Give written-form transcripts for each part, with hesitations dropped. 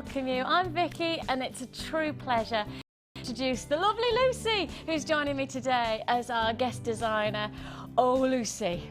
welcome you. I'm Vicky, and it's a true pleasure to introduce the lovely Lucy, who's joining me today as our guest designer. Oh, Lucy.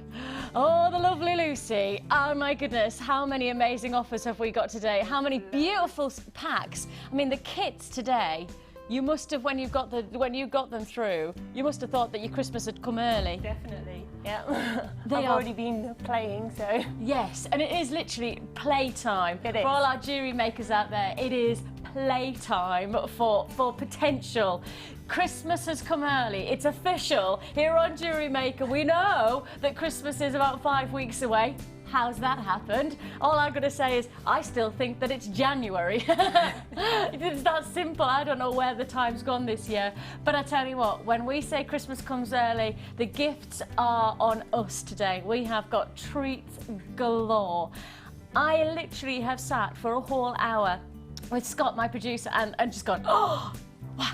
Oh, the lovely Lucy. Oh, my goodness, how many amazing offers have we got today? How many beautiful packs. I mean, the kits today, you must have, when you got them through, you must have thought that your Christmas had come early. Definitely, yeah. I've already been playing, so. Yes, and it is literally playtime. It is. For all our jewellery makers out there, it is playtime for potential. Christmas has come early. It's official. Here on Jewellery Maker, we know that Christmas is about 5 weeks away. How's that happened? All I'm going to say is I still think that it's January. It's that simple. I don't know where the time's gone this year. But I tell you what, when we say Christmas comes early, the gifts are on us today. We have got treats galore. I literally have sat for a whole hour with Scott, my producer, and just gone, oh, wow.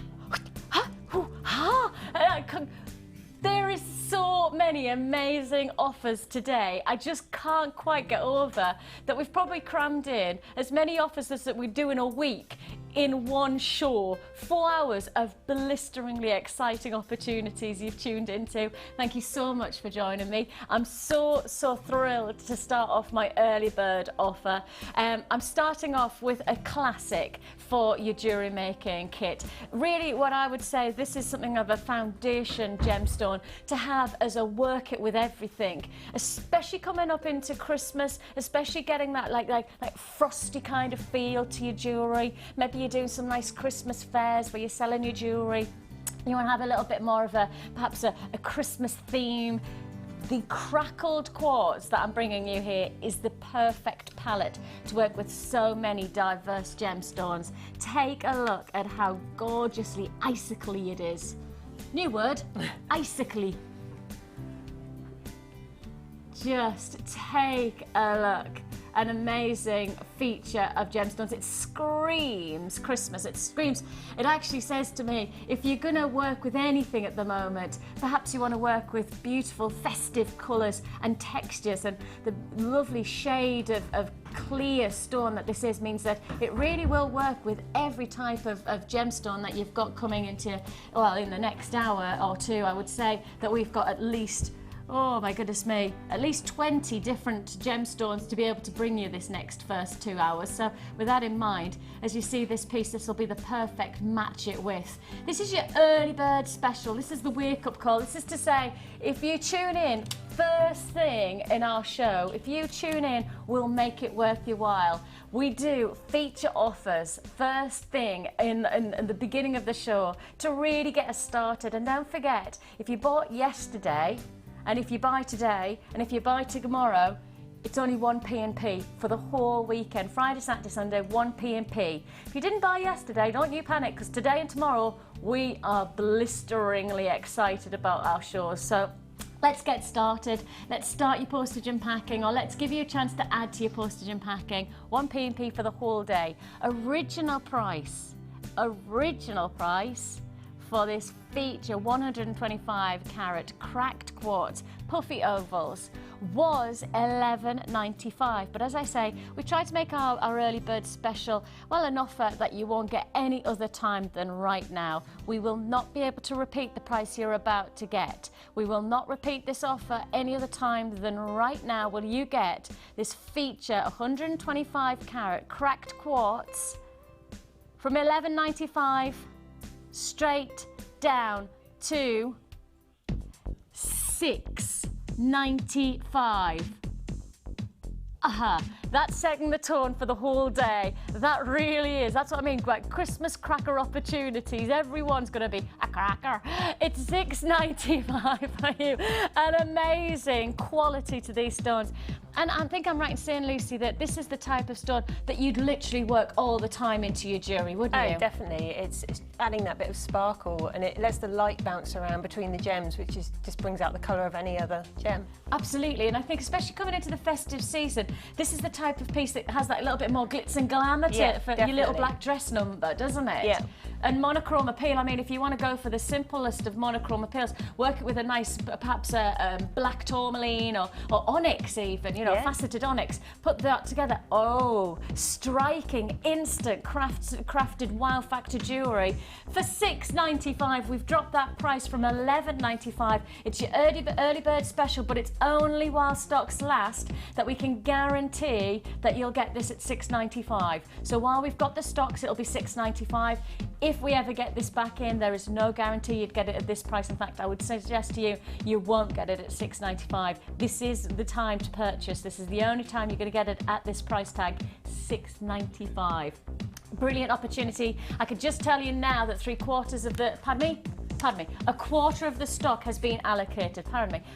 There is so many amazing offers today. I just can't quite get over that we've probably crammed in as many offers as that we do in a week in one show. 4 hours of blisteringly exciting opportunities you've tuned into. Thank you so much for joining me. I'm so thrilled to start off my early bird offer. I'm starting off with a classic for your jewellery making kit. Really, what I would say, this is something of a foundation gemstone to have as a work it with everything, especially coming up into Christmas, especially getting that like frosty kind of feel to your jewellery. Maybe you're doing some nice Christmas fairs where you're selling your jewellery. You want to have a little bit more of perhaps a Christmas theme. The crackled quartz that I'm bringing you here is the perfect palette to work with so many diverse gemstones. Take a look at how gorgeously icicly it is. New word, icicly. Just take a look. An amazing feature of gemstones. It screams Christmas. It screams. It actually says to me, if you're going to work with anything at the moment, perhaps you want to work with beautiful festive colours and textures, and the lovely shade of clear stone that this is means that it really will work with every type of gemstone that you've got coming into, well, in the next hour or two. I would say that we've got at least, oh my goodness me, at least 20 different gemstones to be able to bring you this next first 2 hours. So with that in mind, as you see this piece, this will be the perfect match it with. This is your early bird special. This is the wake up call. This is to say, if you tune in first thing in our show, if you tune in, we'll make it worth your while. We do feature offers first thing in the beginning of the show to really get us started. And don't forget, if you bought yesterday, and if you buy today, and if you buy tomorrow, it's only 1p&p for the whole weekend. Friday, Saturday, Sunday, 1p&p. If you didn't buy yesterday, don't you panic, because today and tomorrow, we are blisteringly excited about our shows. So let's get started. Let's start your postage and packing, or let's give you a chance to add to your postage and packing. 1p&p for the whole day. Original price for this feature 125 carat cracked quartz puffy ovals was $11.95, but as I say, we tried to make our early bird special, well, an offer that you won't get any other time than right now. We will not be able to repeat the price you're about to get. We will not repeat this offer any other time than right now. Will you get this feature 125 carat cracked quartz from $11.95 straight down to $6.95. That's setting the tone for the whole day. That really is. That's what I mean. Like Christmas cracker opportunities. Everyone's going to be a cracker. It's $6.95 for you. An amazing quality to these stones. And I think I'm right in saying, Lucy, that this is the type of stone that you'd literally work all the time into your jewellery, wouldn't you? Oh, definitely. It's adding that bit of sparkle, and it lets the light bounce around between the gems, which just brings out the colour of any other gem. Absolutely, and I think especially coming into the festive season, this is the type of piece that has that little bit more glitz and glamour to it for your little black dress number, doesn't it? Yeah. And monochrome appeal, I mean, if you want to go for the simplest of monochrome appeals, work it with a nice, perhaps a black tourmaline or onyx even, you know, faceted onyx. Put that together. Oh, striking, instant, crafted wow factor jewellery for $6.95. We've dropped that price from $11.95. It's your early bird special, but it's only while stocks last that we can guarantee that you'll get this at $6.95. So while we've got the stocks, it'll be $6.95. If we ever get this back in, there is no guarantee you'd get it at this price. In fact, I would suggest to you, you won't get it at $6.95. This is the time to purchase. This is the only time you're going to get it at this price tag, $6.95. Brilliant opportunity. I could just tell you now that a quarter of the stock has been allocated.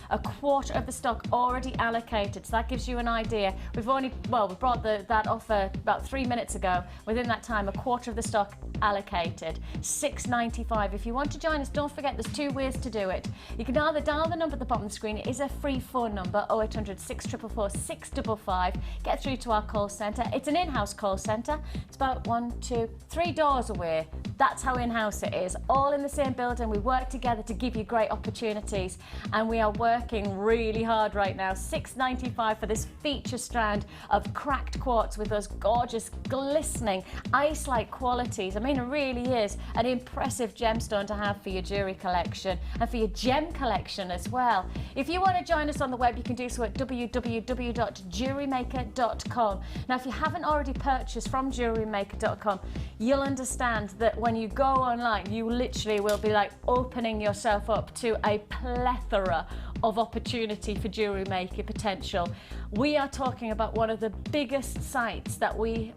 A quarter of the stock already allocated. So that gives you an idea. We brought that offer about 3 minutes ago. Within that time, a quarter of the stock allocated. $6.95. If you want to join us, don't forget there's 2 ways to do it. You can either dial the number at the bottom of the screen. It is a free phone number, 0800 644 655. Get through to our call centre. It's an in-house call centre. It's about 1, 2, 3 doors away. That's how in-house it is. All in the same building. We work together to give you great opportunities, and we are working really hard right now. $6.95 for this feature strand of cracked quartz with those gorgeous, glistening, ice-like qualities. I mean, it really is an impressive gemstone to have for your jewellery collection and for your gem collection as well. If you want to join us on the web, you can do so at www.jewellerymaker.com. Now, if you haven't already purchased from jewellerymaker.com, you'll understand that when you go online, you literally will be like opening yourself up to a plethora of opportunity for jewellery making potential. We are talking about one of the biggest sites that we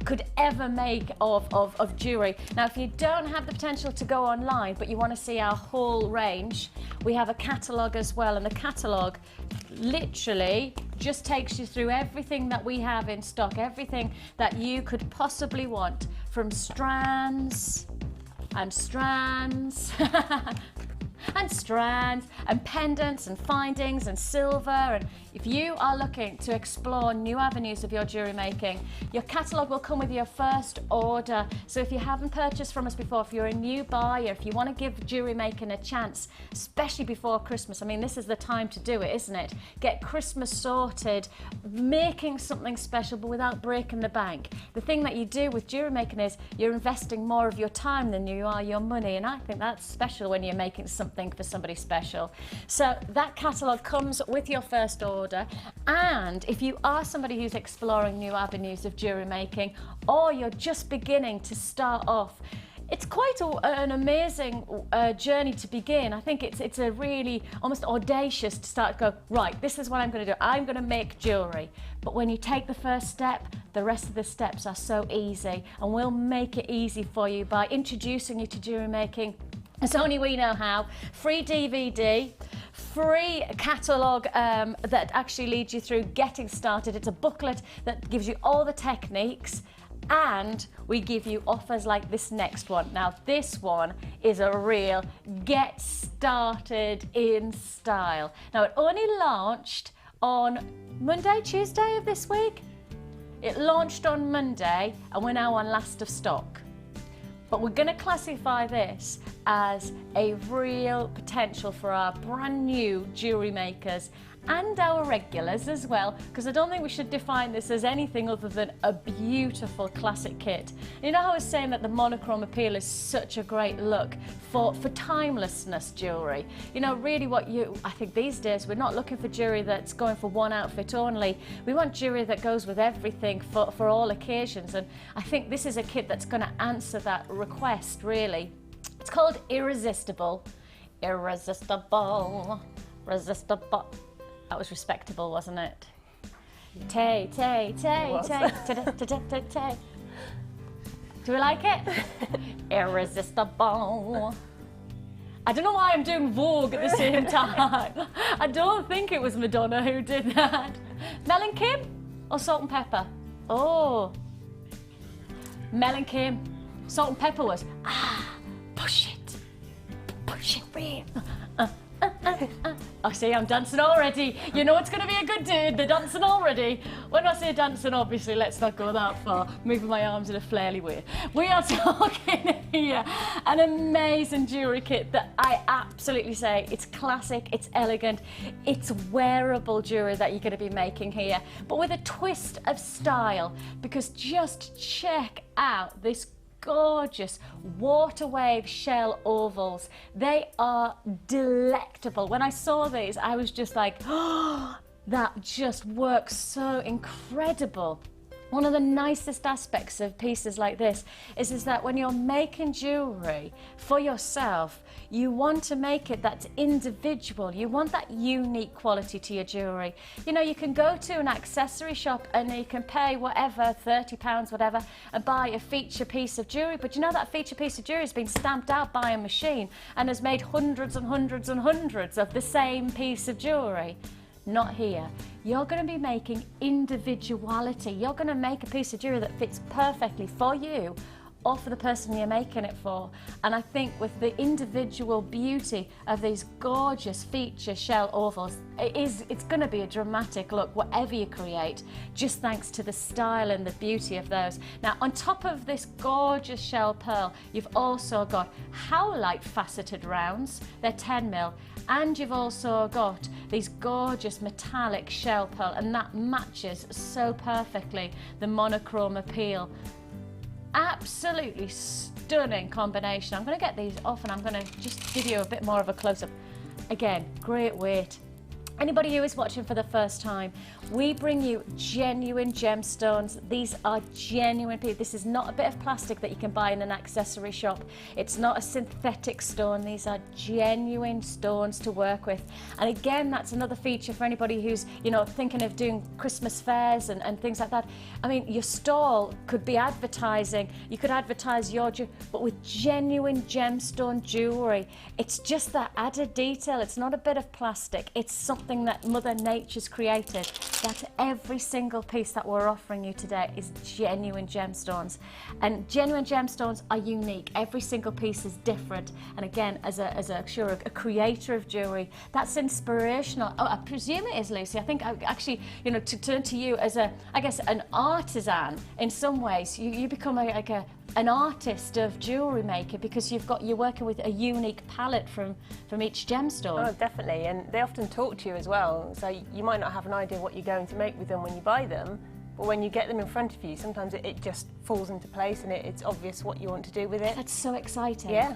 could ever make of jewellery. Now, if you don't have the potential to go online, but you want to see our whole range, we have a catalogue as well, and the catalogue literally just takes you through everything that we have in stock, everything that you could possibly want, from strands and strands and strands and pendants and findings and silver. And if you are looking to explore new avenues of your jewellery making, your catalogue will come with your first order. So if you haven't purchased from us before, if you're a new buyer, if you want to give jewellery making a chance, especially before Christmas, I mean, this is the time to do it, isn't it? Get Christmas sorted, making something special but without breaking the bank. The thing that you do with jewellery making is you're investing more of your time than you are your money, and I think that's special when you're making something for somebody special. So that catalogue comes with your first order. And if you are somebody who's exploring new avenues of jewellery making, or you're just beginning to start off, it's quite an amazing journey to begin. I think it's a really almost audacious to start go, right, this is what I'm going to do. I'm going to make jewellery. But when you take the first step, the rest of the steps are so easy, and we'll make it easy for you by introducing you to jewellery making. It's only we know how. Free DVD, free catalogue that actually leads you through getting started. It's a booklet that gives you all the techniques, and we give you offers like this next one. Now, this one is a real get started in style. Now, it only launched on Monday, Tuesday of this week. It launched on Monday, and we're now on last of stock. But we're going to classify this as a real potential for our brand new jewellery makers and our regulars as well, because I don't think we should define this as anything other than a beautiful classic kit. You know how I was saying that the monochrome appeal is such a great look for timelessness jewellery? You know, really I think these days we're not looking for jewellery that's going for one outfit only. We want jewellery that goes with everything for all occasions, and I think this is a kit that's going to answer that request, really. It's called Irresistible. Irresistible. Resistible. That was respectable, wasn't it? Tay. Do we like it? Irresistible. I don't know why I'm doing Vogue at the same time. I don't think it was Madonna who did that. Mel and Kim or Salt and Pepper? Oh. Mel and Kim. Salt and Pepper was, push it real. I see, I'm dancing already. You know it's going to be a good day. They're dancing already. When I say dancing, obviously, let's not go that far. Moving my arms in a flairly way. We are talking here an amazing jewellery kit that I absolutely say it's classic, it's elegant, it's wearable jewellery that you're going to be making here, but with a twist of style, because just check out this gorgeous water wave shell ovals. They are delectable. When I saw these, I was just like, oh, that just works so incredible. One of the nicest aspects of pieces like this is that when you're making jewellery for yourself, you want to make it that's individual. You want that unique quality to your jewellery. You know, you can go to an accessory shop and you can pay whatever, £30, whatever, and buy a feature piece of jewellery. But you know that feature piece of jewellery has been stamped out by a machine and has made hundreds and hundreds and hundreds of the same piece of jewellery. Not here. You're going to be making individuality. You're going to make a piece of jewellery that fits perfectly for you or for the person you're making it for. And I think with the individual beauty of these gorgeous feature shell ovals, it's going to be a dramatic look, whatever you create, just thanks to the style and the beauty of those. Now, on top of this gorgeous shell pearl, you've also got howlite faceted rounds. They're 10mm. And you've also got these gorgeous metallic shell pearl, and that matches so perfectly the monochrome appeal. Absolutely stunning combination. I'm going to get these off and I'm going to just give you a bit more of a close-up. Again, great weight. Anybody who is watching for the first time, we bring you genuine gemstones. These are genuine pieces. This is not a bit of plastic that you can buy in an accessory shop. It's not a synthetic stone. These are genuine stones to work with. And again, that's another feature for anybody who's, you know, thinking of doing Christmas fairs and things like that. I mean, your stall could be advertising. You could advertise your jewelry, but with genuine gemstone jewellery. It's just that added detail. It's not a bit of plastic. It's something that Mother Nature's created. That every single piece that we're offering you today is genuine gemstones, and genuine gemstones are unique. Every single piece is different. And again, as a creator of jewelry, that's inspirational. Oh, I presume it is, Lucy. I think actually, you know, to turn to you as I guess an artisan in some ways. You become an artist of jewellery maker, because you're working with a unique palette from each gemstone. Oh, definitely, and they often talk to you as well, so you might not have an idea what you're going to make with them when you buy them, but when you get them in front of you, sometimes it just falls into place and it's obvious what you want to do with it. That's so exciting. Yeah.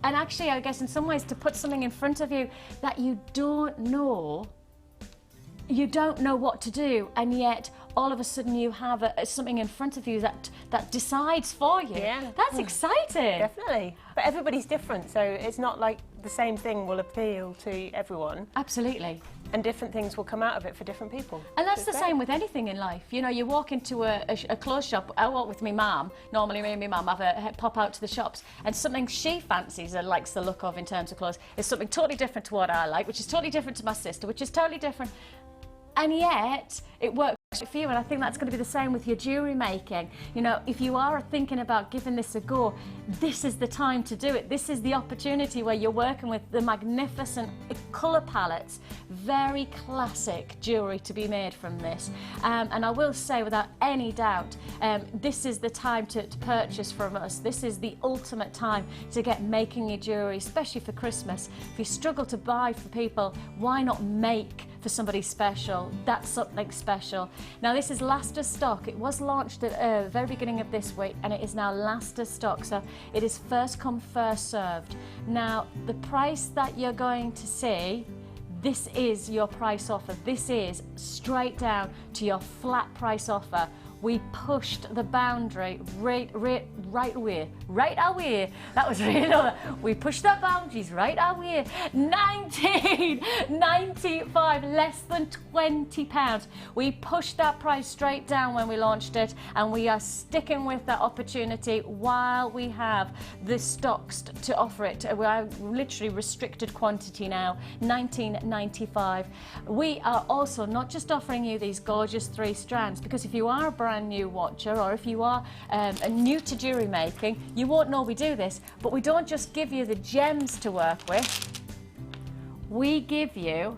And actually, I guess in some ways, to put something in front of you that you don't know what to do, and yet all of a sudden you have something in front of you that decides for you. Yeah. That's exciting. Definitely. But everybody's different, so it's not like the same thing will appeal to everyone. Absolutely. And different things will come out of it for different people. And that's the same with anything in life. You know, you walk into a clothes shop. I walk with my mum. Normally, me and my mum have a pop out to the shops, and something she fancies and likes the look of in terms of clothes is something totally different to what I like, which is totally different to my sister, which is totally different. And yet, it works for you, and I think that's going to be the same with your jewellery making. You know, if you are thinking about giving this a go, this is the time to do it. This is the opportunity where you're working with the magnificent colour palettes, very classic jewellery to be made from this. And I will say without any doubt, this is the time to purchase from us. This is the ultimate time to get making your jewellery, especially for Christmas. If you struggle to buy for people, why not make for somebody special? That's something special. Now, this is last of stock. It was launched at the very beginning of this week, and it is now last of stock, so it is first come, first served. Now, the price that you're going to see, this is your price offer. This is straight down to your flat price offer. We pushed the boundary right away. That was really low. We pushed the boundaries right away. £19.95, less than £20. We pushed that price straight down when we launched it, and we are sticking with that opportunity while we have the stocks to offer it. We are literally restricted quantity now, £19.95. We are also not just offering you these gorgeous 3 strands, because if you are a brand new watcher, or if you are new to jewellery making, you won't know we do this, but we don't just give you the gems to work with. we give you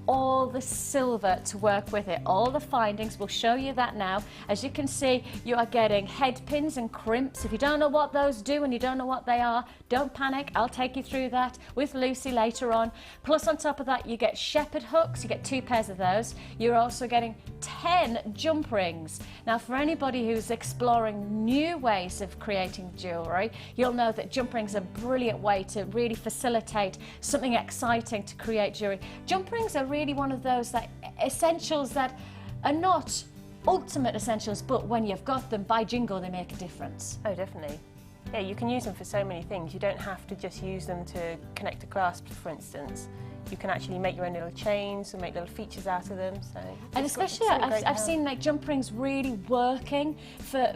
all the silver to work with it, all the findings. We'll show you that now. As you can see, you are getting head pins and crimps. If you don't know what those do and you don't know what they are, don't panic. I'll take you through that with Lucy later on. Plus, on top of that, you get shepherd hooks. You get 2 pairs of those. You're also getting 10 jump rings. Now, for anybody who's exploring new ways of creating jewellery, you'll know that jump rings are a brilliant way to really facilitate something exciting to create jewellery. Jump rings are really one of those essentials that are not ultimate essentials, but when you've got them, by jingo, they make a difference. Oh, definitely. Yeah, you can use them for so many things. You don't have to just use them to connect to clasps, for instance. You can actually make your own little chains and make little features out of them. So and especially I've seen like jump rings really working for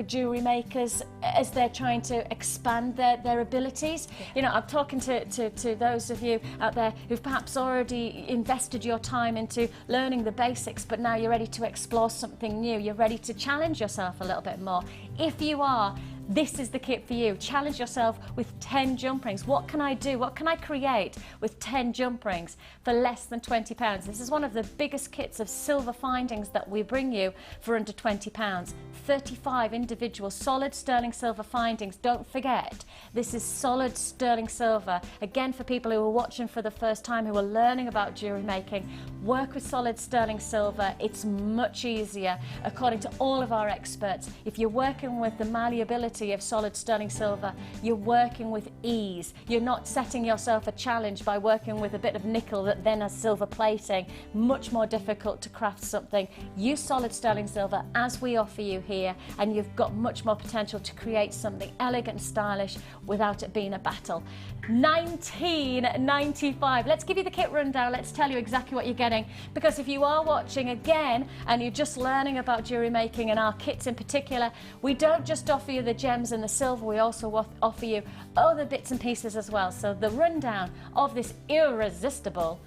jewellery makers as they're trying to expand their abilities. Yeah. You know, I'm talking to those of you out there who've perhaps already invested your time into learning the basics, but now you're ready to explore something new. You're ready to challenge yourself a little bit more. If you are, this is the kit for you. Challenge yourself with 10 jump rings. What can I do? What can I create with 10 jump rings for less than £20? This is one of the biggest kits of silver findings that we bring you for under £20. 35 individual solid sterling silver findings. Don't forget, this is solid sterling silver. Again, for people who are watching for the first time, who are learning about jewellery making, work with solid sterling silver. It's much easier, according to all of our experts. If you're working with the malleability of solid sterling silver, you're working with ease. You're not setting yourself a challenge by working with a bit of nickel that then has silver plating. Much more difficult to craft something. Use solid sterling silver as we offer you here, and you've got much more potential to create something elegant and stylish without it being a battle. £19.95. Let's give you the kit rundown. Let's tell you exactly what you're getting, because if you are watching again and you're just learning about jewellery making and our kits in particular, we don't just offer you the gems and the silver, we also offer you other bits and pieces as well. So the rundown of this irresistible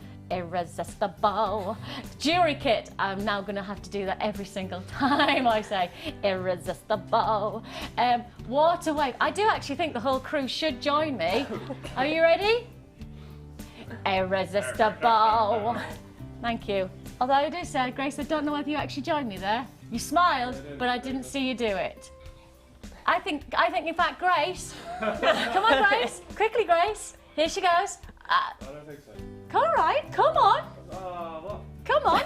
jewellery kit. I'm now going to have to do that every single time I say irresistible. Water wave. I do actually think the whole crew should join me. Are you ready? Irresistible. Thank you. Although I do say, Grace, I don't know whether you actually joined me there. You smiled, but I didn't see you do it. I think in fact, Grace. Come on, Grace. Quickly, Grace. Here she goes. I don't think so. All right, come on. What? Come on.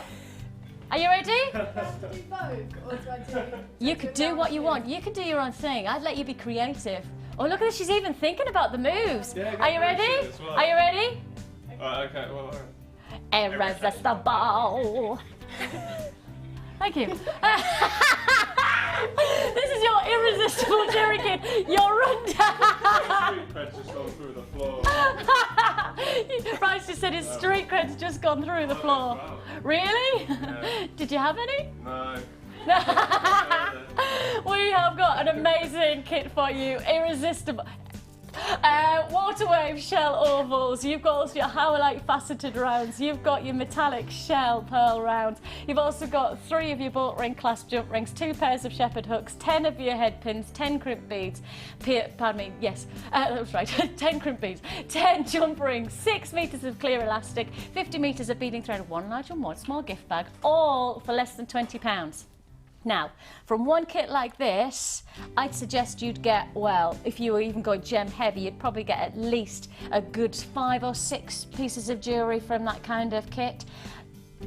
Are you ready? Do I have to do Vogue, or do I do... You could do what you want. You can do your own thing. I'd let you be creative. Oh, look at this. She's even thinking about the moves. Yeah, are you ready? Well. Are you ready? Okay, well, Irresistible. Thank you. This is your irresistible jewellery kit. Your rundown. street cred's just gone through the floor. Bryce just said his street cred's just gone through the floor. Wow. Really? Yeah. Did you have any? No. We have got an amazing kit for you. Irresistible. Water wave shell ovals. You've got also your howlite faceted rounds. You've got your metallic shell pearl rounds. You've also got 3 of your bolt ring clasp jump rings, 2 pairs of shepherd hooks, 10 of your head pins, 10 crimp beads. Pardon me, yes, that was right. 10 crimp beads, 10 jump rings, 6 metres of clear elastic, 50 metres of beading thread, 1 large and 1 small gift bag, all for less than £20. Now, from one kit like this, I'd suggest you'd get, well, if you were even going gem heavy, you'd probably get at least a good 5 or 6 pieces of jewellery from that kind of kit.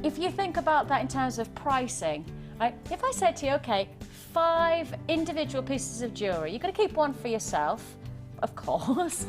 If you think about that in terms of pricing, right, if I said to you, okay, 5 individual pieces of jewellery, you're going to keep 1 for yourself, of course,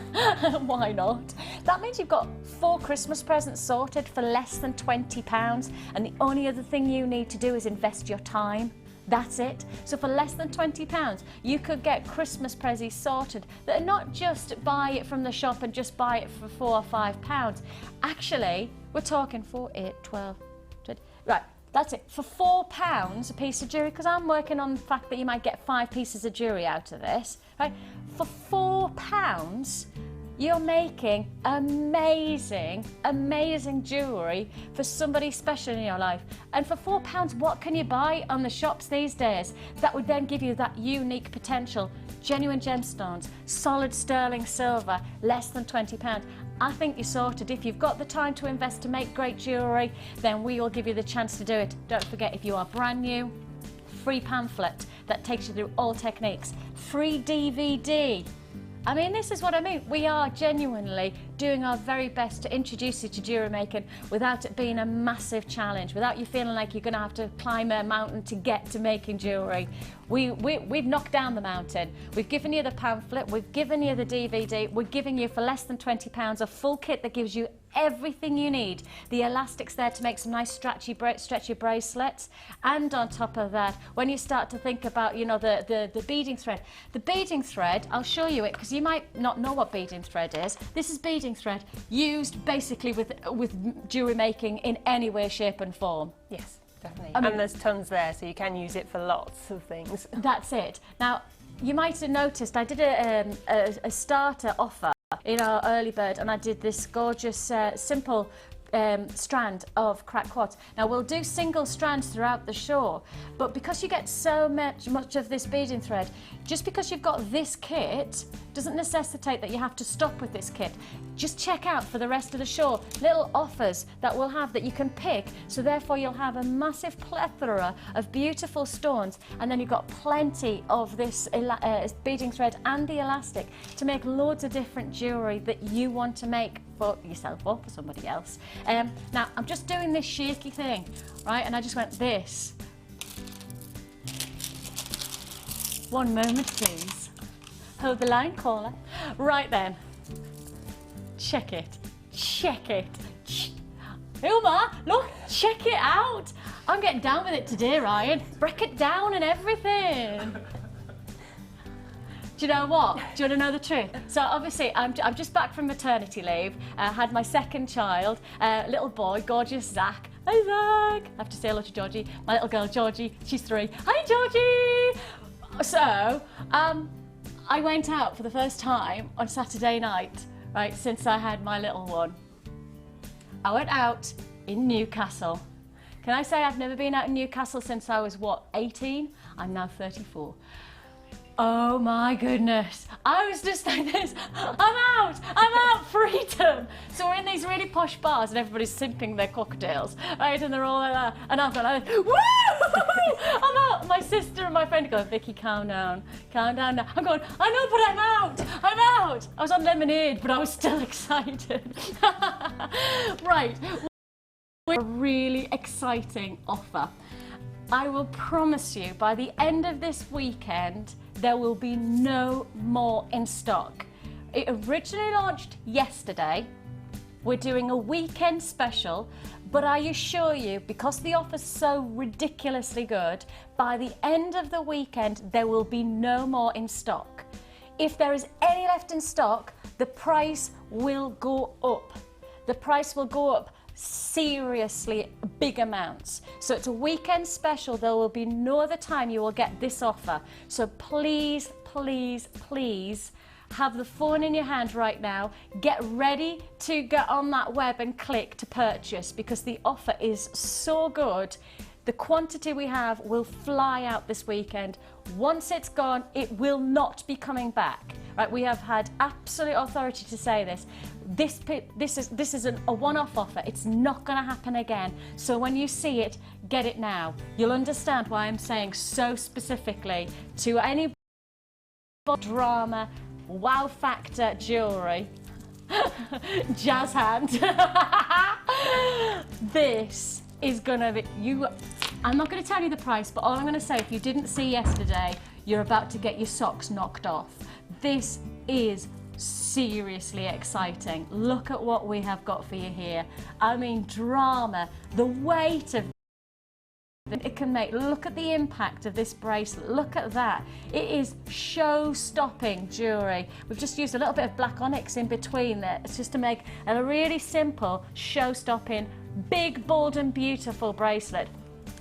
why not? That means you've got 4 Christmas presents sorted for less than £20, and the only other thing you need to do is invest your time. That's it. So for less than £20, you could get Christmas prezzies sorted that are not just buy it from the shop and just buy it for £4 or £5. Actually, we're talking 4, 8, 12, 20. Right, that's it. For £4 a piece of jewellery, because I'm working on the fact that you might get 5 pieces of jewellery out of this, right? For £4, you're making amazing, amazing jewellery for somebody special in your life. And for £4, what can you buy on the shops these days that would then give you that unique potential? Genuine gemstones, solid sterling silver, less than £20. I think you're sorted. If you've got the time to invest to make great jewellery, then we will give you the chance to do it. Don't forget, if you are brand new, free pamphlet that takes you through all techniques, free DVD. I mean, this is what I mean. We are genuinely doing our very best to introduce you to jewellery making without it being a massive challenge, without you feeling like you're going to have to climb a mountain to get to making jewellery. We've knocked down the mountain. We've given you the pamphlet, we've given you the DVD, we're giving you for less than £20 a full kit that gives you everything you need. The elastics there to make some nice stretchy bracelets, and on top of that, when you start to think about, you know, the beading thread, I'll show you it because you might not know what beading thread is. This is beading thread used basically with jewellery making in any way, shape and form. Yes, definitely. I mean, and there's tons there, so you can use it for lots of things. That's it. Now, you might have noticed I did a starter offer in our early bird, and I did this gorgeous simple strand of cracked quartz. Now we'll do single strands throughout the show, but because you get so much of this beading thread, just because you've got this kit doesn't necessitate that you have to stop with this kit. Just check out for the rest of the show little offers that we'll have that you can pick, so therefore you'll have a massive plethora of beautiful stones, and then you've got plenty of this beading thread and the elastic to make loads of different jewellery that you want to make for yourself or for somebody else. Now I'm just doing this shaky thing, right, and I just went this. One moment please. Hold the line, caller. Right then. Check it. Check it. Ilma, look, check it out. I'm getting down with it today, Ryan. Break it down and everything. Do you know what? Do you want to know the truth? So obviously I'm just back from maternity leave. I had my second child, little boy, gorgeous Zach. Hi Zach! I have to say hello to Georgie. My little girl Georgie, she's 3. Hi Georgie! So I went out for the first time on Saturday night, right, since I had my little one. I went out in Newcastle. Can I say I've never been out in Newcastle since I was, what, 18? I'm now 34. Oh my goodness. I was just like this, I'm out, freedom. So we're in these really posh bars and everybody's simping their cocktails, right? And they're all like that. And I've gone, woo! I'm out. My sister and my friend go, Vicky, calm down now. I'm going, I know, but I'm out. I was on lemonade, but I was still excited. Right, a really exciting offer. I will promise you by the end of this weekend, there will be no more in stock. It originally launched yesterday. We're doing a weekend special, but I assure you, because the offer's so ridiculously good, by the end of the weekend, there will be no more in stock. If there is any left in stock, the price will go up. The price will go up seriously big amounts. So it's a weekend special. There will be no other time you will get this offer. So please, please, please have the phone in your hand right now. Get ready to get on that web and click to purchase, because the offer is so good. The quantity we have will fly out this weekend. Once it's gone, it will not be coming back. Right? We have had absolute authority to say this. This is a one-off offer. It's not going to happen again. So when you see it, get it now. You'll understand why I'm saying so specifically to any drama, wow factor jewellery, jazz hand. This is gonna be I'm not going to tell you the price, but all I'm going to say, if you didn't see yesterday, you're about to get your socks knocked off. This is seriously exciting. Look at what we have got for you here. I mean, drama, the weight of it can make. Look at the impact of this bracelet. Look at that. It is show-stopping jewellery. We've just used a little bit of black onyx in between there. It's just to make a really simple, show-stopping, big, bold and beautiful bracelet.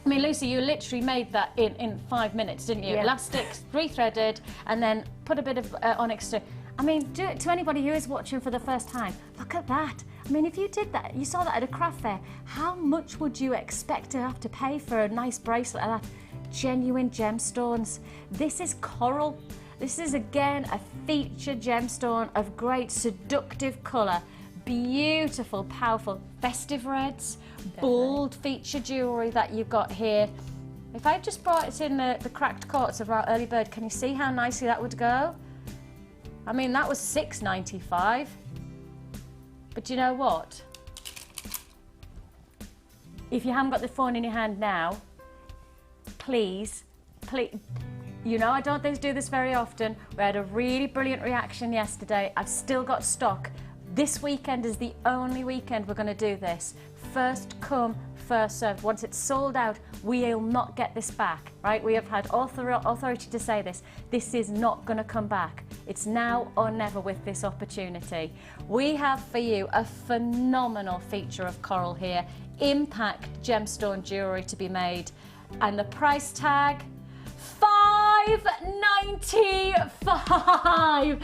I mean, Lucy, you literally made that in 5 minutes, didn't you? Yeah. Elastics, 3-threaded, and then put a bit of onyx to. I mean, do it to anybody who is watching for the first time. Look at that. I mean, if you did that, you saw that at a craft fair, how much would you expect to have to pay for a nice bracelet like that? Genuine gemstones. This is coral. This is, again, a featured gemstone of great seductive colour. beautiful, powerful festive reds, bold feature jewellery that you've got here. If I just brought it in the cracked quartz of our early bird, can you see how nicely that would go? I mean, that was $6.95. But you know what? If you haven't got the phone in your hand now, please, you know I don't do this very often. We had a really brilliant reaction yesterday. I've still got stock. This weekend is the only weekend we're going to do this. First come, first served. Once it's sold out, we'll not get this back, right? We have had authority to say this. This is not going to come back. It's now or never with this opportunity. We have for you a phenomenal feature of coral here. Impact gemstone jewellery to be made. And the price tag, $5.95.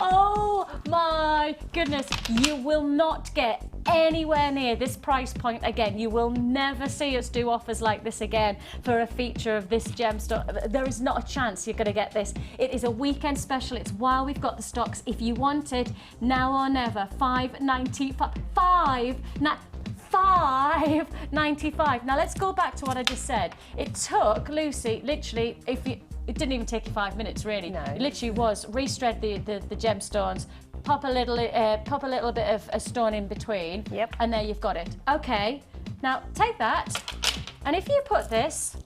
Oh my goodness, you will not get anywhere near this price point again. You will never see us do offers like this again for a feature of this gemstone. There is not a chance you're going to get this. It is a weekend special. It's while we've got the stocks. If you want it, now or never. $5.95. Now let's go back to what I just said. It took Lucy literally, it didn't even take you 5 minutes really. No. It literally was rethread the gemstones, pop a little bit of a stone in between. Yep. And there you've got it. Okay. Now take that, and if you put this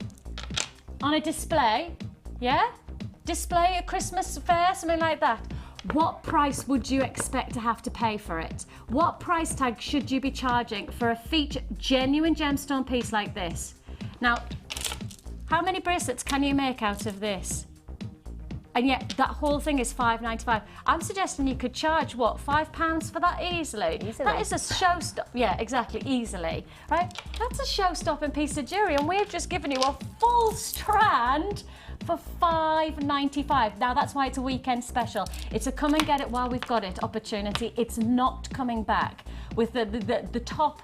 on a display, yeah, display at Christmas fair, something like that. What price would you expect to have to pay for it? What price tag should you be charging for a feature, genuine gemstone piece like this? Now, how many bracelets can you make out of this? And yet that whole thing is $5.95. I'm suggesting you could charge, what, £5 for that easily? That is a showstopper. Yeah, exactly, easily, right? That's a show-stopping piece of jewellery, and we've just given you a full strand for $5.95. Now that's why it's a weekend special. It's a come and get it while we've got it opportunity. It's not coming back. With the top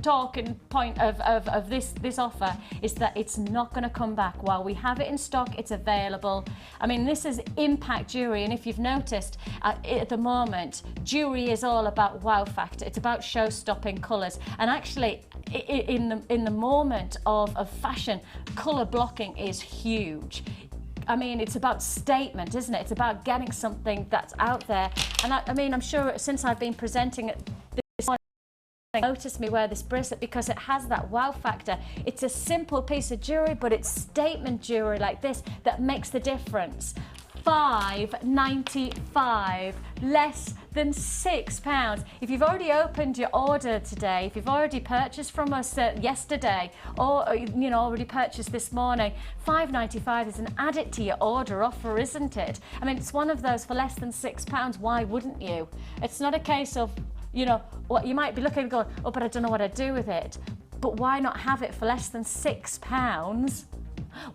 talking point of this offer is that it's not going to come back. While we have it in stock, it's available. I mean, this is impact jewellery, and if you've noticed at the moment, jewellery is all about wow factor. It's about show-stopping colours, and actually in the moment of fashion, colour blocking is huge. I mean, it's about statement, isn't it? It's about getting something that's out there. And I mean, I'm sure since I've been presenting it this morning, notice me wear this bracelet because it has that wow factor. It's a simple piece of jewellery, but it's statement jewellery like this that makes the difference. $5.95, less than £6. If you've already opened your order today, if you've already purchased from us yesterday, or you know, already purchased this morning, $5.95 is an add it to your order offer, isn't it? I mean, it's one of those for less than £6. Why wouldn't you? It's not a case of, you know, what you might be looking and going, oh, but I don't know what I'd do with it. But why not have it for less than £6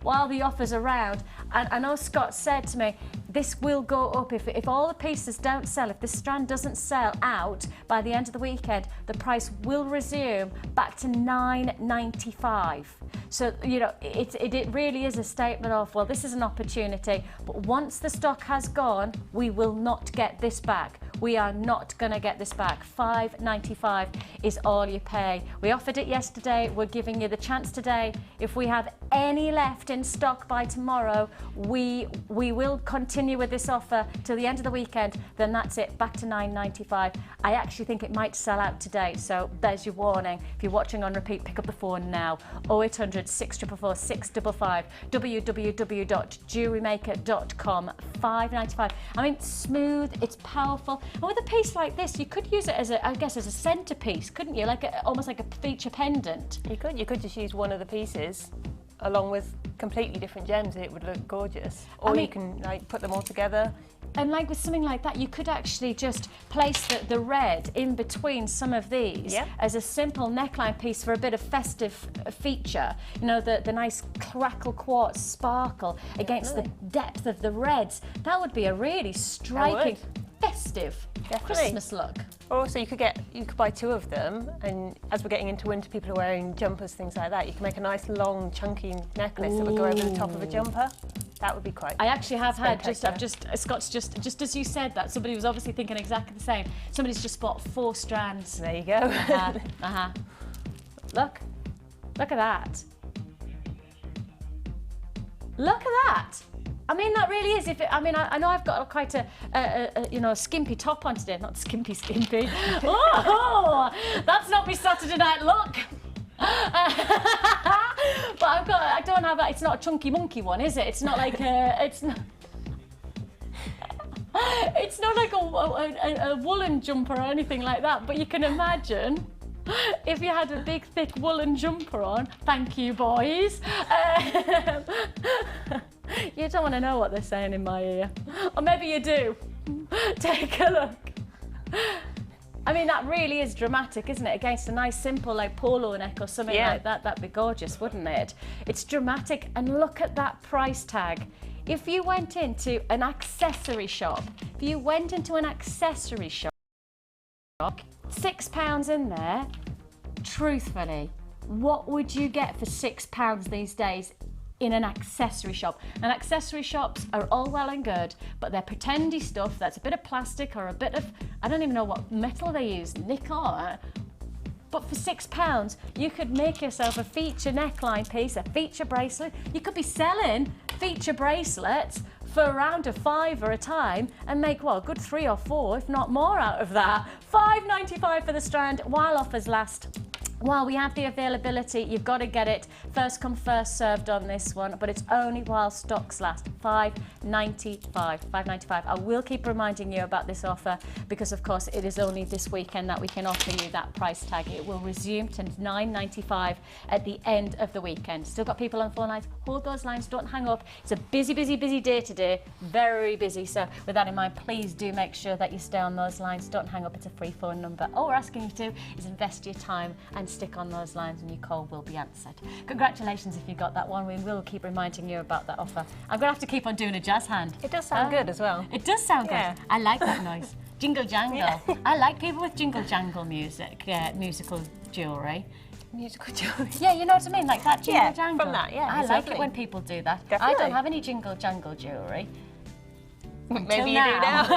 while the offer's around? And I know Scott said to me, this will go up if all the pieces don't sell, if this strand doesn't sell out by the end of the weekend, the price will resume back to $9.95. So, you know, it really is a statement of, well, this is an opportunity, but once the stock has gone, we will not get this back. We are not going to get this back. $5.95 is all you pay. We offered it yesterday. We're giving you the chance today. If we have any left in stock by tomorrow, we will continue with this offer till the end of the weekend. Then that's it, back to $9.95. I actually think it might sell out today, so there's your warning. If you're watching on repeat, pick up the phone now. 0800 644 655, www.jewellerymaker.com. $5.95. I mean, smooth, it's powerful. And with a piece like this, you could use it as a, I guess, as a centerpiece, couldn't you? Like almost like a feature pendant. You could just use one of the pieces along with completely different gems and it would look gorgeous. Or I mean, you can like put them all together. And like with something like that, you could actually just place the red in between some of these as a simple neckline piece for a bit of festive feature. You know, the nice crackle quartz sparkle against the depth of the reds. That would be a really striking, festive Christmas look. Or also you could buy two of them, and as we're getting into winter, people are wearing jumpers, things like that. You can make a nice long chunky necklace that would go over the top of a jumper. That would be quite. I actually have had spectacular. Scott's just as you said that, somebody was obviously thinking exactly the same. Somebody's just bought 4 strands. There you go. Look at that. Look at that. I mean, that really is. I know I've got quite a skimpy top on today. Not skimpy. Oh, that's not me Saturday night look. But I don't have that. It's not a chunky monkey one, is it? It's not like it's not like a woolen jumper or anything like that. But you can imagine if you had a big, thick woolen jumper on. Thank you, boys. You don't want to know what they're saying in my ear, or maybe you do. Take a look. I mean, that really is dramatic, isn't it? Against a nice, simple, like polo neck or something like that, that'd be gorgeous, wouldn't it? It's dramatic, and look at that price tag. If you went into an accessory shop, £6 in there, truthfully, what would you get for £6 these days in an accessory shop? And accessory shops are all well and good, but they're pretendy stuff that's a bit of plastic or a bit of, I don't even know what metal they use, nickel. But for £6, you could make yourself a feature neckline piece, a feature bracelet. You could be selling feature bracelets for around £5 a time and make, well, a good 3 or 4, if not more, out of that. £5.95 for the strand while offers last. While we have the availability, you've got to get it. First come, first served on this one, but it's only while stocks last. £5.95. I will keep reminding you about this offer because, of course, it is only this weekend that we can offer you that price tag. It will resume to £9.95 at the end of the weekend. Still got people on phone lines. Hold those lines, don't hang up. It's a busy, busy, busy day today. Very busy. So with that in mind, please do make sure that you stay on those lines. Don't hang up. It's a free phone number. All we're asking you to do is invest your time and stick on those lines, and your call will be answered. Congratulations if you got that one. We will keep reminding you about that offer. I'm going to have to keep on doing a jazz hand. It does sound good as well. It does sound good. I like that noise. Jingle jangle. Yeah. I like people with jingle jangle music, musical jewellery. Musical jewellery. Yeah, you know what I mean? Like that jingle jangle. From that, yeah. I like exactly. it when people do that. Definitely. I don't have any jingle jangle jewellery. Maybe you do now.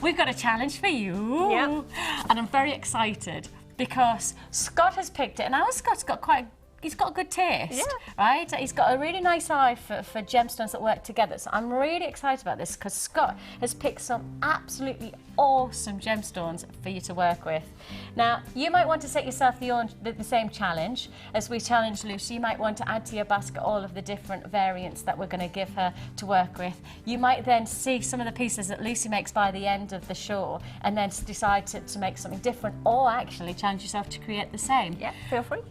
We've got a challenge for you. Yeah. And I'm very excited because Scott has picked it. And now Scott's got he's got a good taste, right? He's got a really nice eye for gemstones that work together. So I'm really excited about this because Scott has picked some absolutely awesome gemstones for you to work with. Now, you might want to set yourself the same challenge as we challenged Lucy. You might want to add to your basket all of the different variants that we're going to give her to work with. You might then see some of the pieces that Lucy makes by the end of the show and then decide to make something different, or actually challenge yourself to create the same. Yeah, feel free.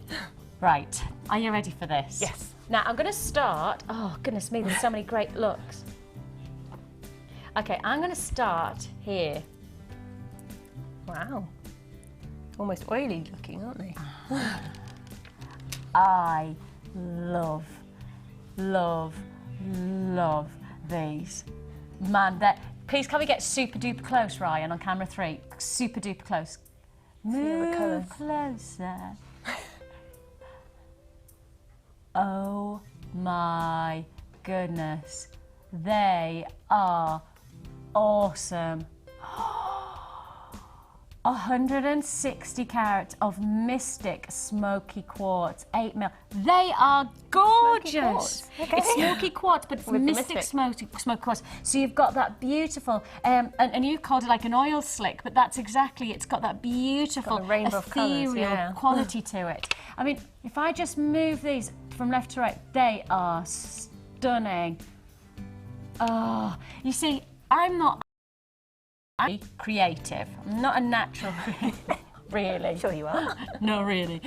Right, are you ready for this? Yes. Now I'm going to start, oh goodness me, there's so many great looks. Okay, I'm going to start here. Wow. Almost oily looking, aren't they? I love these. Man, please can we get super duper close, Ryan, on camera 3? Super duper close. Move closer. Oh my goodness, they are awesome. 160 carats of Mystic Smoky Quartz, 8mm. They are gorgeous. Okay. It's smoky quartz, but it's With Mystic Smoky Quartz. So you've got that beautiful, and you called it like an oil slick, but that's exactly, it's got that beautiful rainbow of ethereal colours, quality to it. I mean, if I just move these from left to right, they are stunning. Oh, you see, I'm not creative. I'm not a natural creative, really. Sure you are. No, really.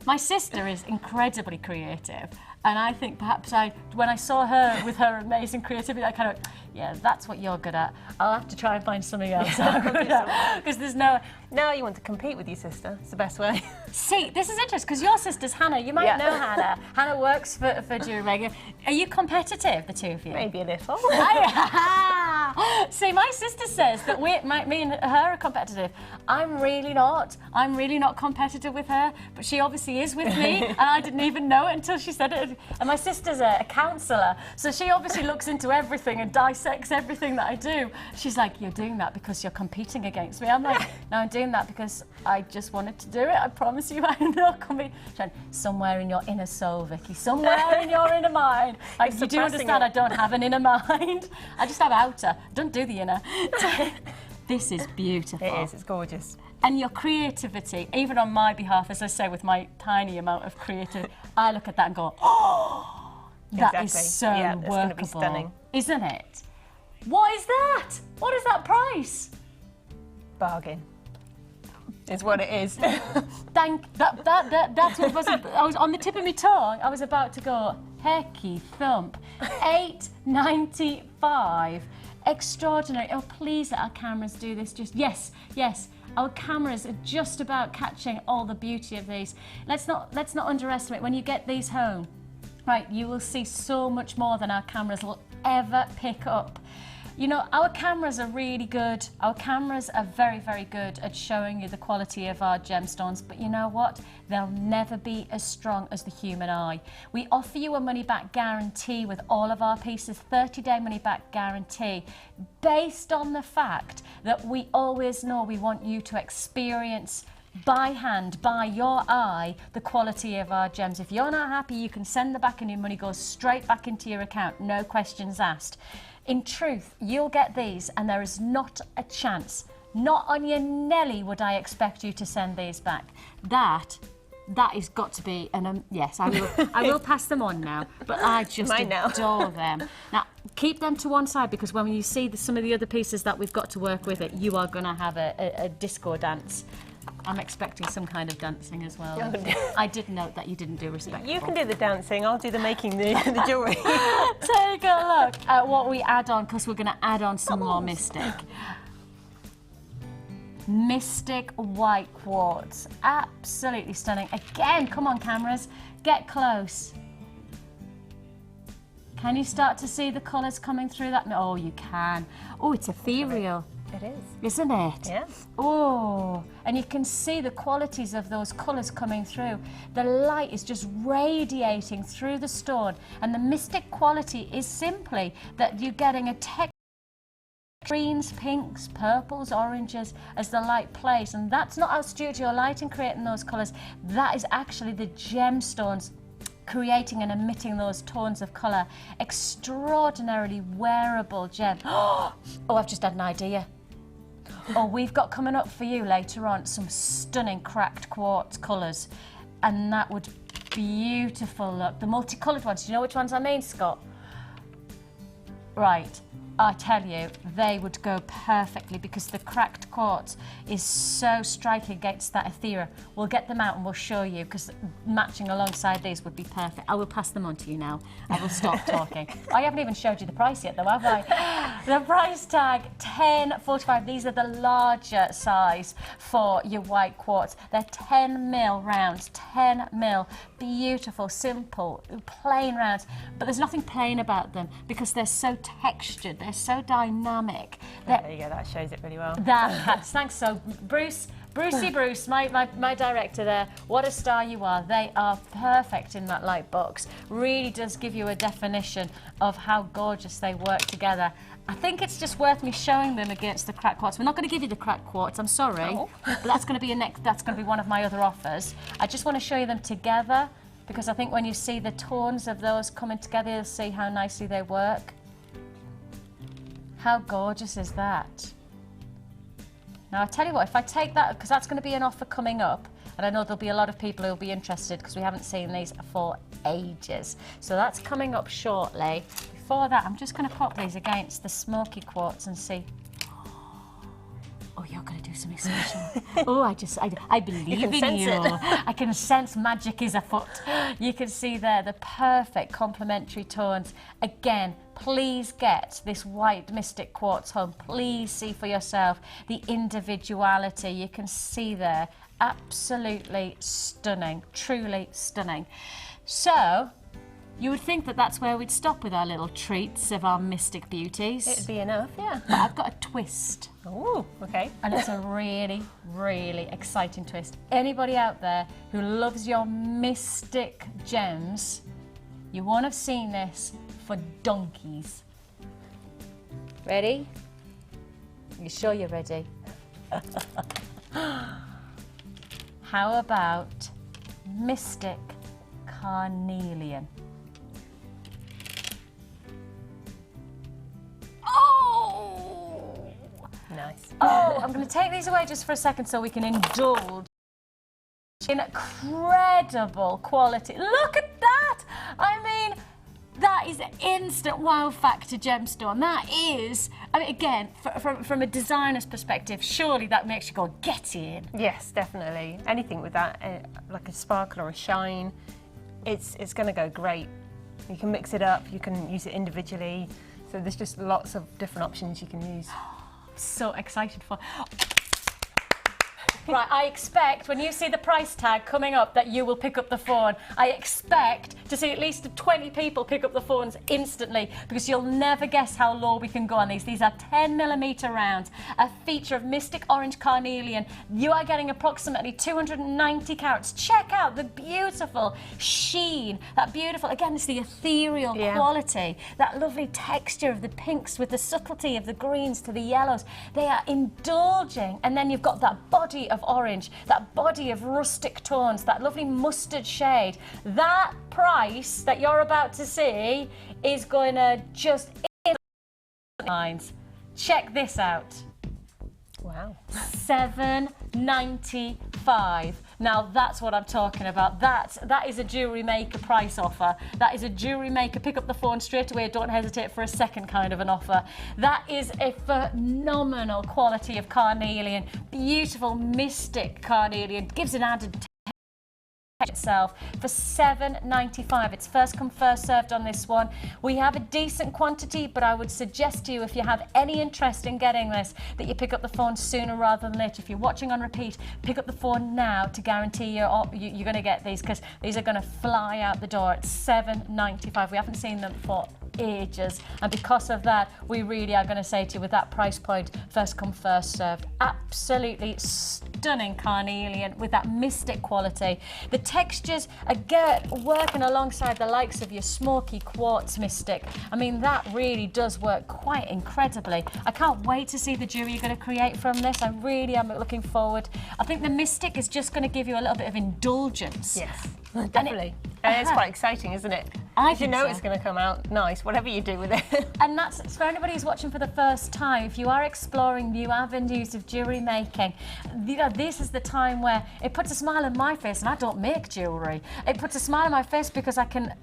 My sister is incredibly creative, and I think perhaps when I saw her with her amazing creativity, I kind of, yeah, that's what you're good at. I'll have to try and find something else I'm good at, because there's no. Now you want to compete with your sister. It's the best way. See, this is interesting because your sister's Hannah. You might know Hannah. Hannah works for Jewellery. Are you competitive, the two of you? Maybe a little. See, my sister says that me and her are competitive. I'm really not. I'm really not competitive with her, but she obviously is with me, and I didn't even know it until she said it. And my sister's a counsellor, so she obviously looks into everything and dissects everything that I do. She's like, you're doing that because you're competing against me. I'm like, no, I'm doing that because I just wanted to do it. I promise you, I'm not competing. Somewhere in your inner soul, Vicky, somewhere in your inner mind. Like, you do understand I don't have an inner mind. I just have outer. Don't do the inner. This is beautiful. It is, it's gorgeous. And your creativity, even on my behalf, as I say, with my tiny amount of creativity, I look at that and go, oh, that is so yeah, workable. it's going to be stunning. Isn't it? What is that? What is that price? Bargain. Is what it is. That's what was. I was on the tip of my tongue. I was about to go, hecky thump. $8.95. Extraordinary. Oh, please let our cameras do this. Just yes. Our cameras are just about catching all the beauty of these. Let's not underestimate when you get these home. Right, you will see so much more than our cameras will ever pick up. You know, our cameras are really good. Our cameras are very, very good at showing you the quality of our gemstones, but you know what? They'll never be as strong as the human eye. We offer you a money-back guarantee with all of our pieces, 30-day money-back guarantee, based on the fact that we always know we want you to experience by hand, by your eye, the quality of our gems. If you're not happy, you can send them back and your money goes straight back into your account, no questions asked. In truth, you'll get these and there is not a chance, not on your Nelly would I expect you to send these back. That has got to be yes, I will pass them on now, but I just adore them. Now, keep them to one side because when you see some of the other pieces that we've got to work with it, you are going to have a disco dance. I'm expecting some kind of dancing as well. I did note that you didn't do respectful. You can do the dancing, I'll do the making the jewellery. Take a look at what we add on, because we're going to add on some more Mystic. Mystic white quartz. Absolutely stunning. Again, come on cameras, get close. Can you start to see the colours coming through that? Oh, you can. Oh, it's ethereal. It is. Isn't it? Yeah. Oh, and you can see the qualities of those colours coming through. The light is just radiating through the stone, and the mystic quality is simply that you're getting a texture. Greens, pinks, purples, oranges as the light plays, and that's not our studio lighting creating those colours. That is actually the gemstones creating and emitting those tones of colour. Extraordinarily wearable gem. Oh, I've just had an idea. Oh, we've got coming up for you later on some stunning cracked quartz colours, and that would beautiful look. The multicoloured ones, do you know which ones I mean, Scott? Right, I tell you, they would go perfectly because the cracked quartz is so striking against that ethereal. We'll get them out and we'll show you because matching alongside these would be perfect. I will pass them on to you now. I will stop talking. I haven't even showed you the price yet though, have I? The price tag, $10.45. These are the larger size for your white quartz. They're 10mm rounds, 10mm. Beautiful, simple, plain rounds. But there's nothing plain about them because they're so textured. They're so dynamic. There you go, that shows it really well. Thanks so, Bruce, my director there, what a star you are. They are perfect in that light box. Really does give you a definition of how gorgeous they work together. I think it's just worth me showing them against the cracked quartz. We're not going to give you the cracked quartz, I'm sorry, but that's going to be that's going to be one of my other offers. I just want to show you them together because I think when you see the tones of those coming together, you'll see how nicely they work. How gorgeous is that? Now, I tell you what, if I take that, because that's going to be an offer coming up, and I know there'll be a lot of people who'll be interested because we haven't seen these for ages. So that's coming up shortly. Before that, I'm just going to pop these against the smoky quartz and see. Oh, you're going to do something special. Oh, I believe in you. I can sense magic is afoot. You can see there the perfect complementary tones. Again, please get this white mystic quartz home. Please see for yourself the individuality. You can see there, absolutely stunning, truly stunning. So, You would think that that's where we'd stop with our little treats of our mystic beauties. It'd be enough, yeah. But I've got a twist. Oh, okay. And it's a really, really exciting twist. Anybody out there who loves your mystic gems, you won't have seen this for donkeys. Ready? You sure you're ready? How about mystic carnelian? Oh! Nice. Oh, I'm going to take these away just for a second so we can indulge in incredible quality. Look at that! I mean, that is instant wow factor gemstone. That is, I mean, again, from a designer's perspective, surely that makes you go, get in. Yes, definitely. Anything with that, like a sparkle or a shine, it's going to go great. You can mix it up, you can use it individually. So there's just lots of different options you can use. So excited for. Right, I expect when you see the price tag coming up that you will pick up the phone. I expect to see at least 20 people pick up the phones instantly because you'll never guess how low we can go on these. These are 10mm rounds, a feature of Mystic Orange Carnelian. You are getting approximately 290 carats. Check out the beautiful sheen, that beautiful, again, it's the ethereal quality, that lovely texture of the pinks with the subtlety of the greens to the yellows. They are indulging, and then you've got that body of orange, that body of rustic tones, that lovely mustard shade. That price that you're about to see is going to just lines. Check this out. Wow. $7.95. Now that's what I'm talking about. That is a jewellery maker price offer. That is a jewellery maker pick up the phone straight away, don't hesitate for a second kind of an offer. That is a phenomenal quality of carnelian, beautiful mystic carnelian, gives an added itself for $7.95. It's first come first served on this one. We have a decent quantity, but I would suggest to you, if you have any interest in getting this, that you pick up the phone sooner rather than later. If you're watching on repeat, pick up the phone now to guarantee you're going to get these, because these are going to fly out the door at $7.95. We haven't seen them for ages, and because of that, we really are going to say to you, with that price point, first come first served. Absolutely stunning carnelian with that mystic quality. The textures, again, working alongside the likes of your smoky quartz mystic. I mean, that really does work quite incredibly. I can't wait to see the jewelry you're going to create from this. I really am looking forward. I think the mystic is just going to give you a little bit of indulgence. Yes, definitely. And it's quite exciting, isn't it? If you know it's going to come out nice, whatever you do with it. And that's for anybody who's watching for the first time. If you are exploring new avenues of jewellery making, you know, this is the time where it puts a smile on my face, and I don't make jewellery. It puts a smile on my face because I can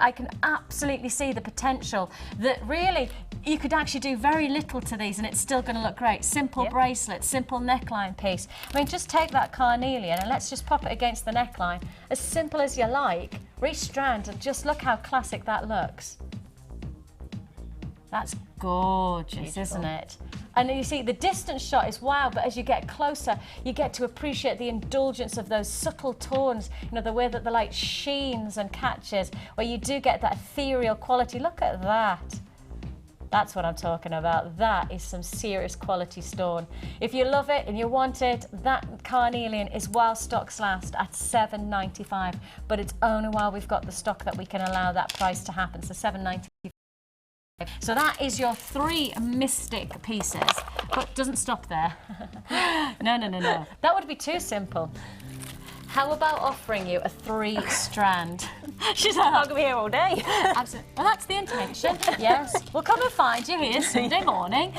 absolutely see the potential that really you could actually do very little to these and it's still going to look great. Simple bracelet, simple neckline piece. I mean, just take that carnelian and let's just pop it against the neckline. As simple as you like. Restrand and just look how classic that looks. That's gorgeous, beautiful, isn't it? And you see, the distance shot is wow, but as you get closer, you get to appreciate the indulgence of those subtle tones, you know, the way that the light sheens and catches, where you do get that ethereal quality. Look at that. That's what I'm talking about. That is some serious quality stone. If you love it and you want it, that carnelian is while stocks last at $7.95, but it's only while we've got the stock that we can allow that price to happen. So $7.95. So that is your 3 mystic pieces, but doesn't stop there. No. That would be too simple. How about offering you a 3-strand? She's like, I'm going to be here all day. Absolutely. Well, that's the intention. Yes. We'll come and find you here Sunday morning.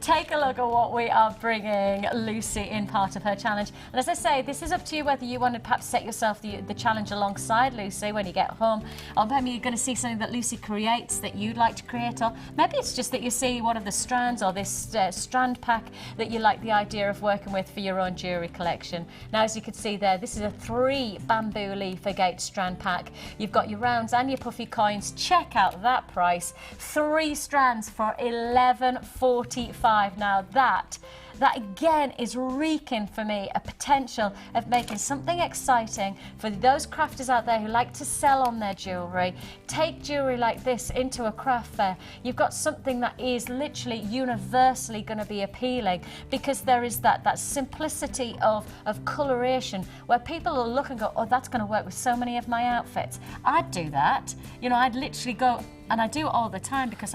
Take a look at what we are bringing Lucy in part of her challenge. And as I say, this is up to you whether you want to perhaps set yourself the challenge alongside Lucy when you get home. Or maybe you're going to see something that Lucy creates that you'd like to create. Or maybe it's just that you see one of the strands or this strand pack that you like the idea of working with for your own jewellery collection. Now, as you can see there, this is a 3 bamboo leaf agate strand pack. You've got your rounds and your puffy coins. Check out that price. 3 strands for $11.45. Now that again is reeking for me a potential of making something exciting for those crafters out there who like to sell on their jewellery. Take jewellery like this into a craft fair. You've got something that is literally universally going to be appealing, because there is that simplicity of coloration where people will look and go, oh, that's going to work with so many of my outfits. I'd do that. You know, I'd literally go, and I do it all the time, because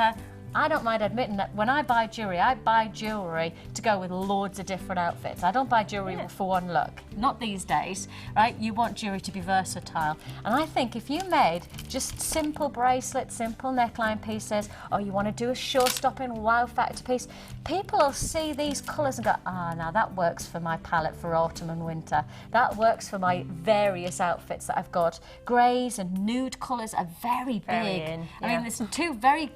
I don't mind admitting that when I buy jewellery to go with loads of different outfits. I don't buy jewellery for one look. Not these days, right? You want jewellery to be versatile. And I think if you made just simple bracelets, simple neckline pieces, or you want to do a show-stopping wow factor piece, people will see these colours and go, now that works for my palette for autumn and winter. That works for my various outfits that I've got. Greys and nude colours are very big. I mean, there's two very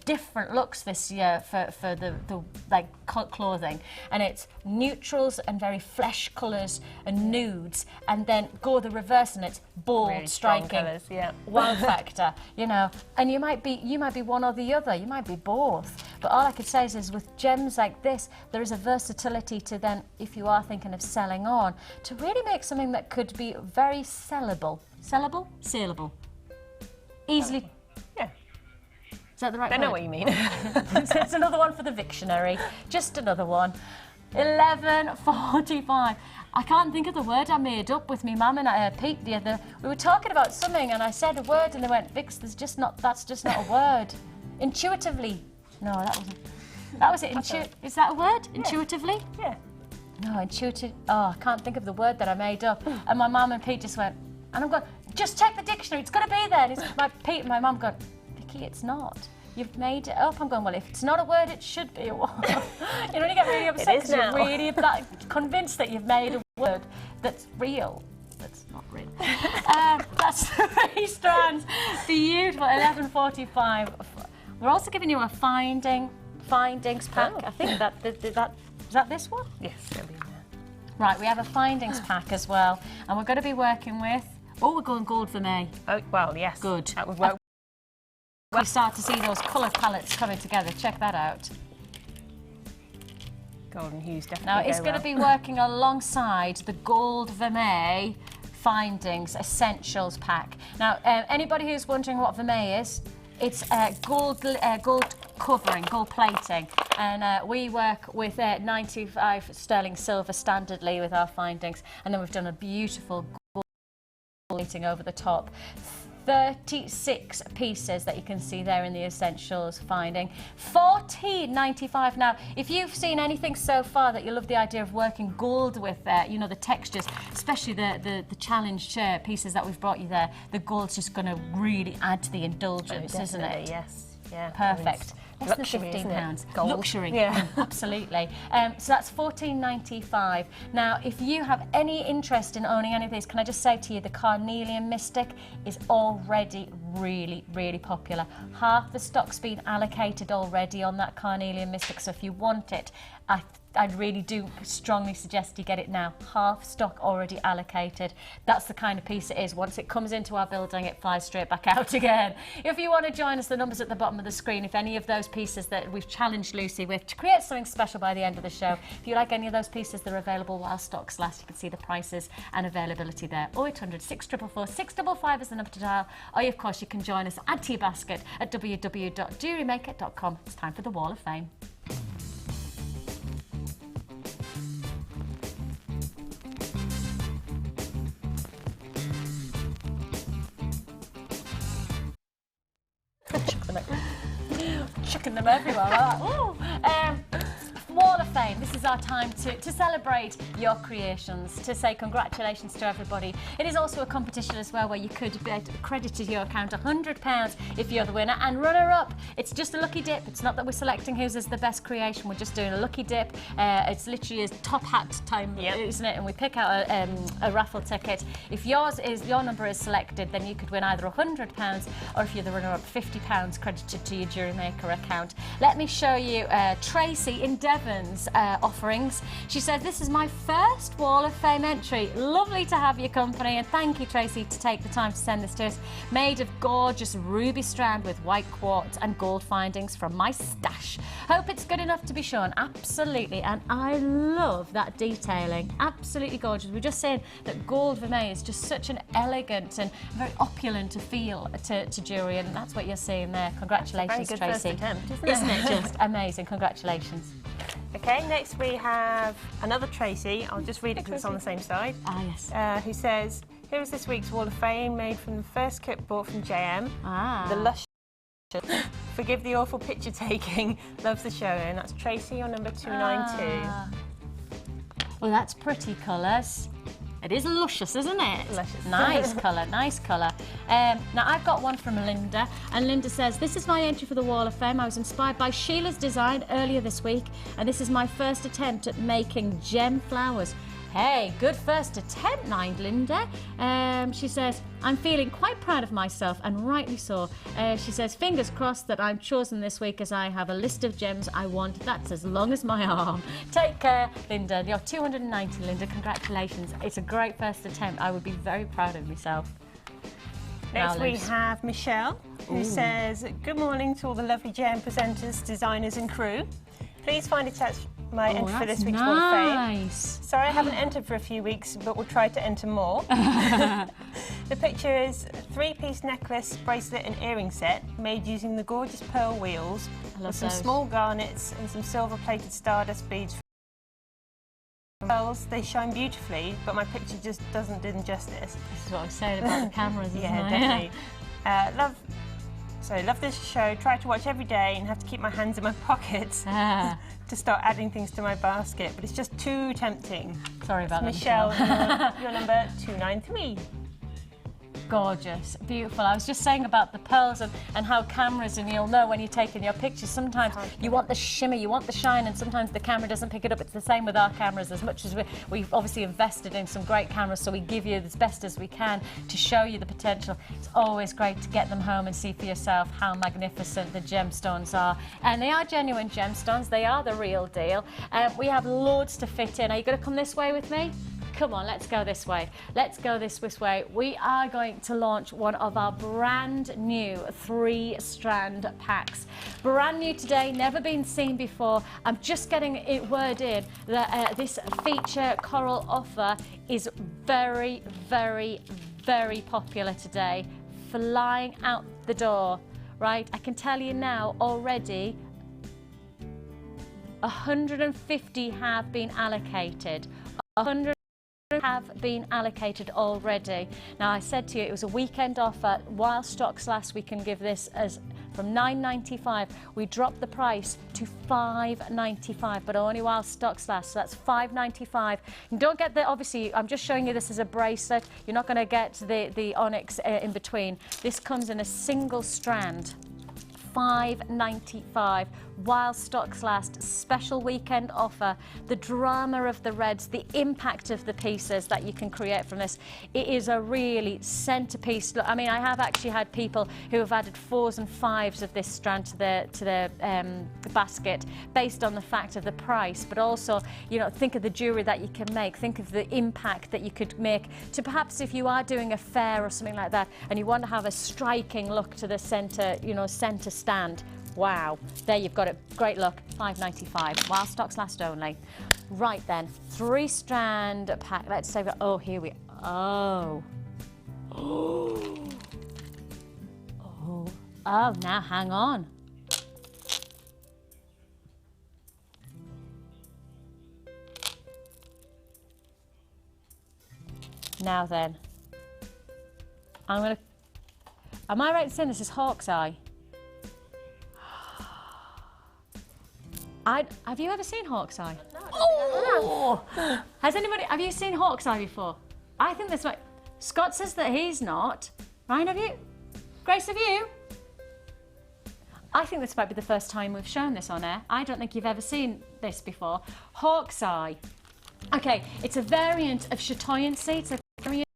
different looks this year for the like clothing, and it's neutrals and very flesh colours and nudes, and then go the reverse and it's bold, really striking colours, wow factor, you know. And you might be one or the other, you might be both, but all I could say is with gems like this, there is a versatility to then, if you are thinking of selling on, to really make something that could be very saleable, easily. Is that the right word? I know what you mean. It's another one for the Victionary. Just another one. 11:45. I can't think of the word I made up with me mum and Pete the other. We were talking about something and I said a word and they went, Vix, that's just not a word. Intuitively. No, that was it. Is that a word? Yeah. Intuitively? Yeah. No, intuitive. Oh, I can't think of the word that I made up. And my mum and Pete just went, and I'm going, just check the dictionary, it's got to be there. And Pete and my mum going, it's not. You've made it up. I'm going, well, if it's not a word, it should be a word. You know, when you get really upset because you're really convinced that you've made a word that's real. That's not real. That's 3 strands. Beautiful. 11:45. We're also giving you a findings pack. I think that is that this one? Yes, it'll be there. Right, we have a findings pack as well, and we're going to be working with. Oh, we're going gold for May. Oh, well, yes. Good. That would work. We start to see those colour palettes coming together. Check that out. Golden hues definitely. Now it's going to be working alongside the Gold Vermeil Findings Essentials pack. Now, anybody who's wondering what Vermeil is, it's gold covering, gold plating, and we work with 95 sterling silver standardly with our findings, and then we've done a beautiful gold plating over the top. 36 pieces that you can see there in the Essentials finding. $14.95. Now, if you've seen anything so far that you love the idea of working gold with, you know, the textures, especially the challenge pieces that we've brought you there, the gold's just going to really add to the indulgence, isn't it? Yes. Yeah. Perfect. Less than £15. Luxury. Yeah, absolutely. So that's $14.95. Now, if you have any interest in owning any of these, can I just say to you, the Carnelian Mystic is already really, really popular. Half the stock's been allocated already on that Carnelian Mystic, so if you want it, I really do strongly suggest you get it now. Half stock already allocated. That's the kind of piece it is. Once it comes into our building, it flies straight back out again. If you want to join us, the number's at the bottom of the screen. If any of those pieces that we've challenged Lucy with to create something special by the end of the show, if you like any of those pieces, they're available while stocks last. You can see the prices and availability there. 0800 644 655 is the number to dial. Or, of course, you can join us, add to your basket at www.jewellerymaker.com. It's time for the Wall of Fame. Chucking them everywhere. Wall of Fame. This is our time to celebrate your creations, to say congratulations to everybody. It is also a competition as well where you could get credited to your account £100 if you're the winner, and runner-up. It's just a lucky dip. It's not that we're selecting whose is the best creation. We're just doing a lucky dip. It's literally a top hat time, isn't it? And we pick out a raffle ticket. If your number is selected, then you could win either £100 or, if you're the runner-up, £50 credited to your Jewellery Maker account. Let me show you Tracy in Devon Ivan's offerings. She said, this is my first Wall of Fame entry. Lovely to have your company, and thank you, Tracy, to take the time to send this to us. Made of gorgeous ruby strand with white quartz and gold findings from my stash. Hope it's good enough to be shown. Absolutely, and I love that detailing. Absolutely gorgeous. We're just saying that gold vermeil is just such an elegant and very opulent feel to jewellery, and that's what you're seeing there. Congratulations, Very good Tracy. first attempt, Isn't it just amazing? Congratulations. Okay, next we have another Tracy. I'll just read it because it's on the same side. Ah, yes. Who says, here is this week's Wall of Fame made from the first kit bought from JM. Ah. The lush. Forgive the awful picture taking. Loves the show. And that's Tracy on number 292. Ah. Well, that's pretty colours. It is luscious, isn't it? Luscious. Nice colour, nice colour. Now, I've got one from Linda, and Linda says, this is my entry for the Wall of Fame. I was inspired by Sheila's design earlier this week, and this is my first attempt at making gem flowers. Hey, good first attempt, Linda. She says, I'm feeling quite proud of myself, and rightly so. She says, fingers crossed that I'm chosen this week, as I have a list of gems I want that's as long as my arm. Take care, Linda. You're 290, Linda. Congratulations. It's a great first attempt. I would be very proud of myself. Next we have Michelle, who says, good morning to all the lovely gem presenters, designers and crew. Please find attached my entry for this week's Wall of Fame. Nice. Sorry I haven't entered for a few weeks, but we'll try to enter more. The picture is a 3-piece necklace, bracelet and earring set made using the gorgeous pearl wheels with some small garnets and some silver-plated stardust beads. Pearls, they shine beautifully, but my picture just doesn't do them justice. This is what I was saying about the cameras, isn't Yeah, it? definitely. Love this show. Try to watch every day and have to keep my hands in my pockets to start adding things to my basket, but it's just too tempting. Sorry about that, Michelle, you're number 293. Gorgeous, beautiful. I was just saying about the pearls and how cameras, and you'll know when you're taking your pictures, sometimes you want the shimmer, you want the shine, and sometimes the camera doesn't pick it up. It's the same with our cameras. As much as we've obviously invested in some great cameras, so we give you as best as we can to show you the potential. It's always great to get them home and see for yourself how magnificent the gemstones are. And they are genuine gemstones. They are the real deal. We have loads to fit in. Are you going to come this way with me? Come on, let's go this way. Let's go this way. We are going to launch one of our brand new 3-strand packs. Brand new today, never been seen before. I'm just getting it word in that this feature coral offer is very, very, very popular today. Flying out the door, right? I can tell you now already, 150 have been allocated. 100 have been allocated already. Now, I said to you it was a weekend offer. While stocks last, we can give this as from $9.95. We dropped the price to $5.95, but only while stocks last. So that's $5.95. And don't get the, obviously, I'm just showing you this as a bracelet. You're not going to get the onyx in between. This comes in a single strand. $5.95 while stocks last. Special weekend offer. The drama of the reds, the impact of the pieces that you can create from this. It is a really centerpiece. Look, I mean, I have actually had people who have added 4s and 5s of this strand to their basket based on the fact of the price, but also, you know, think of the jewelry that you can make. Think of the impact that you could make to perhaps if you are doing a fair or something like that and you want to have a striking look to the center, you know, center stand. Wow, there you've got it. Great look. $5.95 while stocks last only. Right then, 3-strand pack. Let's say, oh, here we are. Oh, now hang on. Now then, am I right in saying this is hawk's eye? Have you ever seen hawk's eye? No, Oh! Have you seen hawk's eye before? I think this might. Scott says that he's not. Ryan, have you? Grace, have you? I think this might be the first time we've shown this on air. I don't think you've ever seen this before. Hawk's eye. Okay, it's a variant of chatoyancy. It's a variant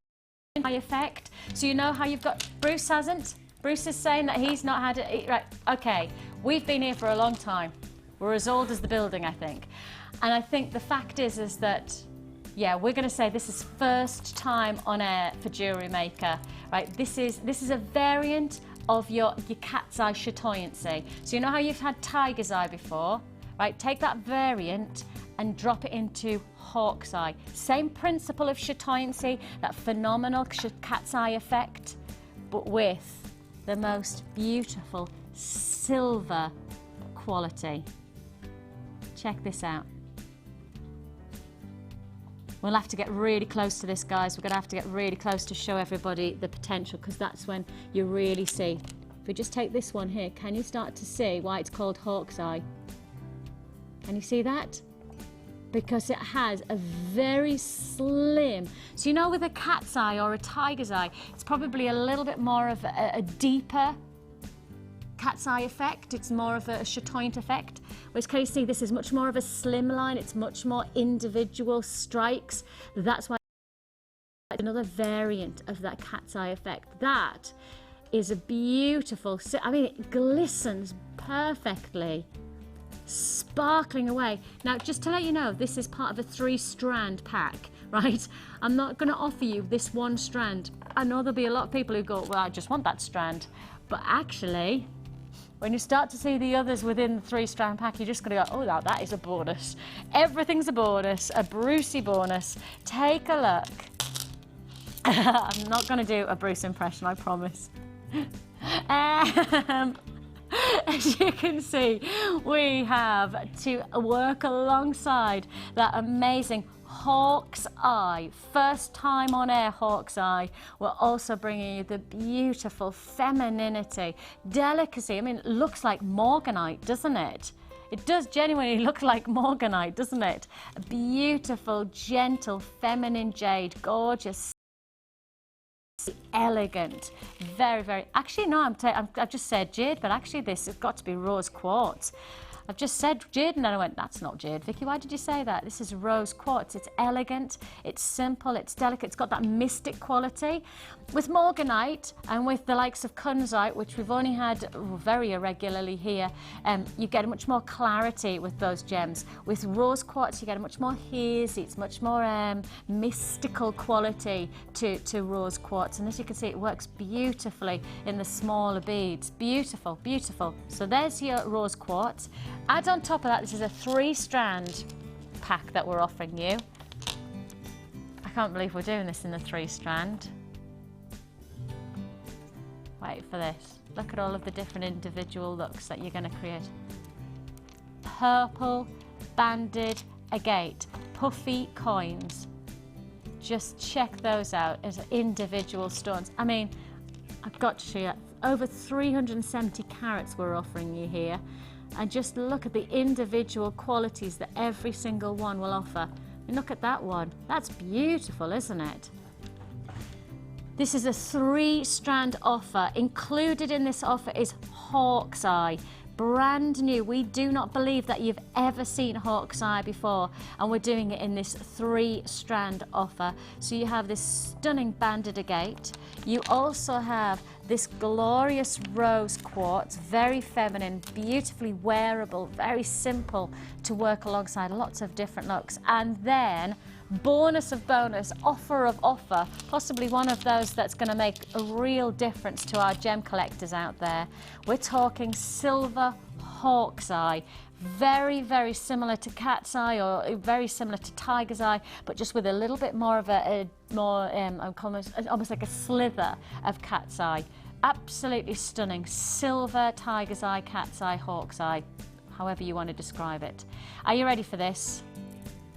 of eye effect. So you know how you've got. Bruce hasn't. Bruce is saying that he's not had it. Right. Okay, we've been here for a long time. We're as old as the building, I think. And I think the fact is that, yeah, we're going to say this is first time on air for Jewellery Maker, right? This is a variant of your cat's eye chatoyancy. So you know how you've had tiger's eye before, right? Take that variant and drop it into hawk's eye. Same principle of chatoyancy, that phenomenal cat's eye effect, but with the most beautiful silver quality. Check this out. We'll have to get really close to this, guys. We're going to have to get really close to show everybody the potential, because that's when you really see. If we just take this one here, can you start to see why it's called hawk's eye? Can you see that? Because it has a very slim, so you know with a cat's eye or a tiger's eye, it's probably a little bit more of a deeper cat's eye effect. It's more of a chatoyant effect. Whereas can you see this is much more of a slim line, it's much more individual strikes. That's why another variant of that cat's eye effect. That is a beautiful, I mean, it glistens perfectly, sparkling away. Now, just to let you know, this is part of a 3-strand pack, right? I'm not going to offer you this one strand. I know there'll be a lot of people who go, well, I just want that strand. But actually, when you start to see the others within the 3-strand pack, you're just going to go, oh, that is a bonus. Everything's a bonus, a Brucey bonus. Take a look. I'm not going to do a Bruce impression, I promise. As you can see, we have to work alongside that amazing hawk's eye. First time on air hawk's eye. We're also bringing you the beautiful femininity, delicacy. I mean, it looks like morganite, doesn't it? It does genuinely look like morganite, doesn't it? A beautiful, gentle, feminine jade, gorgeous, elegant, very, very. Actually, no, I've just said jade, but actually this has got to be rose quartz. I've just said jade and then I went, that's not jade. Vicky, why did you say that? This is rose quartz. It's elegant, it's simple, it's delicate, it's got that mystic quality. With morganite and with the likes of kunzite, which we've only had very irregularly here, you get a much more clarity with those gems. With rose quartz, you get a much more hazy, it's much more mystical quality to rose quartz. And as you can see, it works beautifully in the smaller beads. Beautiful, beautiful. So there's your rose quartz. Add on top of that, this is a 3-strand pack that we're offering you. I can't believe we're doing this in the 3-strand. Wait for this. Look at all of the different individual looks that you're going to create. Purple, banded agate, puffy coins. Just check those out as individual stones. I mean, I've got to show you, over 370 carats we're offering you here. And just look at the individual qualities that every single one will offer. And look at that one. That's beautiful, isn't it? This is a 3-strand offer. Included in this offer is hawk's eye. Brand new. We do not believe that you've ever seen hawk's eye before, and we're doing it in this 3-strand offer. So you have this stunning banded agate. You also have this glorious rose quartz, very feminine, beautifully wearable, very simple to work alongside, lots of different looks. And then bonus of bonus, offer of offer, possibly one of those that's going to make a real difference to our gem collectors out there. We're talking silver hawk's eye. Very, very similar to cat's eye, or very similar to tiger's eye, but just with a little bit more of almost like a slither of cat's eye. Absolutely stunning. Silver, tiger's eye, cat's eye, hawk's eye, however you want to describe it. Are you ready for this?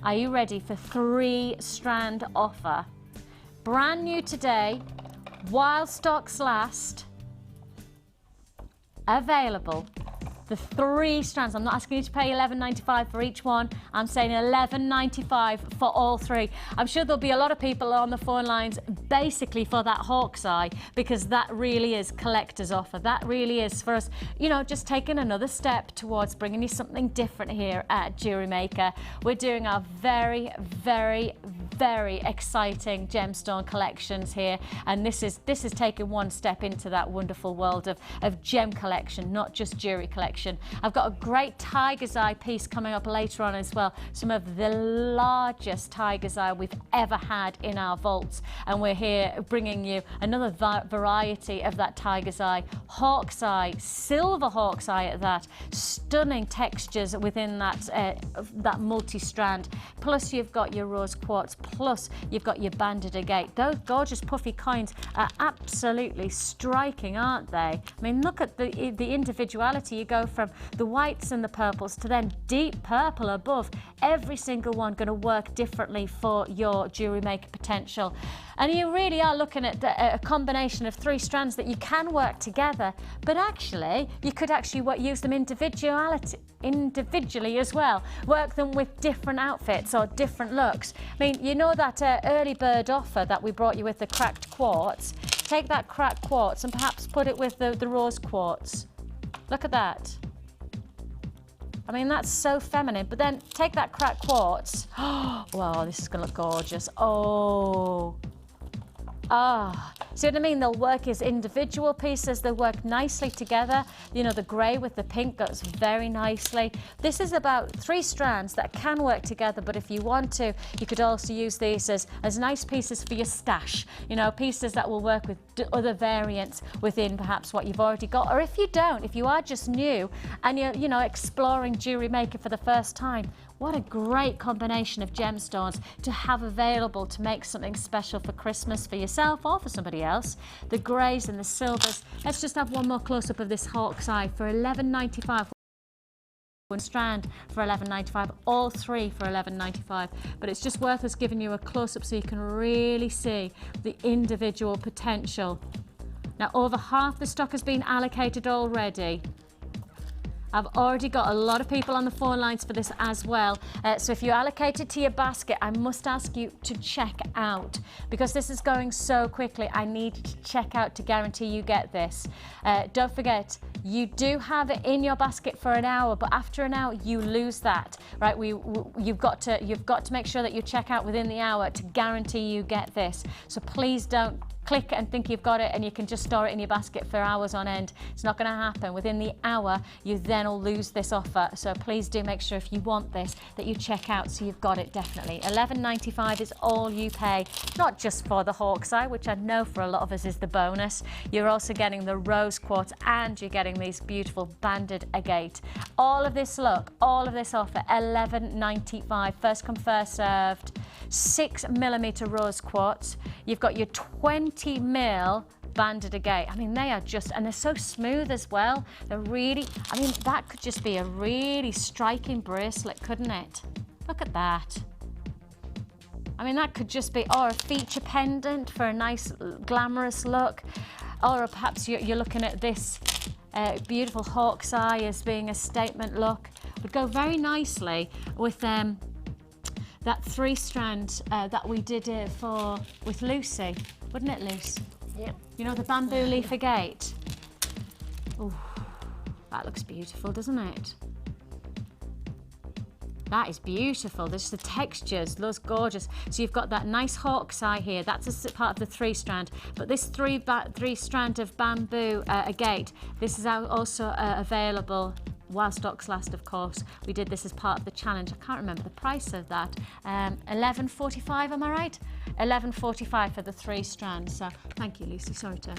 Are you ready for 3-strand offer? Brand new today, while stocks last, available. The 3 strands. I'm not asking you to pay $11.95 for each one. I'm saying $11.95 for all 3. I'm sure there'll be a lot of people on the phone lines basically for that hawk's eye, because that really is collector's offer. That really is for us, you know, just taking another step towards bringing you something different here at Jewellery Maker. We're doing our very, very, very exciting gemstone collections here, and this is taking one step into that wonderful world of gem collection, not just jewelry collection. I've got a great tiger's eye piece coming up later on as well, some of the largest tiger's eye we've ever had in our vaults, and we're here bringing you another variety of that tiger's eye, hawk's eye, silver hawk's eye at that, stunning textures within that multi-strand, plus you've got your rose quartz, plus you've got your banded agate. Those gorgeous puffy coins are absolutely striking, aren't they? I mean, look at the individuality. You go from the whites and the purples to then deep purple above. Every single one going to work differently for your jewelry maker potential. And you really are looking at a combination of 3 strands that you can work together, but actually you could actually use them individually as well. Work them with different outfits or different looks. I mean, you know that early bird offer that we brought you with the cracked quartz? Take that cracked quartz and perhaps put it with the rose quartz. Look at that. I mean, that's so feminine, but then take that cracked quartz. Oh, wow, this is gonna look gorgeous. Oh. Ah, see what I mean? They'll work as individual pieces. They work nicely together. You know, the grey with the pink goes very nicely. This is about 3 strands that can work together, but if you want to, you could also use these as nice pieces for your stash. You know, pieces that will work with other variants within perhaps what you've already got. Or if you don't, if you are just new and you're, you know, exploring jewelry making for the first time, what a great combination of gemstones to have available to make something special for Christmas for yourself or for somebody else. The greys and the silvers. Let's just have one more close-up of this hawk's eye for $11.95. One strand for $11.95, all 3 for $11.95. But it's just worth us giving you a close-up so you can really see the individual potential. Now, over half the stock has been allocated already. I've already got a lot of people on the phone lines for this as well. So if you allocate it to your basket, I must ask you to check out, because this is going so quickly. I need you to check out to guarantee you get this. Don't forget, you do have it in your basket for an hour, but after an hour you lose that, right? You've got to make sure that you check out within the hour to guarantee you get this. So please don't click and think you've got it and you can just store it in your basket for hours on end. It's not going to happen. Within the hour, you then will lose this offer. So please do make sure if you want this that you check out so you've got it definitely. $11.95 is all you pay, not just for the hawk's eye, which I know for a lot of us is the bonus. You're also getting the rose quartz and you're getting these beautiful banded agate. All of this look, all of this offer, $11.95. First come, first served. 6mm rose quartz. You've got your 20mm banded agate. I mean, they are just, and they're so smooth as well. They're really, I mean, that could just be a really striking bracelet, couldn't it? Look at that. I mean, that could just be, or a feature pendant for a nice glamorous look. Or perhaps you're looking at this beautiful hawk's eye as being a statement look. Would go very nicely with that 3-strand that we did with Lucy, wouldn't it, Luce? Yep. You know, the bamboo leaf agate. Oh, that looks beautiful, doesn't it? That is beautiful. There's the textures, looks gorgeous. So you've got that nice hawk's eye here. That's a part of the 3-strand. But this 3-strand of bamboo agate, this is also available while stocks last, of course. We did this as part of the challenge. I can't remember the price of that. $11.45, am I right? $11.45 for the 3 strands. So thank you, Lucy. Sorry to...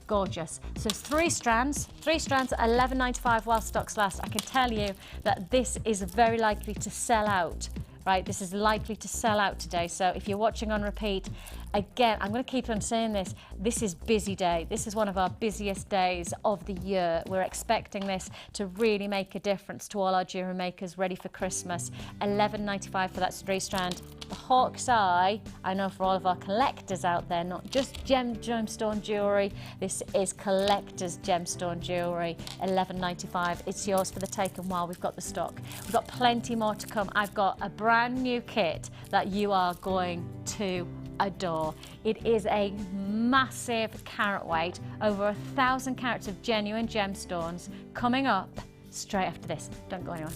Gorgeous. So 3 strands at $11.95 while stocks last. I can tell you that this is very likely to sell out. Right, this is likely to sell out today. So if you're watching on repeat, again, I'm going to keep on saying this. This is busy day. This is one of our busiest days of the year. We're expecting this to really make a difference to all our jewellery makers ready for Christmas. $11.95 for that 3-strand. The hawk's eye, I know for all of our collectors out there, not just gemstone jewellery, this is collectors gemstone jewellery. $11.95. It's yours for the taking while we've got the stock. We've got plenty more to come. I've got a brand new kit that you are going to adore. It is a massive carat weight, over 1,000 carats of genuine gemstones, coming up straight after this. Don't go anywhere.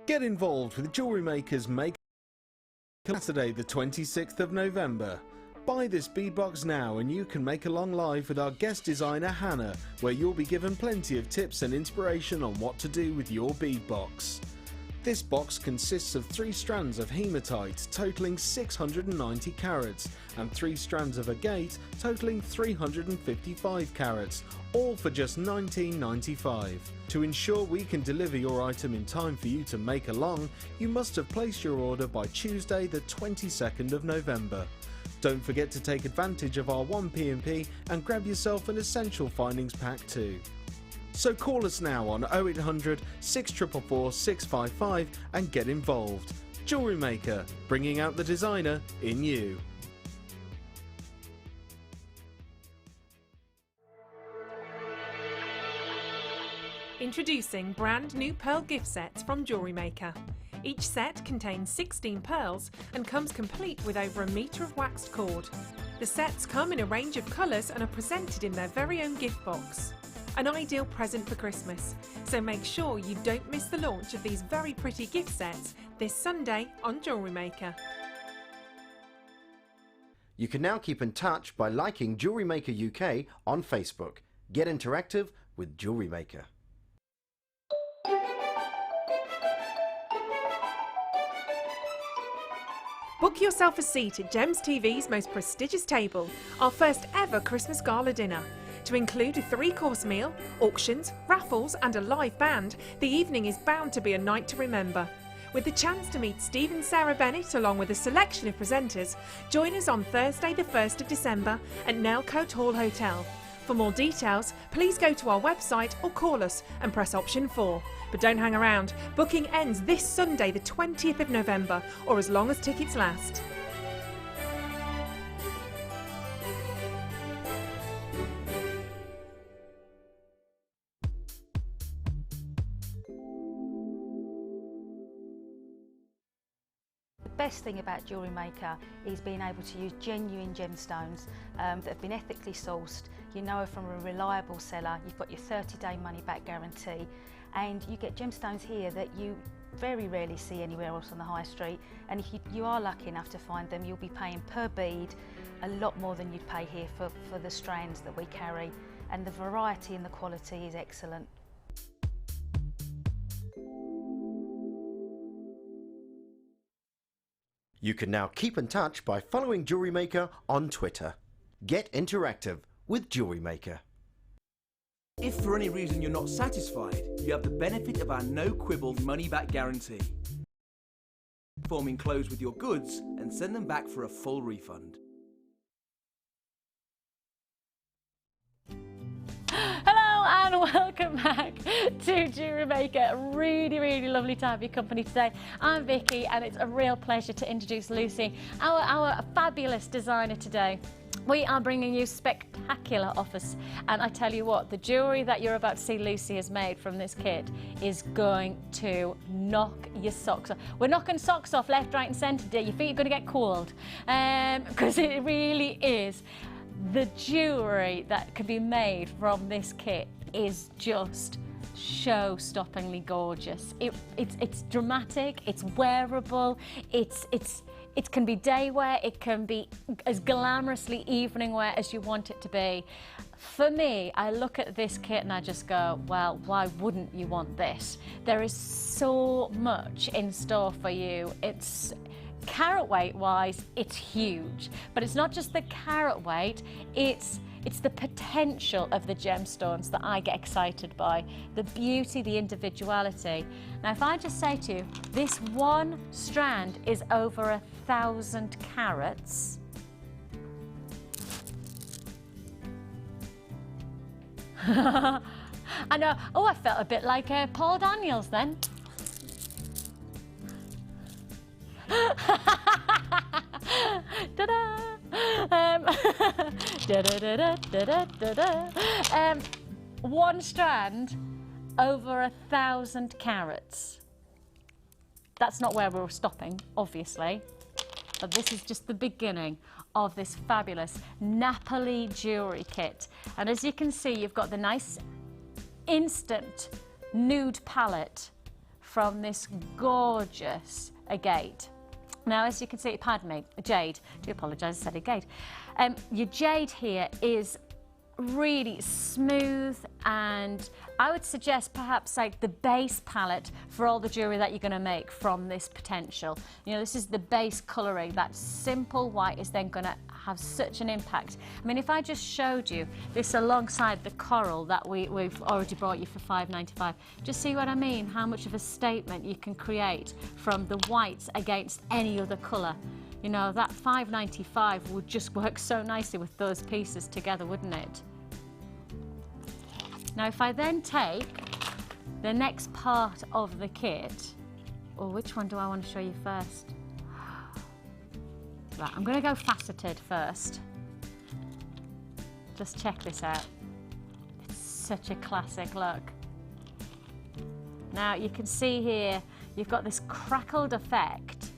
Get involved with Jewellery Makers Make Saturday the 26th of November. Buy this beadbox now and you can make along live with our guest designer Hannah, where you'll be given plenty of tips and inspiration on what to do with your beadbox. This box consists of 3 strands of hematite totaling 690 carats and 3 strands of agate totaling 355 carats, all for just $19.95. To ensure we can deliver your item in time for you to make along, you must have placed your order by Tuesday the 22nd of November. Don't forget to take advantage of our 1P&P and grab yourself an essential findings pack too. So call us now on 0800 644 655 and get involved. Jewellery Maker, bringing out the designer in you. Introducing brand new pearl gift sets from Jewellery Maker. Each set contains 16 pearls and comes complete with over 1 metre of waxed cord. The sets come in a range of colours and are presented in their very own gift box. An ideal present for Christmas, so make sure you don't miss the launch of these very pretty gift sets this Sunday on Jewellery Maker. You can now keep in touch by liking Jewellery Maker UK on Facebook. Get interactive with Jewellery Maker. Book yourself a seat at Gems TV's most prestigious table, our first ever Christmas gala dinner. To include a 3-course meal, auctions, raffles and a live band, the evening is bound to be a night to remember. With the chance to meet Steve and Sarah Bennett along with a selection of presenters, join us on Thursday the 1st of December at Nelcote Hall Hotel. For more details, please go to our website or call us and press option 4. But don't hang around, booking ends this Sunday the 20th of November or as long as tickets last. The best thing about Jewellery Maker is being able to use genuine gemstones that have been ethically sourced. You know are from a reliable seller, you've got your 30-day money-back guarantee, and you get gemstones here that you very rarely see anywhere else on the high street, and if you are lucky enough to find them, you'll be paying per bead a lot more than you'd pay here for the strands that we carry, and the variety and the quality is excellent. You can now keep in touch by following Jewellery Maker on Twitter. Get interactive with Jewellery Maker. If for any reason you're not satisfied, you have the benefit of our no-quibble money-back guarantee. Form enclosed with your goods and send them back for a full refund. And welcome back to Jewellery Maker. Really lovely to have your company today. I'm Vicky and it's a real pleasure to introduce Lucy, our fabulous designer today. We are bringing you spectacular offers, and I tell you what, the jewellery that you're about to see Lucy has made from this kit is going to knock your socks off. We're knocking socks off left, right and centre, dear. Your feet are going to get cold, because it really is. The jewellery that can be made from this kit is just show-stoppingly gorgeous. It's dramatic, it's wearable, it can be day wear, it can be as glamorously evening wear as you want it to be. For me, I look at this kit and I just go, well, why wouldn't you want this? There is so much in store for you. It's carat weight wise, it's huge, but it's not just the carat weight, it's the potential of the gemstones that I get excited by, the beauty, the individuality. Now, if I just say to you, this one strand is over 1,000 carats. I know, oh, I felt a bit like Paul Daniels then. Ta-da! One strand over 1,000 carats. That's not where we're stopping, obviously, but this is just the beginning of this fabulous Napoli jewellery kit. And as you can see, you've got the nice instant nude palette from this gorgeous agate. Now, as you can see, pardon me, jade. I do apologise, I said agate. Your jade here is really smooth, and I would suggest perhaps like the base palette for all the jewellery that you're going to make from this potential. You know, this is the base colouring. That simple white is then going to have such an impact. I mean, if I just showed you this alongside the coral that we've already brought you for $5.95, just see what I mean, how much of a statement you can create from the whites against any other colour. You know, that $5.95 would just work so nicely with those pieces together, wouldn't it? Now, if I then take the next part of the kit, or which one do I want to show you first? Right, I'm going to go faceted first. Just check this out. It's such a classic look. Now, you can see here, you've got this crackled effect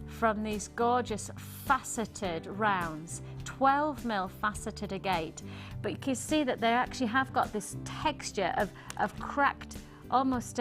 from these gorgeous faceted rounds, 12mm faceted agate, but you can see that they actually have got this texture of cracked, almost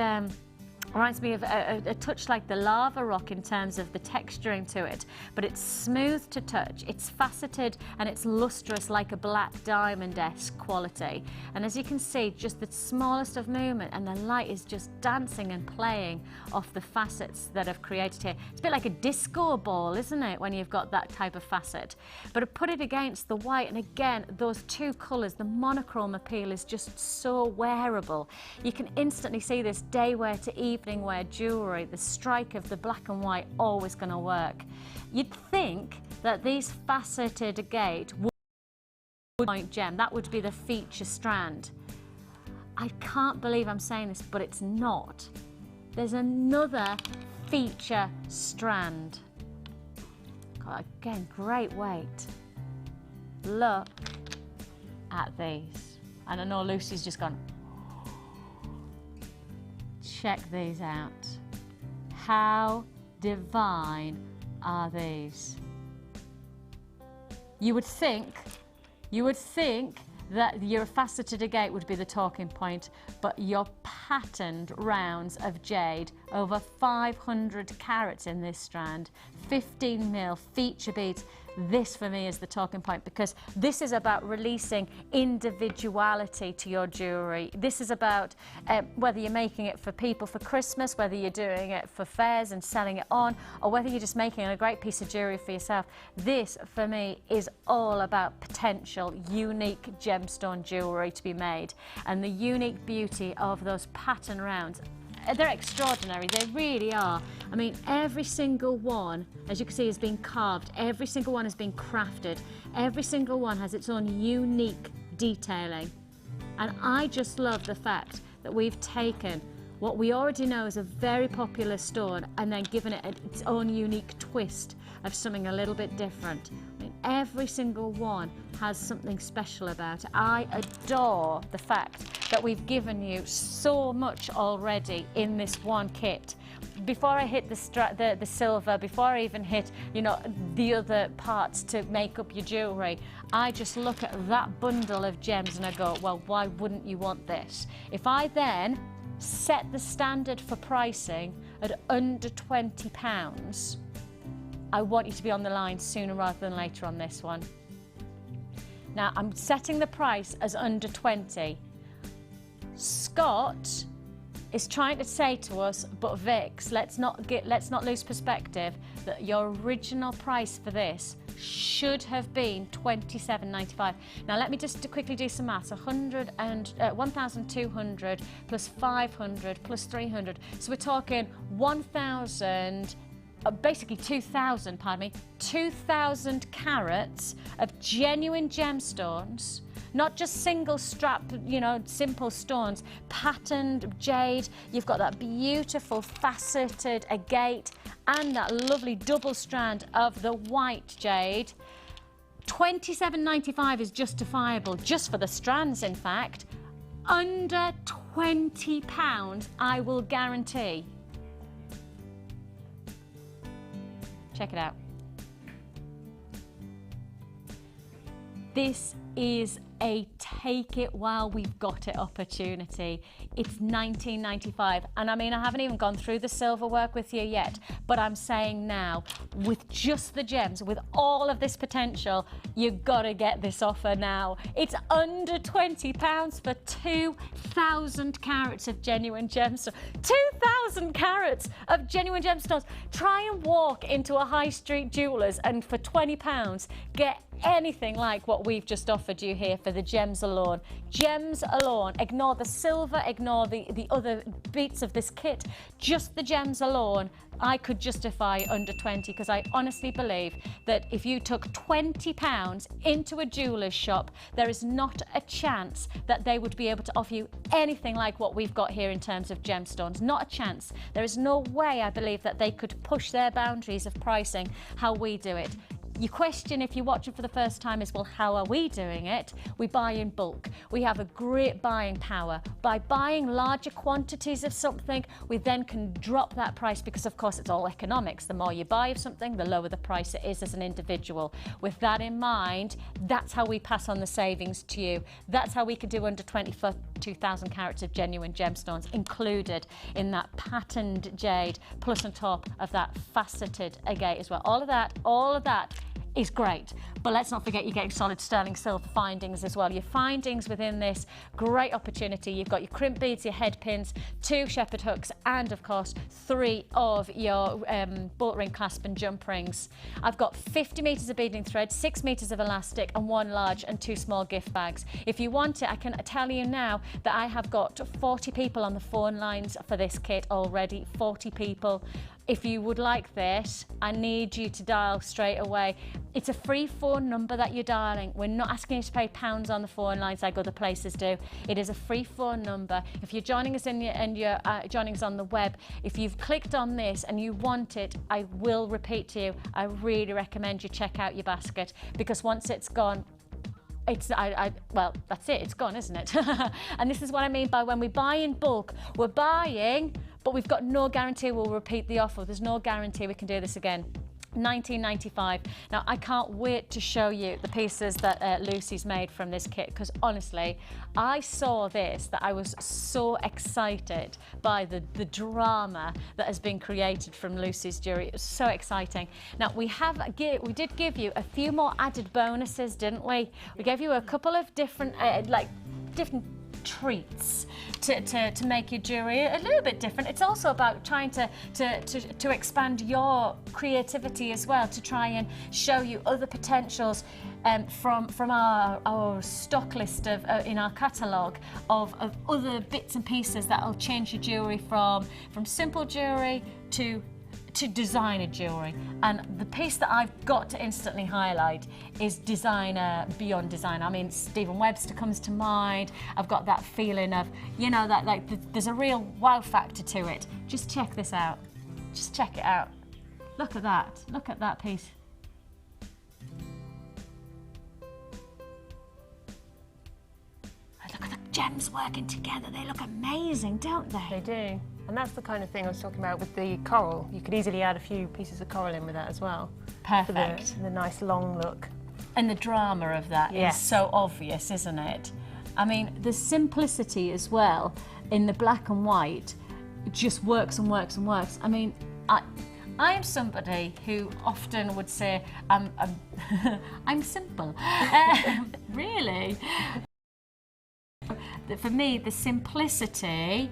reminds me of a touch like the lava rock in terms of the texturing to it, but it's smooth to touch, it's faceted, and it's lustrous like a black diamond-esque quality. And as you can see, just the smallest of movement and the light is just dancing and playing off the facets that I've created here. It's a bit like a disco ball, isn't it, when you've got that type of facet? But I put it against the white, and again, those two colours, the monochrome appeal is just so wearable. You can instantly see this day wear to evening wear jewellery, the strike of the black and white always going to work. You'd think that these faceted agate would point gem, that would be the feature strand. I can't believe I'm saying this, but it's not. There's another feature strand. God, again, great weight. Look at these. And I know Lucy's just gone, check these out. How divine are these? You would think that your faceted agate would be the talking point, but your patterned rounds of jade, over 500 carats in this strand, 15mm feature beads. This for me is the talking point, because this is about releasing individuality to your jewellery. This is about whether you're making it for people for Christmas, whether you're doing it for fairs and selling it on, or whether you're just making a great piece of jewellery for yourself. This for me is all about potential, unique gemstone jewellery to be made, and the unique beauty of those pattern rounds. They're extraordinary, they really are. I mean, every single one, as you can see, has been carved, every single one has been crafted, every single one has its own unique detailing. And I just love the fact that we've taken what we already know is a very popular stone and then given it its own unique twist of something a little bit different. I mean, every single one has something special about it. I adore the fact that we've given you so much already in this one kit. Before I hit the silver, before I even hit, you know, the other parts to make up your jewellery, I just look at that bundle of gems and I go, well, why wouldn't you want this? If I then set the standard for pricing at under £20, I want you to be on the line sooner rather than later on this one. Now, I'm setting the price as under 20. Scott is trying to say to us, but Vix, let's not lose perspective that your original price for this should have been $27.95. Now let me just quickly do some maths. 1,200 plus 500 plus 300. So we're talking 1,000. Basically 2,000, pardon me, 2,000 carats of genuine gemstones, not just single strap, you know, simple stones, patterned jade. You've got that beautiful faceted agate and that lovely double strand of the white jade. $27.95 is justifiable just for the strands, in fact. Under £20, I will guarantee. Check it out. This is a take it while we've got it opportunity. It's $19.95, and I mean, I haven't even gone through the silver work with you yet, but I'm saying now, with just the gems, with all of this potential, you've got to get this offer now. It's under £20 for 2,000 carats of genuine gemstones. 2,000 carats of genuine gemstones. Try and walk into a high street jeweller's and for £20 get anything like what we've just offered you here for the gems alone. Gems alone. Ignore the silver, ignore the other bits of this kit. Just the gems alone, I could justify under 20, because I honestly believe that if you took £20 into a jeweller's shop, there is not a chance that they would be able to offer you anything like what we've got here in terms of gemstones. Not a chance. There is no way, I believe, that they could push their boundaries of pricing how we do it. Your question, if you're watching for the first time, is, well, how are we doing it? We buy in bulk. We have a great buying power. By buying larger quantities of something, we then can drop that price, because of course it's all economics. The more you buy of something, the lower the price it is as an individual. With that in mind, that's how we pass on the savings to you. That's how we could do under 20 for 2,000 carats of genuine gemstones included in that patterned jade, plus on top of that faceted agate as well. All of that is great, but let's not forget you're getting solid sterling silver findings as well. Your findings within this great opportunity, you've got your crimp beads, your head pins, 2 shepherd hooks, and of course 3 of your bolt ring clasp and jump rings. I've got 50 metres of beading thread, 6 metres of elastic, and 1 large and 2 small gift bags. If you want it, I can tell you now that I have got 40 people on the phone lines for this kit already. 40 people. If you would like this, I need you to dial straight away. It's a free phone number that you're dialing. We're not asking you to pay pounds on the phone lines like other places do. It is a free phone number. If you're joining us joining us on the web, if you've clicked on this and you want it, I will repeat to you, I really recommend you check out your basket, because once it's gone, well, that's it, it's gone, isn't it? And this is what I mean by when we buy in bulk, we're buying, but we've got no guarantee we'll repeat the offer. There's no guarantee we can do this again. $19.95. Now, I can't wait to show you the pieces that Lucy's made from this kit, because honestly, I saw this, that I was so excited by the drama that has been created from Lucy's jewellery. It was so exciting. Now, we did give you a few more added bonuses, didn't we? We gave you a couple of different treats to make your jewellery a little bit different. It's also about trying to expand your creativity as well, to try and show you other potentials from our stock list of in our catalogue of other bits and pieces that will change your jewellery from simple jewellery to designer jewellery. And the piece that I've got to instantly highlight is designer beyond designer. I mean, Stephen Webster comes to mind. I've got that feeling of, you know, that like there's a real wow factor to it. Just check this out. Just check it out. Look at that. Look at that piece. Look at the gems working together. They look amazing, don't they? They do. And that's the kind of thing I was talking about with the coral. You could easily add a few pieces of coral in with that as well. Perfect. For the nice long look. And the drama of that is so obvious, isn't it? I mean, the simplicity as well in the black and white just works and works and works. I mean, I am somebody who often would say, I'm simple. Really? For me, the simplicity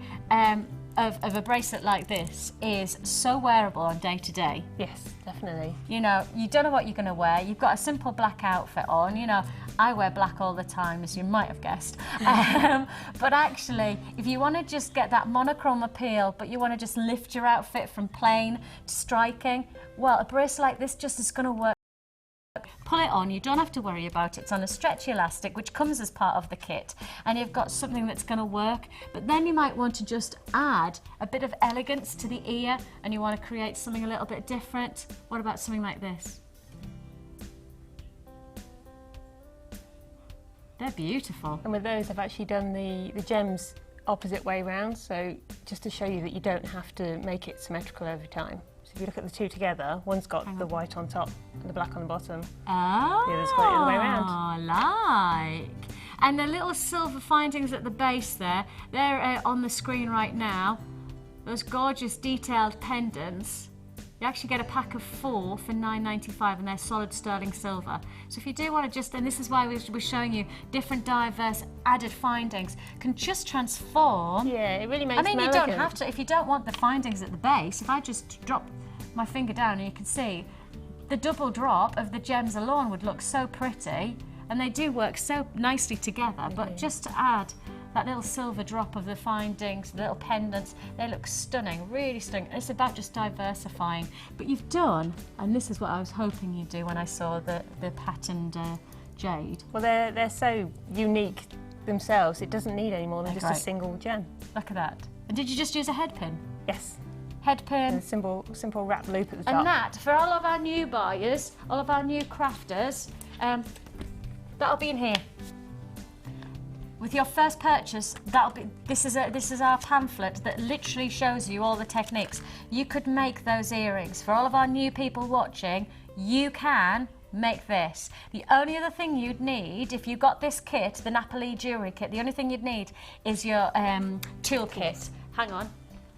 of a bracelet like this is so wearable on day to day. Yes, definitely. You know, you don't know what you're going to wear. You've got a simple black outfit on. You know, I wear black all the time, as you might have guessed. But actually, if you want to just get that monochrome appeal, but you want to just lift your outfit from plain to striking, well, a bracelet like this just is going to work. Pull it on, you don't have to worry about it. It's on a stretchy elastic, which comes as part of the kit, and you've got something that's going to work. But then you might want to just add a bit of elegance to the ear, and you want to create something a little bit different. What about something like this? They're beautiful. And with those, I've actually done the gems opposite way round, so just to show you that you don't have to make it symmetrical every time. So if you look at the two together, one's got the white on top and the black on the bottom. Oh, the other's got it the other way around. Like. And the little silver findings at the base there, they're on the screen right now. Those gorgeous detailed pendants. You actually get a pack of 4 for £9.95 and they're solid sterling silver. So if you do want to just, and this is why we're showing you different diverse added findings, can just transform. Yeah, it really makes them you elegant. don't have to, if you don't want the findings at the base, if I just drop my finger down and you can see, the double drop of the gems alone would look so pretty, and they do work so nicely together, but just to add that little silver drop of the findings, the little pendants, they look stunning, really stunning. It's about just diversifying. But you've done, and this is what I was hoping you'd do when I saw the patterned jade. Well, they're so unique themselves, it doesn't need any more than They're just a great. single gem. Look at that. And did you just use a head pin? Yes. Head pin. And a simple wrap loop at the top. And that, for all of our new buyers, all of our new crafters, that'll be in here. With your first purchase, that'll be. This is our pamphlet that literally shows you all the techniques. You could make those earrings. For all of our new people watching, you can make this. The only other thing you'd need, if you got this kit, the Napoli jewellery kit, the only thing you'd need is your toolkit. Hang on,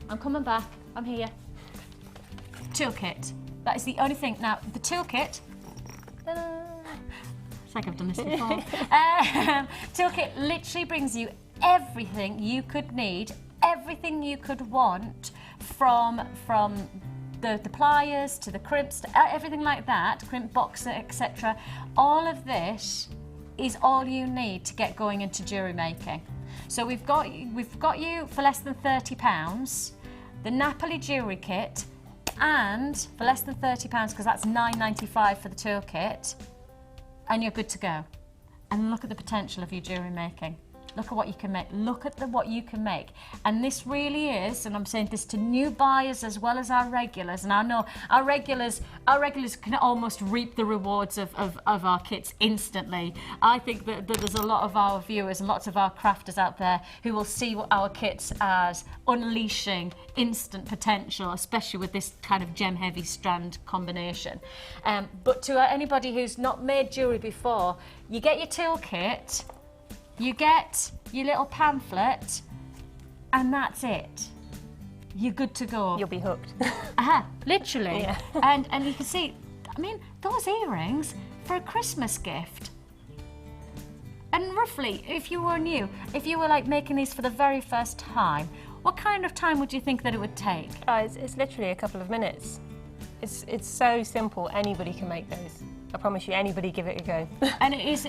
I'm coming back. I'm here. Toolkit. That is the only thing. Now, the toolkit. It's like I've done this before. Toolkit literally brings you everything you could need, everything you could want, from the pliers to the crimps, to everything like that, crimp box, etc. All of this is all you need to get going into jewellery making. So we've got you for less than £30, the Napoli jewellery kit, and for less than £30, because that's £9.95 for the toolkit, and you're good to go. And look at the potential of your jewellery making. Look at what you can make. Look at what you can make. And this really is, and I'm saying this to new buyers as well as our regulars, and I know our regulars can almost reap the rewards of our kits instantly. I think that there's a lot of our viewers and lots of our crafters out there who will see our kits as unleashing instant potential, especially with this kind of gem-heavy strand combination. But to anybody who's not made jewellery before, you get your toolkit, you get your little pamphlet, and that's it. You're good to go. You'll be hooked. Literally. Yeah. And you can see, I mean, those earrings for a Christmas gift. And roughly, if you were new, if you were like making these for the very first time, what kind of time would you think that it would take? It's literally a couple of minutes. It's so simple, anybody can make those. I promise you, anybody give it a go. And it is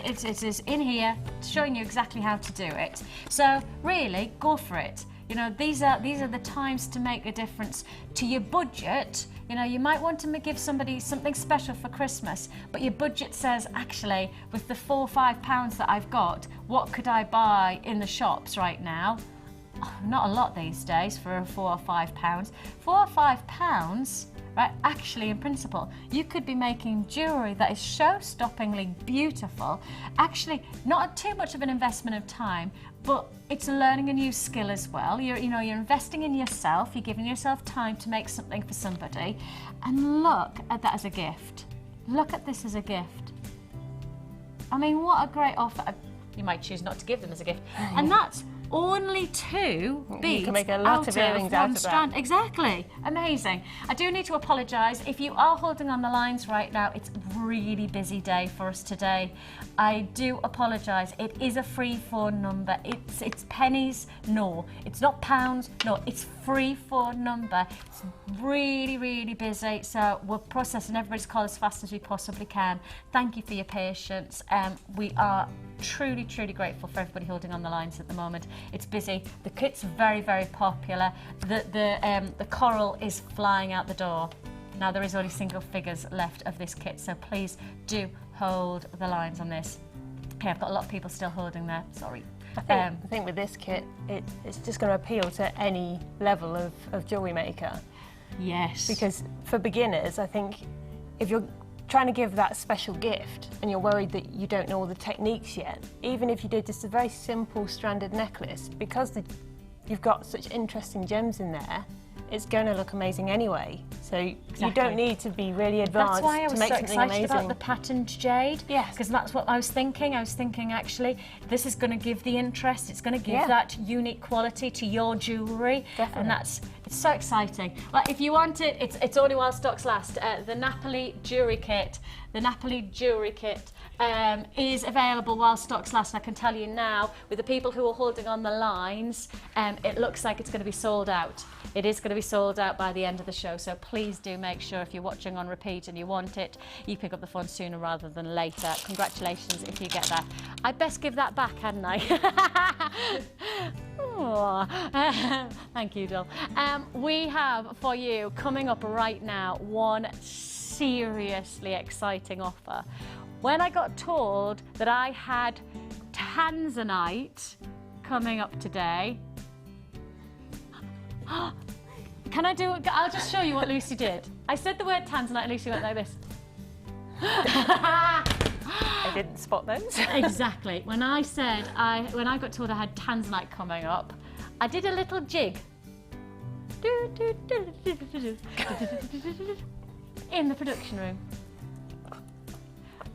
in here, showing you exactly how to do it. So really, go for it. You know, these are the times to make a difference to your budget. You know, you might want to give somebody something special for Christmas, but your budget says, actually, with the £4 or £5 that I've got, what could I buy in the shops right now? Oh, not a lot these days for £4 or £5. £4 or £5. Right, actually, in principle, you could be making jewellery that is show-stoppingly beautiful. Actually, not too much of an investment of time, but it's learning a new skill as well. You're investing in yourself. You're giving yourself time to make something for somebody, and look at that as a gift. Look at this as a gift. I mean, what a great offer. You might choose not to give them as a gift, and that's only 2 beads. You can make a lot of earrings out of that. Exactly. Amazing. I do need to apologise. If you are holding on the lines right now, it's a really busy day for us today. I do apologise. It is a free phone number. It's pennies. No. It's not pounds. No. It's free phone number. It's really, really busy. So we're processing everybody's call as fast as we possibly can. Thank you for your patience. We are truly, truly grateful for everybody holding on the lines at the moment. It's busy. The kit's very, very popular. The coral is flying out the door. Now there is only single figures left of this kit, so please do hold the lines on this. Okay, I've got a lot of people still holding there. Sorry. I think with this kit, it's just going to appeal to any level of jewellery maker. Yes. Because for beginners, I think if you're trying to give that special gift and you're worried that you don't know all the techniques yet, even if you did just a very simple stranded necklace, because you've got such interesting gems in there it's going to look amazing anyway. So you Exactly. don't need to be really advanced That's why I to was make so something excited amazing. about the patterned jade. Yes. Because that's what I was thinking. I was thinking, actually, this is going to give the interest. It's going to give Yeah. that unique quality to your jewellery. Definitely. And it's so exciting. Well, if you want it, it's only while stocks last. The Napoli jewellery kit. The Napoli jewellery kit is available while stocks last. And I can tell you now, with the people who are holding on the lines, it looks like it's going to be sold out. It is going to be sold out by the end of the show, so please do make sure if you're watching on repeat and you want it, you pick up the phone sooner rather than later. Congratulations if you get that. I'd best give that back, hadn't I? Aw. Thank you, Dil. We have for you coming up right now one seriously exciting offer. When I got told that I had Tanzanite coming up today, can I do it? I'll just show you what Lucy did. I said the word Tanzanite and Lucy went like this. I didn't spot those. Exactly. When I got told I had Tanzanite coming up, I did a little jig. In the production room.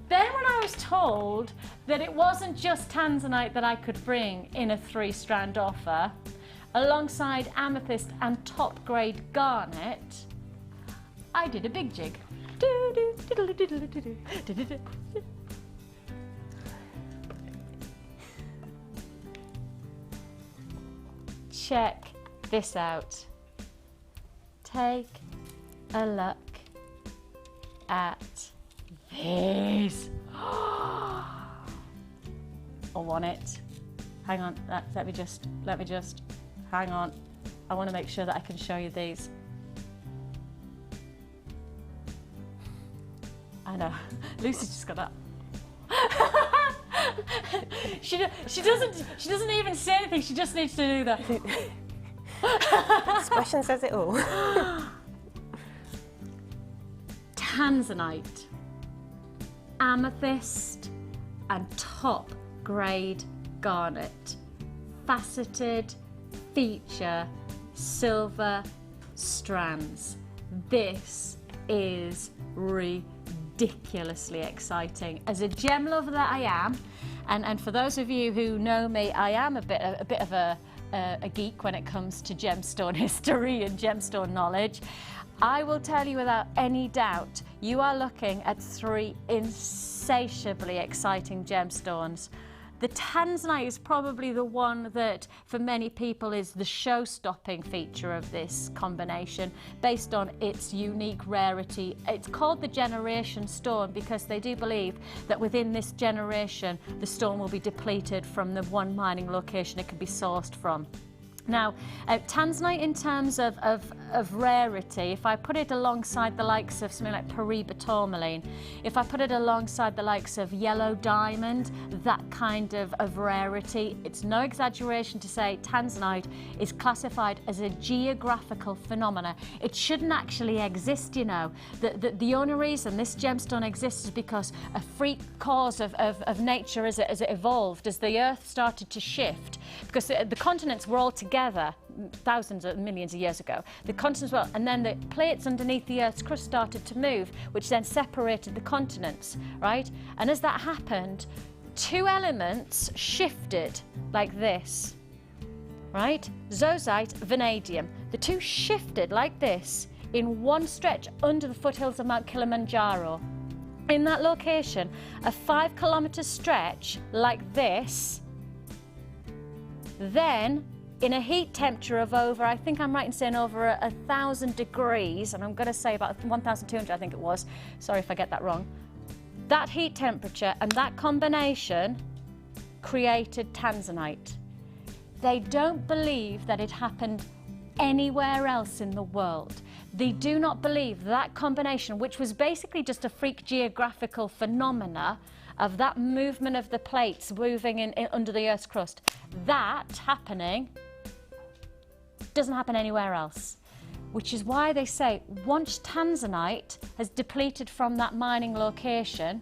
Then when I was told that it wasn't just Tanzanite that I could bring in a 3-strand offer, alongside amethyst and top grade garnet, I did a big jig. Check this out. Take a look at this. I want it. Hang on, let me just, hang on. I want to make sure that I can show you these. I know, Lucy just got up. she doesn't even say anything, she just needs to do that. Expression says it all. Tanzanite, amethyst and top grade garnet, faceted feature silver strands. This is ridiculously exciting. As a gem lover that I am, and for those of you who know me, I am a bit of a geek when it comes to gemstone history and gemstone knowledge. I will tell you without any doubt, you are looking at 3 insatiably exciting gemstones. The Tanzanite is probably the one that for many people is the show-stopping feature of this combination based on its unique rarity. It's called the generation stone because they do believe that within this generation the stone will be depleted from the one mining location it can be sourced from. Now, Tanzanite in terms of rarity, if I put it alongside the likes of something like Periba tourmaline, if I put it alongside the likes of yellow diamond, that kind of rarity, it's no exaggeration to say Tanzanite is classified as a geographical phenomena. It shouldn't actually exist, you know. The only reason this gemstone exists is because a freak cause of nature as it evolved, as the earth started to shift, because the continents were all together thousands of millions of years ago. The continents were, and then the plates underneath the Earth's crust started to move, which then separated the continents, right? And as that happened, 2 elements shifted like this, right? Zozite, vanadium. The 2 shifted like this in one stretch under the foothills of Mount Kilimanjaro. In that location, a 5-kilometer stretch like this, then in a heat temperature of over, I think I'm right in saying over 1,000 degrees, and I'm going to say about 1,200 I think it was, sorry if I get that wrong. That heat temperature and that combination created Tanzanite. They don't believe that it happened anywhere else in the world. They do not believe that combination, which was basically just a freak geographical phenomena of that movement of the plates moving in under the Earth's crust, that happening doesn't happen anywhere else. Which is why they say once Tanzanite has depleted from that mining location,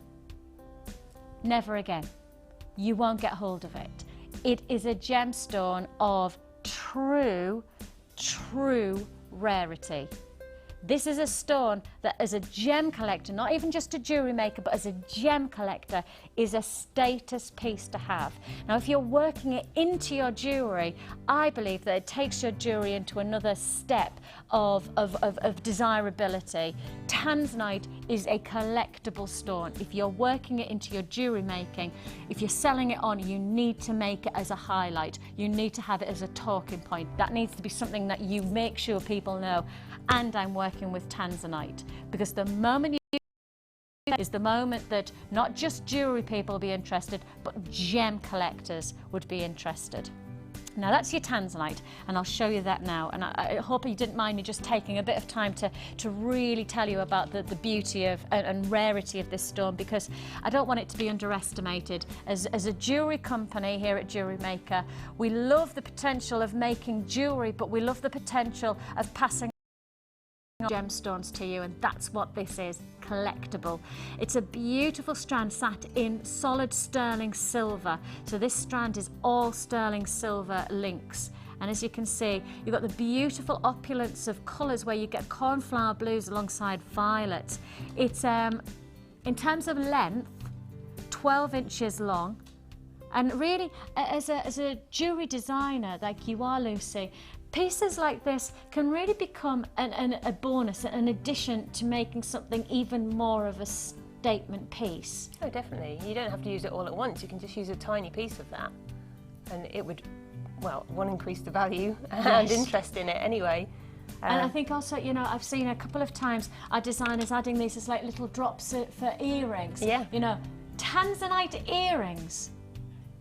never again. You won't get hold of it. It is a gemstone of true rarity. This is a stone that as a gem collector, not even just a jewellery maker, but as a gem collector, is a status piece to have. Now, if you're working it into your jewellery, I believe that it takes your jewellery into another step of desirability. Tanzanite is a collectible stone. If you're working it into your jewellery making, if you're selling it on, you need to make it as a highlight. You need to have it as a talking point. That needs to be something that you make sure people know. And I'm working with Tanzanite, because the moment you is the moment that not just jewellery people will be interested, but gem collectors would be interested. Now that's your Tanzanite, and I'll show you that now. And I hope you didn't mind me just taking a bit of time to really tell you about the beauty of and rarity of this stone, because I don't want it to be underestimated. As a jewellery company here at Jewellery Maker, we love the potential of making jewellery, but we love the potential of passing gemstones to you, and that's what this is, collectible. It's a beautiful strand sat in solid sterling silver. So this strand is all sterling silver links, and as you can see, you've got the beautiful opulence of colours where you get cornflower blues alongside violets. It's in terms of length, 12 inches long. And really, as a jewellery designer like you are, Lucy, pieces like this can really become a bonus, an addition to making something even more of a statement piece. Oh, definitely. You don't have to use it all at once. You can just use a tiny piece of that, and it would, well, one, increase the value and interest in it anyway. And I think also, you know, I've seen a couple of times our designers adding these as like little drops for earrings. Yeah. You know, Tanzanite earrings.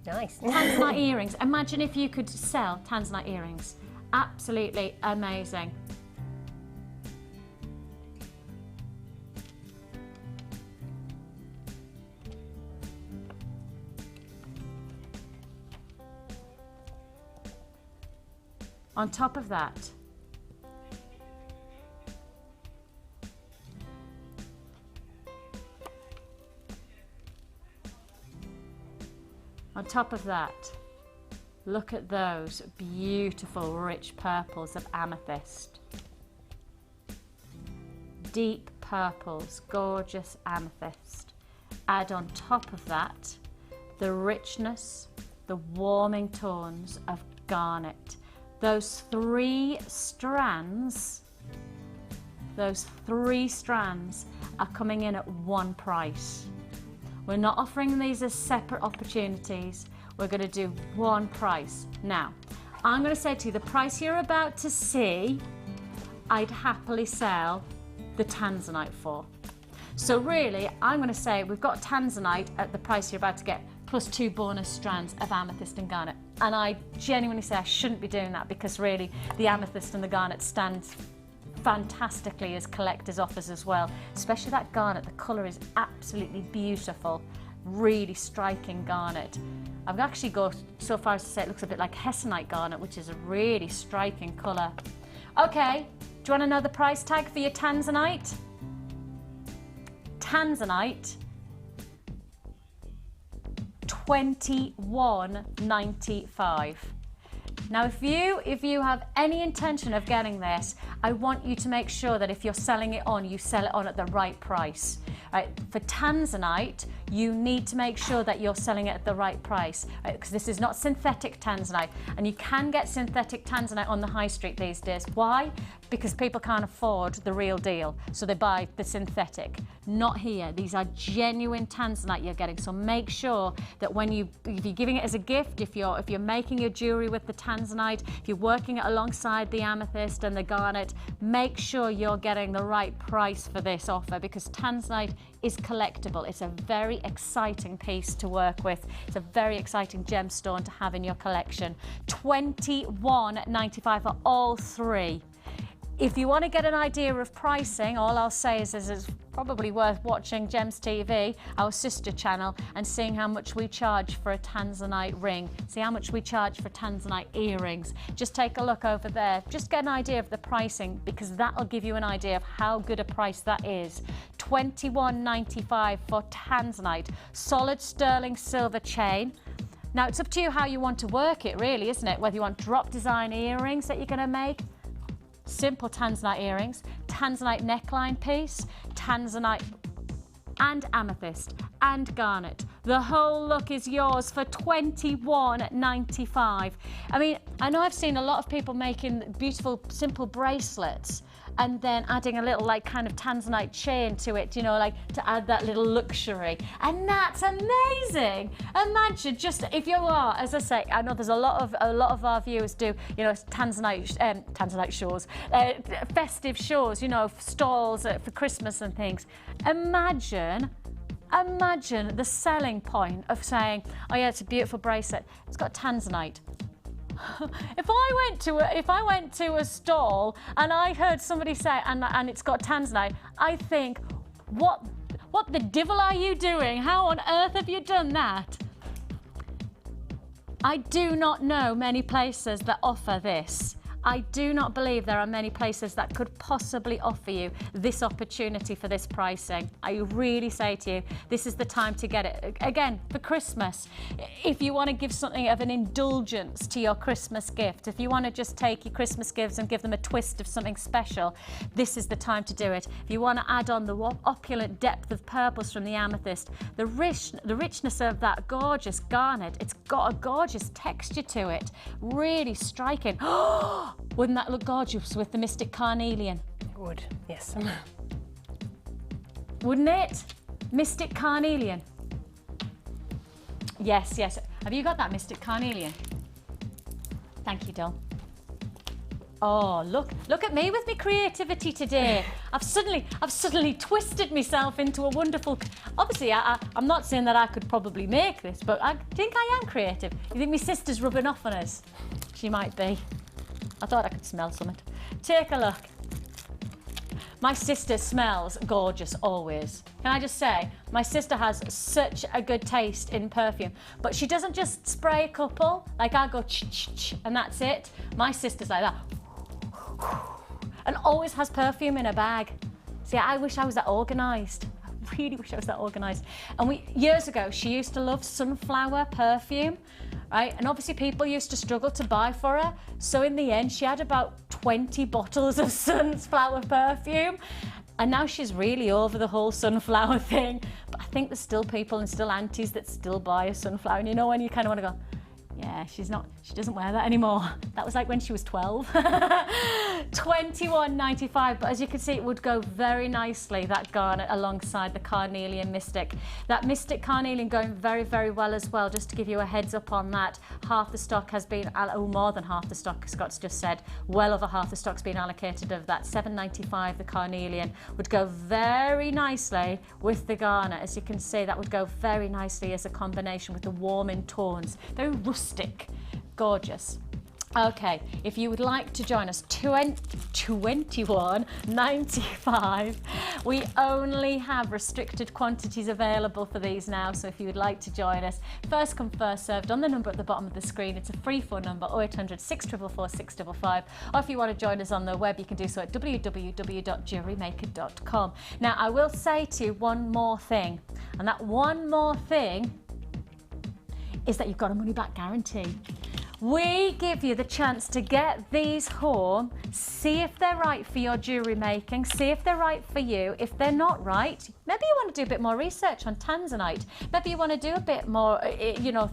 Nice. Tanzanite earrings. Imagine if you could sell Tanzanite earrings. Absolutely amazing. On top of that, look at those beautiful rich purples of amethyst. Deep purples, gorgeous amethyst. Add on top of that the richness, the warming tones of garnet. Those three strands are coming in at one price. We're not offering these as separate opportunities. We're going to do one price. Now, I'm going to say to you, the price you're about to see, I'd happily sell the Tanzanite for. So really, I'm going to say we've got Tanzanite at the price you're about to get, plus 2 bonus strands of amethyst and garnet. And I genuinely say I shouldn't be doing that, because really the amethyst and the garnet stands fantastically as collector's offers as well. Especially that garnet, the colour is absolutely beautiful, really striking garnet. I've actually gone so far as to say it looks a bit like Hessonite garnet, which is a really striking colour. Okay, do you want to know the price tag for your Tanzanite? Tanzanite, $21.95. Now, if you have any intention of getting this, I want you to make sure that if you're selling it on, you sell it on at the right price. Right? For Tanzanite, you need to make sure that you're selling it at the right price, right? Because this is not synthetic Tanzanite, and you can get synthetic Tanzanite on the high street these days. Why? Because people can't afford the real deal, so they buy the synthetic. Not here. These are genuine Tanzanite you're getting. So make sure that if you're giving it as a gift, if you're making your jewellery with the Tanzanite, if you're working it alongside the amethyst and the garnet, make sure you're getting the right price for this offer, because Tanzanite is collectible. It's a very exciting piece to work with. It's a very exciting gemstone to have in your collection. $21.95 for all three. If you want to get an idea of pricing, all I'll say is it's probably worth watching Gems TV, our sister channel, and seeing how much we charge for a Tanzanite ring. See how much we charge for Tanzanite earrings. Just take a look over there. Just get an idea of the pricing, because that'll give you an idea of how good a price that is. $21.95 for Tanzanite. Solid sterling silver chain. Now, it's up to you how you want to work it, really, isn't it? Whether you want drop design earrings that you're going to make, simple tanzanite earrings, tanzanite neckline piece, tanzanite and amethyst and garnet. The whole look is yours for $21.95. I mean, I know I've seen a lot of people making beautiful, simple bracelets and then adding a little like kind of tanzanite chain to it, you know, like to add that little luxury. And that's amazing. Imagine just if you are, as I say, I know there's a lot of our viewers do, you know, tanzanite shows, festive shows, you know, stalls for Christmas and things. Imagine the selling point of saying, oh yeah, it's a beautiful bracelet, it's got tanzanite. If I went to a stall and I heard somebody say, and it's got tanzanite, I think, what the devil are you doing? How on earth have you done that? I do not know many places that offer this. I do not believe there are many places that could possibly offer you this opportunity for this pricing. I really say to you, this is the time to get it. Again, for Christmas, if you want to give something of an indulgence to your Christmas gift, if you want to just take your Christmas gifts and give them a twist of something special, this is the time to do it. If you want to add on the opulent depth of purples from the amethyst, the richness of that gorgeous garnet, it's got a gorgeous texture to it, really striking. Wouldn't that look gorgeous with the Mystic Carnelian? It would, yes. Wouldn't it? Mystic Carnelian. Yes, yes. Have you got that Mystic Carnelian? Thank you, doll. Oh, look at me with my creativity today. I've suddenly twisted myself into a wonderful. Obviously, I'm not saying that I could probably make this, but I think I am creative. You think my sister's rubbing off on us? She might be. I thought I could smell something. Take a look. My sister smells gorgeous always. Can I just say, my sister has such a good taste in perfume, but she doesn't just spray a couple, like I go ch-ch-ch and that's it. My sister's like that. And always has perfume in her bag. See, I wish I was that organised. I really wish I was that organised. And years ago, she used to love sunflower perfume. Right? And obviously people used to struggle to buy for her. So in the end, she had about 20 bottles of sunflower perfume. And now she's really over the whole sunflower thing. But I think there's still people and still aunties that still buy a sunflower. And you know when you kind of want to go, yeah, she doesn't wear that anymore. That was like when she was 12. $21.95, but as you can see, it would go very nicely, that garnet, alongside the Carnelian Mystic. That Mystic Carnelian going very, very well as well, just to give you a heads up on that. Half the stock has been, more than half the stock, Scott's just said, well over half the stock's been allocated of that. $7.95, the Carnelian, would go very nicely with the garnet. As you can see, that would go very nicely as a combination with the warming tones. Very rustic, gorgeous. Okay, if you would like to join us, $21.95. We only have restricted quantities available for these now, so if you would like to join us, first come, first served on the number at the bottom of the screen. It's a free phone number, 0800 644 655, or if you want to join us on the web, you can do so at www.jewellerymaker.com. Now, I will say to you one more thing, and that one more thing is that you've got a money-back guarantee. We give you the chance to get these home, see if they're right for your jewellery making, see if they're right for you. If they're not right, maybe you want to do a bit more research on tanzanite. Maybe you want to do a bit more,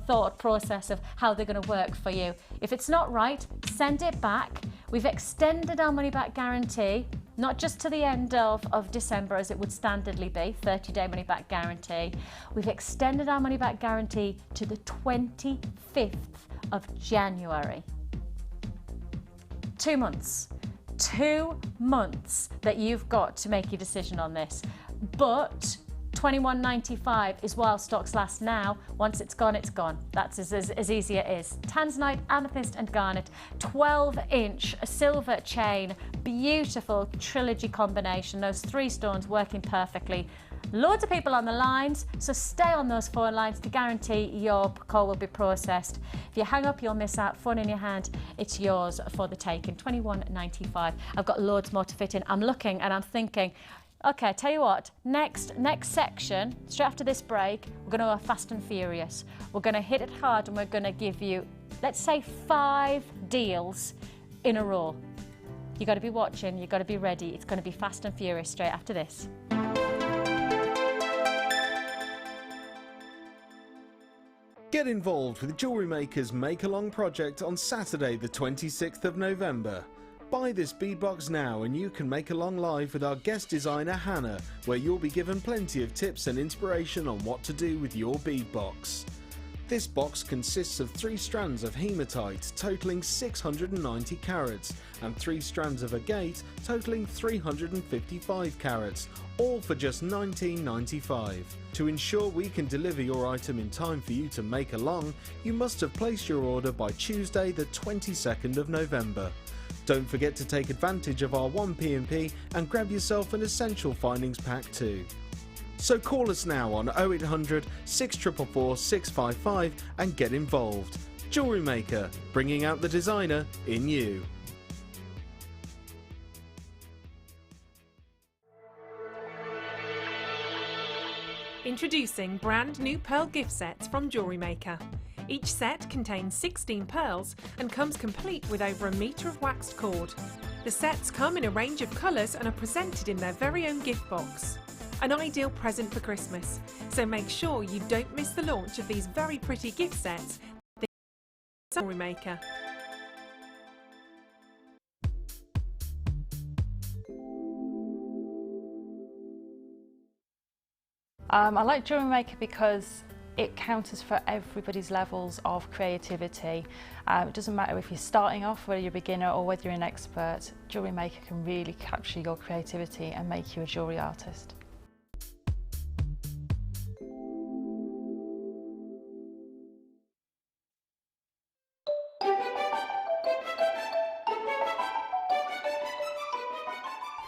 thought process of how they're going to work for you. If it's not right, send it back. We've extended our money-back guarantee, not just to the end of December as it would standardly be, 30-day money-back guarantee. We've extended our money-back guarantee to the 25th of January. 2 months. 2 months that you've got to make your decision on this. But $21.95 is while stocks last now. Once it's gone, it's gone. That's as easy it is. Tanzanite, amethyst and garnet, 12-inch silver chain, beautiful trilogy combination. Those 3 stones working perfectly. Loads of people on the lines, so stay on those phone lines to guarantee your call will be processed. If you hang up, you'll miss out. Phone in your hand, it's yours for the taking. $21.95. I've got loads more to fit in. I'm looking and I'm thinking, okay, tell you what, next section, straight after this break, we're going to go fast and furious. We're going to hit it hard and we're going to give you, let's say, 5 deals in a row. You've got to be watching, you've got to be ready. It's going to be fast and furious straight after this. Get involved with Jewellery Maker's Make-Along project on Saturday the 26th of November. Buy this beadbox now and you can make along live with our guest designer Hannah, where you'll be given plenty of tips and inspiration on what to do with your beadbox. This box consists of 3 strands of hematite totaling 690 carats and 3 strands of agate totaling 355 carats, all for just $19.95. To ensure we can deliver your item in time for you to make along, you must have placed your order by Tuesday the 22nd of November. Don't forget to take advantage of our 1P&P and grab yourself an Essential Findings Pack too. So call us now on 0800 644 655 and get involved. Jewellery Maker, bringing out the designer in you. Introducing brand new pearl gift sets from Jewellery Maker. Each set contains 16 pearls and comes complete with over 1 metre of waxed cord. The sets come in a range of colours and are presented in their very own gift box. An ideal present for Christmas, so make sure you don't miss the launch of these very pretty gift sets. Jewellery Maker. I like Jewellery Maker because it counters for everybody's levels of creativity. It doesn't matter if you're starting off, whether you're a beginner or whether you're an expert. Jewellery Maker can really capture your creativity and make you a jewellery artist.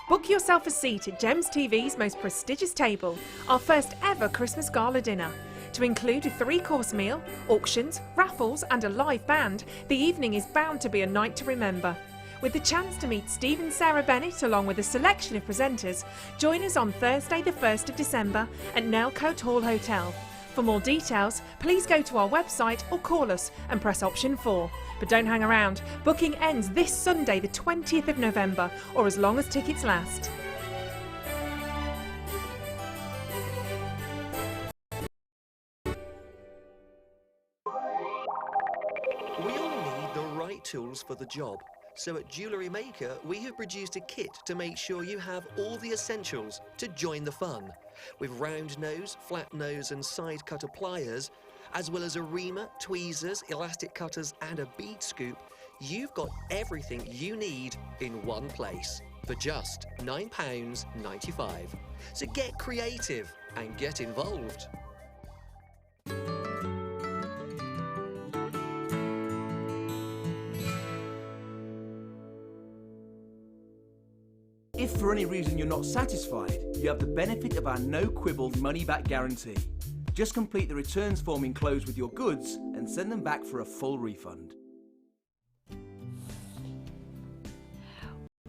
Book yourself a seat at Gems TV's most prestigious table, our first ever Christmas gala dinner. To include a 3-course meal, auctions, raffles and a live band, the evening is bound to be a night to remember. With the chance to meet Steve and Sarah Bennett along with a selection of presenters, join us on Thursday the 1st of December at Nelcote Hall Hotel. For more details, please go to our website or call us and press option 4. But don't hang around, booking ends this Sunday the 20th of November or as long as tickets last. We all need the right tools for the job. So at Jewellery Maker, we have produced a kit to make sure you have all the essentials to join the fun. With round nose, flat nose and side cutter pliers, as well as a reamer, tweezers, elastic cutters and a bead scoop, you've got everything you need in one place for just £9.95. So get creative and get involved. If for any reason you're not satisfied, you have the benefit of our no-quibble money-back guarantee. Just complete the returns form enclosed with your goods and send them back for a full refund.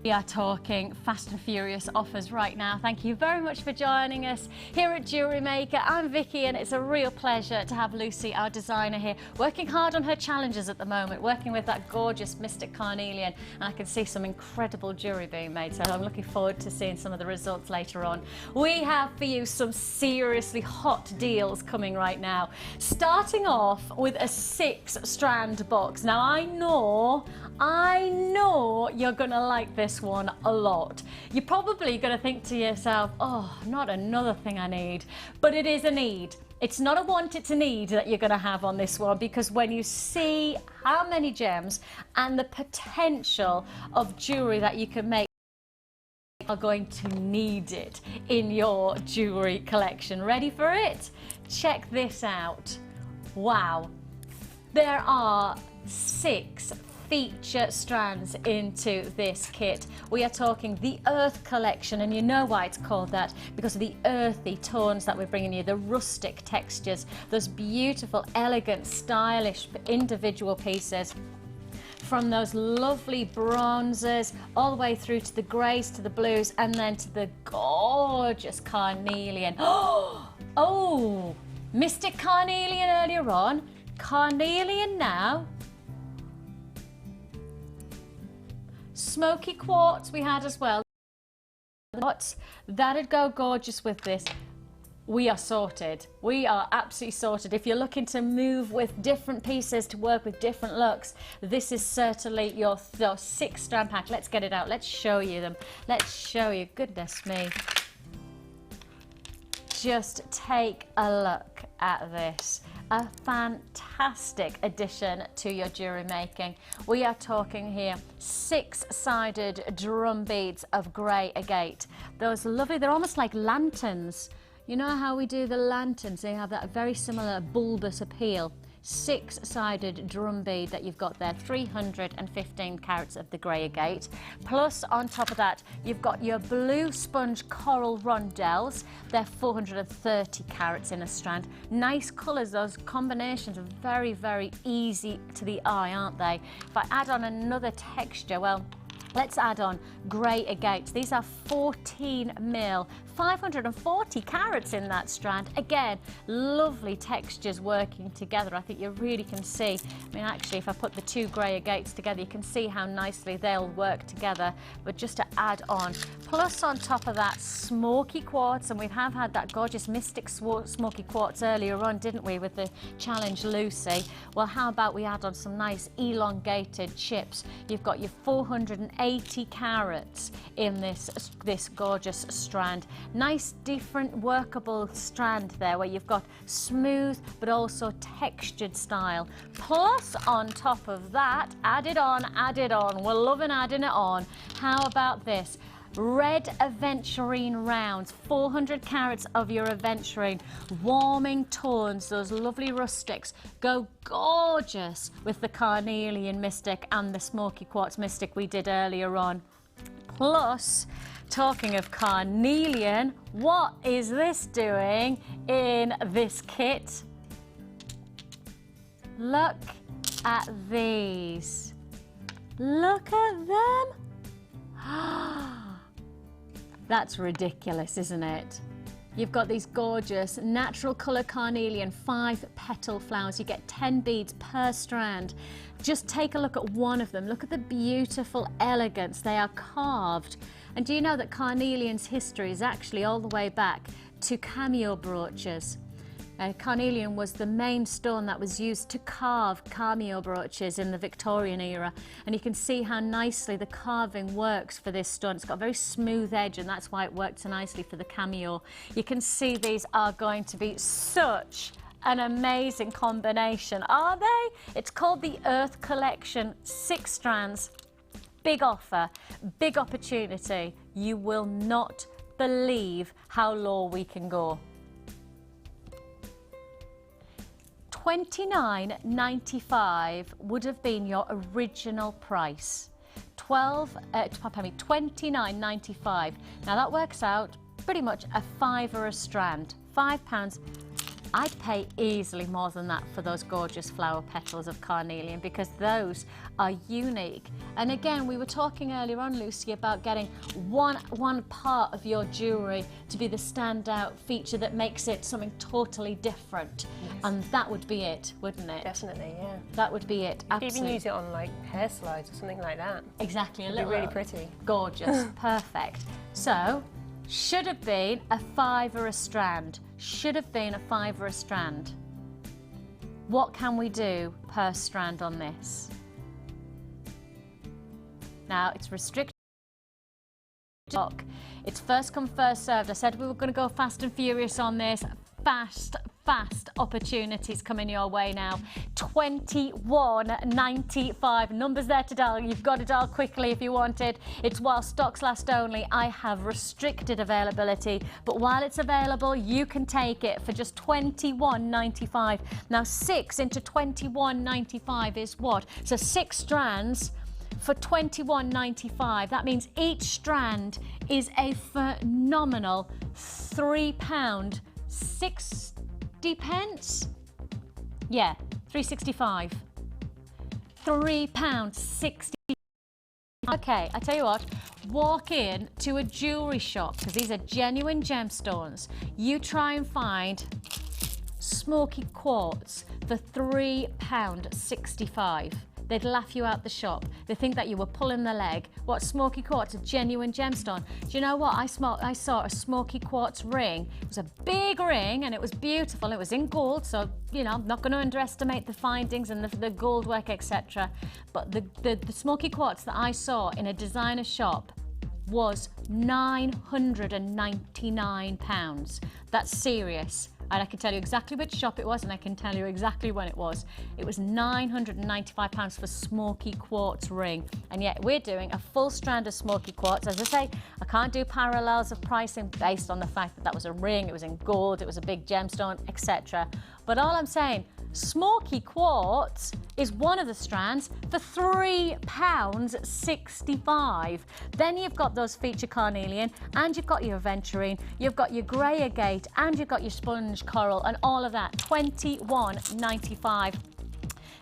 We are talking fast and furious offers right now. Thank you very much for joining us here at Jewellery Maker. I'm Vicky and it's a real pleasure to have Lucy, our designer here, working hard on her challenges at the moment, working with that gorgeous Mystic Carnelian, and I can see some incredible jewellery being made, so I'm looking forward to seeing some of the results later on. We have for you some seriously hot deals coming right now, starting off with a 6-strand box. Now I know you're gonna like this one a lot. You're probably gonna think to yourself, oh, not another thing I need, but it is a need. It's not a want, it's a need that you're gonna have on this one, because when you see how many gems and the potential of jewellery that you can make, you are going to need it in your jewellery collection. Ready for it? Check this out. Wow. There are 6 feature strands into this kit. We are talking the Earth collection, and you know why it's called that, because of the earthy tones that we're bringing you, the rustic textures, those beautiful, elegant, stylish individual pieces. From those lovely bronzes all the way through to the greys, to the blues, and then to the gorgeous carnelian. Oh, Mystic Carnelian earlier on, carnelian now. Smoky quartz we had as well. But that'd go gorgeous with this. We are sorted. We are absolutely sorted. If you're looking to move with different pieces to work with different looks, this is certainly your 6-strand pack. Let's get it out. Let's show you them. Let's show you. Goodness me. Just take a look at this. A fantastic addition to your jewellery making. We are talking here 6-sided drum beads of grey agate. Those lovely, they're almost like lanterns. You know how we do the lanterns? They have that very similar bulbous appeal. 6-sided drum bead that you've got there, 315 carats of the grey agate. Plus, on top of that, you've got your blue sponge coral rondelles. They're 430 carats in a strand. Nice colours, those combinations are very, very easy to the eye, aren't they? If I add on another texture, well, let's add on grey agates. These are 14 mil, 540 carats in that strand. Again, lovely textures working together. I think you really can see, I mean, actually, if I put the 2 grey agates together, you can see how nicely they'll work together. But just to add on, plus on top of that, smoky quartz, and we have had that gorgeous mystic smoky quartz earlier on, didn't we, with the Challenge Lucy? Well, how about we add on some nice elongated chips? You've got your 480 carats in this gorgeous strand. Nice different workable strand there where you've got smooth but also textured style. Plus on top of that, add it on, we're loving adding it on. How about this? Red aventurine rounds, 400 carats of your aventurine, warming tones, those lovely rustics, go gorgeous with the carnelian mystic and the smoky quartz mystic we did earlier on. Plus, talking of carnelian, what is this doing in this kit? Look at these. Look at them. That's ridiculous, isn't it? You've got these gorgeous natural colour carnelian 5-petal flowers. You get 10 beads per strand. Just take a look at one of them. Look at the beautiful elegance. They are carved. And do you know that carnelian's history is actually all the way back to cameo brooches? Carnelian was the main stone that was used to carve cameo brooches in the Victorian era, and you can see how nicely the carving works for this stone. It's got a very smooth edge, and that's why it worked so nicely for the cameo. You can see these are going to be such an amazing combination, are they? It's called the Earth Collection, 6 strands, big offer, big opportunity. You will not believe how low we can go. $29.95 would have been your original price. $29.95. Now that works out pretty much a £5 a strand. £5. I'd pay easily more than that for those gorgeous flower petals of carnelian, because those are unique. And again, we were talking earlier on, Lucy, about getting one part of your jewellery to be the standout feature that makes it something totally different. Yes. And that would be it, wouldn't it? Definitely, yeah. That would be it, absolutely. absolutely. Even use it on like hair slides or something like that. Exactly. It'd be really pretty. Gorgeous, perfect. So, should have been a £5 a strand. Should have been a £5 a strand. What can we do per strand on this? Now, it's restricted. It's first come, first served. I said we were going to go fast and furious on this. Fast opportunities coming your way now. $21.95. Numbers there to dial. You've got to dial quickly if you want it. It's while stocks last only. I have restricted availability, but while it's available, you can take it for just $21.95. Now, 6 into $21.95 is what? So 6 strands for $21.95. That means each strand is a phenomenal £3.60. Yeah, $3.65. £3.60. Okay, I tell you what, walk in to a jewellery shop, because these are genuine gemstones. You try and find smoky quartz for £3.65. they'd laugh you out the shop. They think that you were pulling their leg. What, smoky quartz, a genuine gemstone? Do you know what? I saw a smoky quartz ring. It was a big ring and it was beautiful. It was in gold, so, you know, I'm not going to underestimate the findings and the gold work, etc. But the smoky quartz that I saw in a designer shop was £999. That's serious. And I can tell you exactly which shop it was, and I can tell you exactly when it was. It was £995 for smoky quartz ring. And yet we're doing a full strand of smoky quartz. As I say, I can't do parallels of pricing based on the fact that that was a ring, it was in gold, it was a big gemstone, etc. But all I'm saying, smoky quartz is one of the strands for £3.65. Then you've got those feature carnelian, and you've got your aventurine, you've got your grey agate, and you've got your sponge coral, and all of that, £21.95.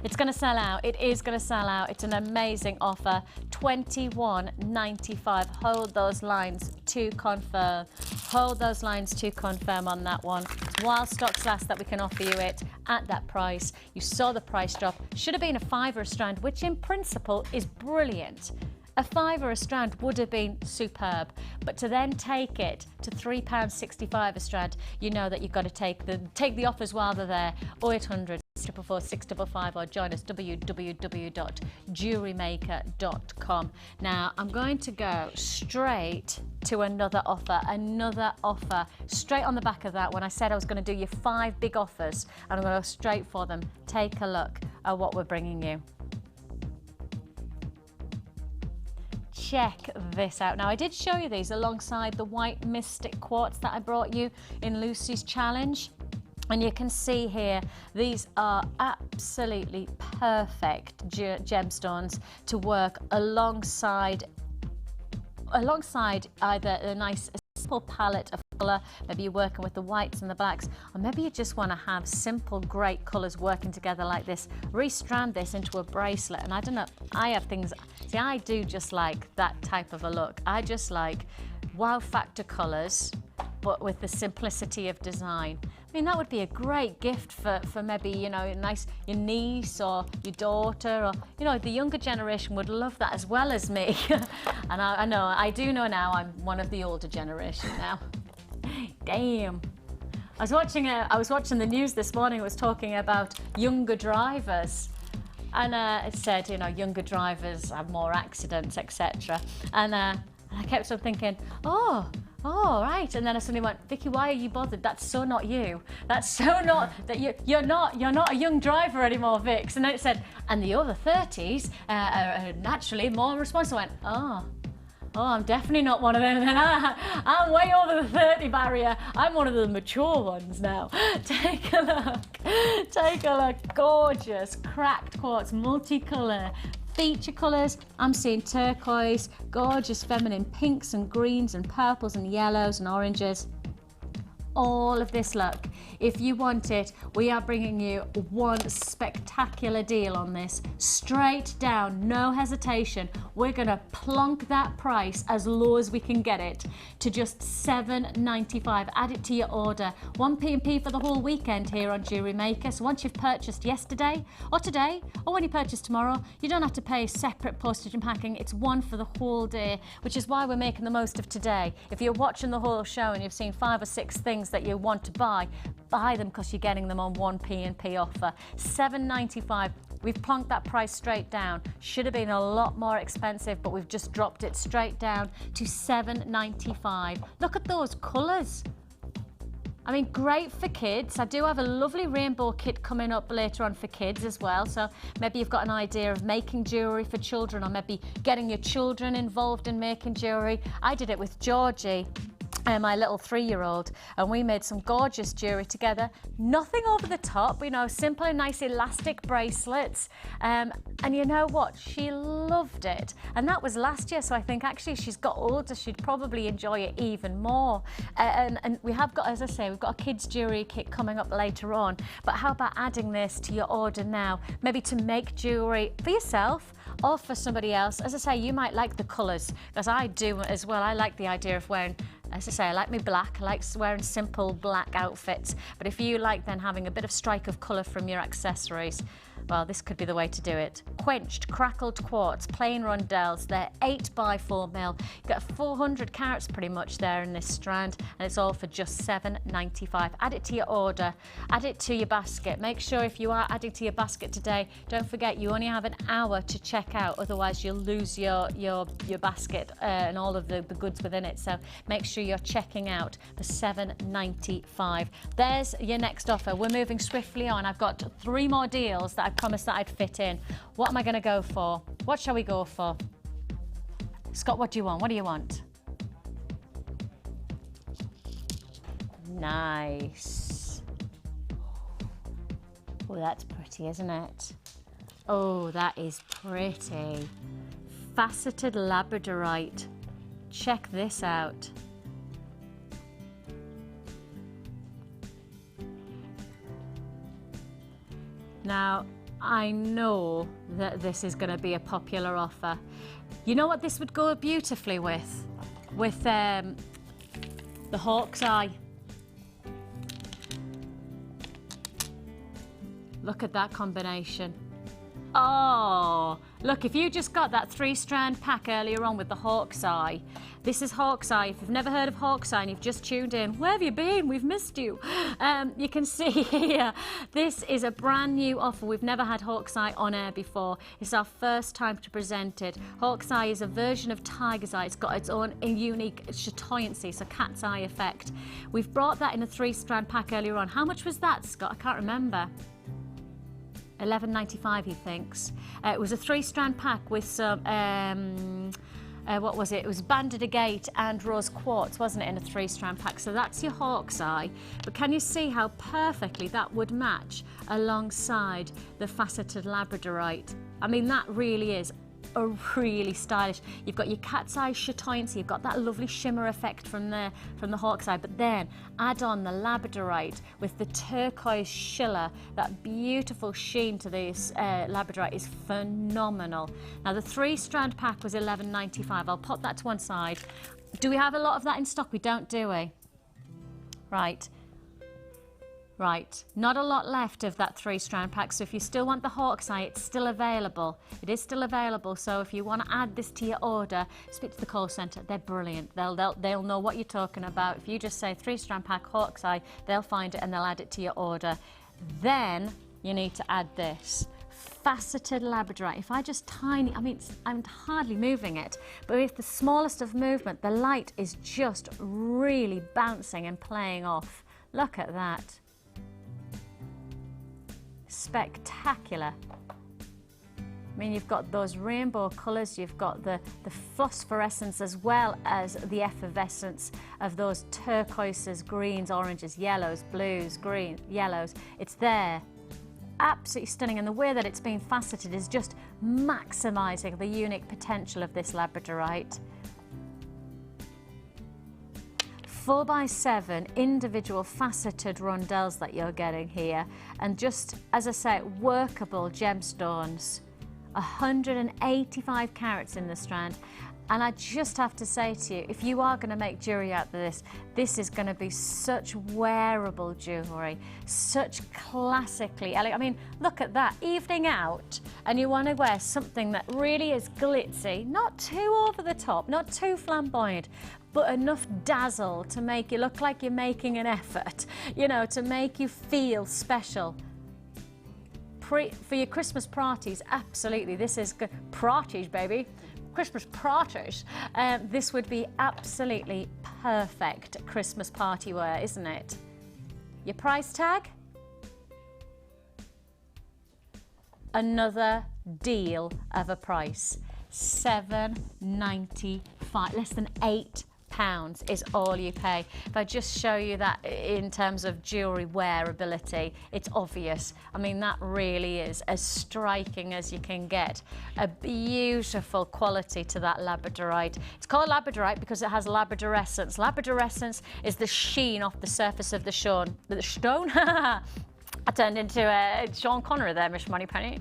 It's going to sell out. It is going to sell out. It's an amazing offer. £21.95. Hold those lines to confirm. Hold those lines to confirm on that one. While stocks last, that we can offer you it at that price. You saw the price drop. Should have been a £5 a strand, which in principle is brilliant. A £5 a strand would have been superb, but to then take it to £3.65 a strand, you know that you've got to take the offers while they're there. 0800 644 655 or join us www.jewellerymaker.com. Now I'm going to go straight to another offer straight on the back of that. When I said I was going to do you 5 big offers, and I'm going to go straight for them. Take a look at what we're bringing you. Check this out. Now, I did show you these alongside the white mystic quartz that I brought you in Lucy's challenge. And you can see here, these are absolutely perfect gemstones to work alongside either a nice simple palette of colour. Maybe you're working with the whites and the blacks, or maybe you just want to have simple great colours working together like this. Restrand this into a bracelet, and I don't know, I have things, see, I do just like that type of a look. I just like wow factor colours, but with the simplicity of design. I mean, that would be a great gift for maybe, you know, your niece or your daughter, or, you know, the younger generation would love that as well as me. And I do know now I'm one of the older generation now. Damn. I was watching the news this morning. It was talking about younger drivers. And it said, you know, younger drivers have more accidents, etc. And I kept on thinking, oh, right. And then I suddenly went, Vicky, why are you bothered? That's so not you. That's so not that you're not a young driver anymore, Vix. And then it said, and the over 30s are naturally more responsible. I went, oh, I'm definitely not one of them. And I'm way over the 30 barrier. I'm one of the mature ones now. Take a look. Take a look. Gorgeous cracked quartz, multicolour. Feature colours, I'm seeing turquoise, gorgeous feminine pinks and greens and purples and yellows and oranges. All of this look. If you want it, we are bringing you one spectacular deal on this. Straight down, no hesitation. We're going to plonk that price as low as we can get it to just £7.95. Add it to your order. 1 P&P for the whole weekend here on Jewellery Maker. So once you've purchased yesterday or today, or when you purchase tomorrow, you don't have to pay separate postage and packing. It's one for the whole day, which is why we're making the most of today. If you're watching the whole show and you've seen 5 or 6 things that you want to buy them because you're getting them on 1 P&P offer. £7.95. We've plonked that price straight down. Should have been a lot more expensive, but we've just dropped it straight down to £7.95. Look at those colours. I mean, great for kids. I do have a lovely rainbow kit coming up later on for kids as well. So maybe you've got an idea of making jewellery for children, or maybe getting your children involved in making jewellery. I did it with Georgie, my little 3-year-old, and we made some gorgeous jewellery together. Nothing over the top, you know, simple and nice elastic bracelets. And you know what? She loved it. And that was last year, so I think actually she's got older, she'd probably enjoy it even more. And we have got, as I say, we've got a kids jewellery kit coming up later on. But how about adding this to your order now? Maybe to make jewellery for yourself or for somebody else. As I say, you might like the colours, because I do as well. I like the idea of wearing, as I say, I like me black. I like wearing simple black outfits. But if you like then having a bit of strike of colour from your accessories, Well, this could be the way to do it. Quenched, crackled quartz, plain rondelles. They're 8x4 mil. You've got 400 carats pretty much there in this strand, and it's all for just £7.95. Add it to your order, add it to your basket. Make sure if you are adding to your basket today, don't forget you only have an hour to check out, otherwise you'll lose your basket and all of the goods within it. So make sure you're checking out for £7.95. There's your next offer. We're moving swiftly on. I've got 3 more deals that I promised that I'd fit in. What am I going to go for? What shall we go for? Scott, what do you want? What do you want? Nice. Oh, that's pretty, isn't it? Oh, that is pretty. Faceted labradorite. Check this out. Now, I know that this is going to be a popular offer. You know what this would go beautifully with? With the hawk's eye. Look at that combination. Oh, look, if you just got that 3-strand pack earlier on with the hawk's eye, this is hawk's eye. If you've never heard of hawk's eye and you've just tuned in, where have you been? We've missed you. You can see here, this is a brand new offer. We've never had hawk's eye on air before. It's our first time to present it. Hawk's eye is a version of tiger's eye. It's got its own unique chatoyancy, so cat's eye effect. We've brought that in a 3-strand pack earlier on. How much was that, Scott? I can't remember. $11.95, he thinks. It was a 3-strand pack with some, what was it? It was banded agate and rose quartz, wasn't it, in a 3-strand pack? So that's your hawk's eye. But can you see how perfectly that would match alongside the faceted labradorite? I mean, that really is a really stylish. You've got your cat's eye chatoyancy, you've got that lovely shimmer effect from the hawk's eye, but then add on the labradorite with the turquoise schiller. That beautiful sheen to this labradorite is phenomenal. Now the 3-strand pack was $11.95. I'll pop that to one side. Do we have a lot of that in stock? We don't, do we? Right, not a lot left of that 3-strand pack, so if you still want the hawk's eye, it's still available. It is still available, so if you want to add this to your order, speak to the call centre. They're brilliant. They'll know what you're talking about. If you just say 3-strand pack hawk's eye, they'll find it and they'll add it to your order. Then you need to add this. Faceted labradorite. If I just tiny, I mean, I'm hardly moving it, but with the smallest of movement, the light is just really bouncing and playing off. Look at that. Spectacular. I mean, you've got those rainbow colours, you've got the phosphorescence as well as the effervescence of those turquoises, greens, oranges, yellows, blues, greens, yellows. It's there. Absolutely stunning, and the way that it's been faceted is just maximising the unique potential of this labradorite. 4x7 individual faceted rondelles that you're getting here, and just, as I say, workable gemstones. 185 carats in the strand. And I just have to say to you, if you are going to make jewellery out of this, this is going to be such wearable jewellery, such classically elegant. I mean, look at that, evening out, and you want to wear something that really is glitzy, not too over the top, not too flamboyant, but enough dazzle to make you look like you're making an effort, you know, to make you feel special. For your Christmas parties, absolutely, this is good. Parties, baby. Christmas parties. This would be absolutely perfect Christmas party wear, isn't it? Your price tag? Another deal of a price. $7.95, less than £8 is all you pay. If I just show you that in terms of jewellery wearability, it's obvious. I mean, that really is as striking as you can get. A beautiful quality to that labradorite. It's called labradorite because it has labradorescence. Labradorescence is the sheen off the surface of the stone. I turned into Sean Connery there, Miss Moneypenny.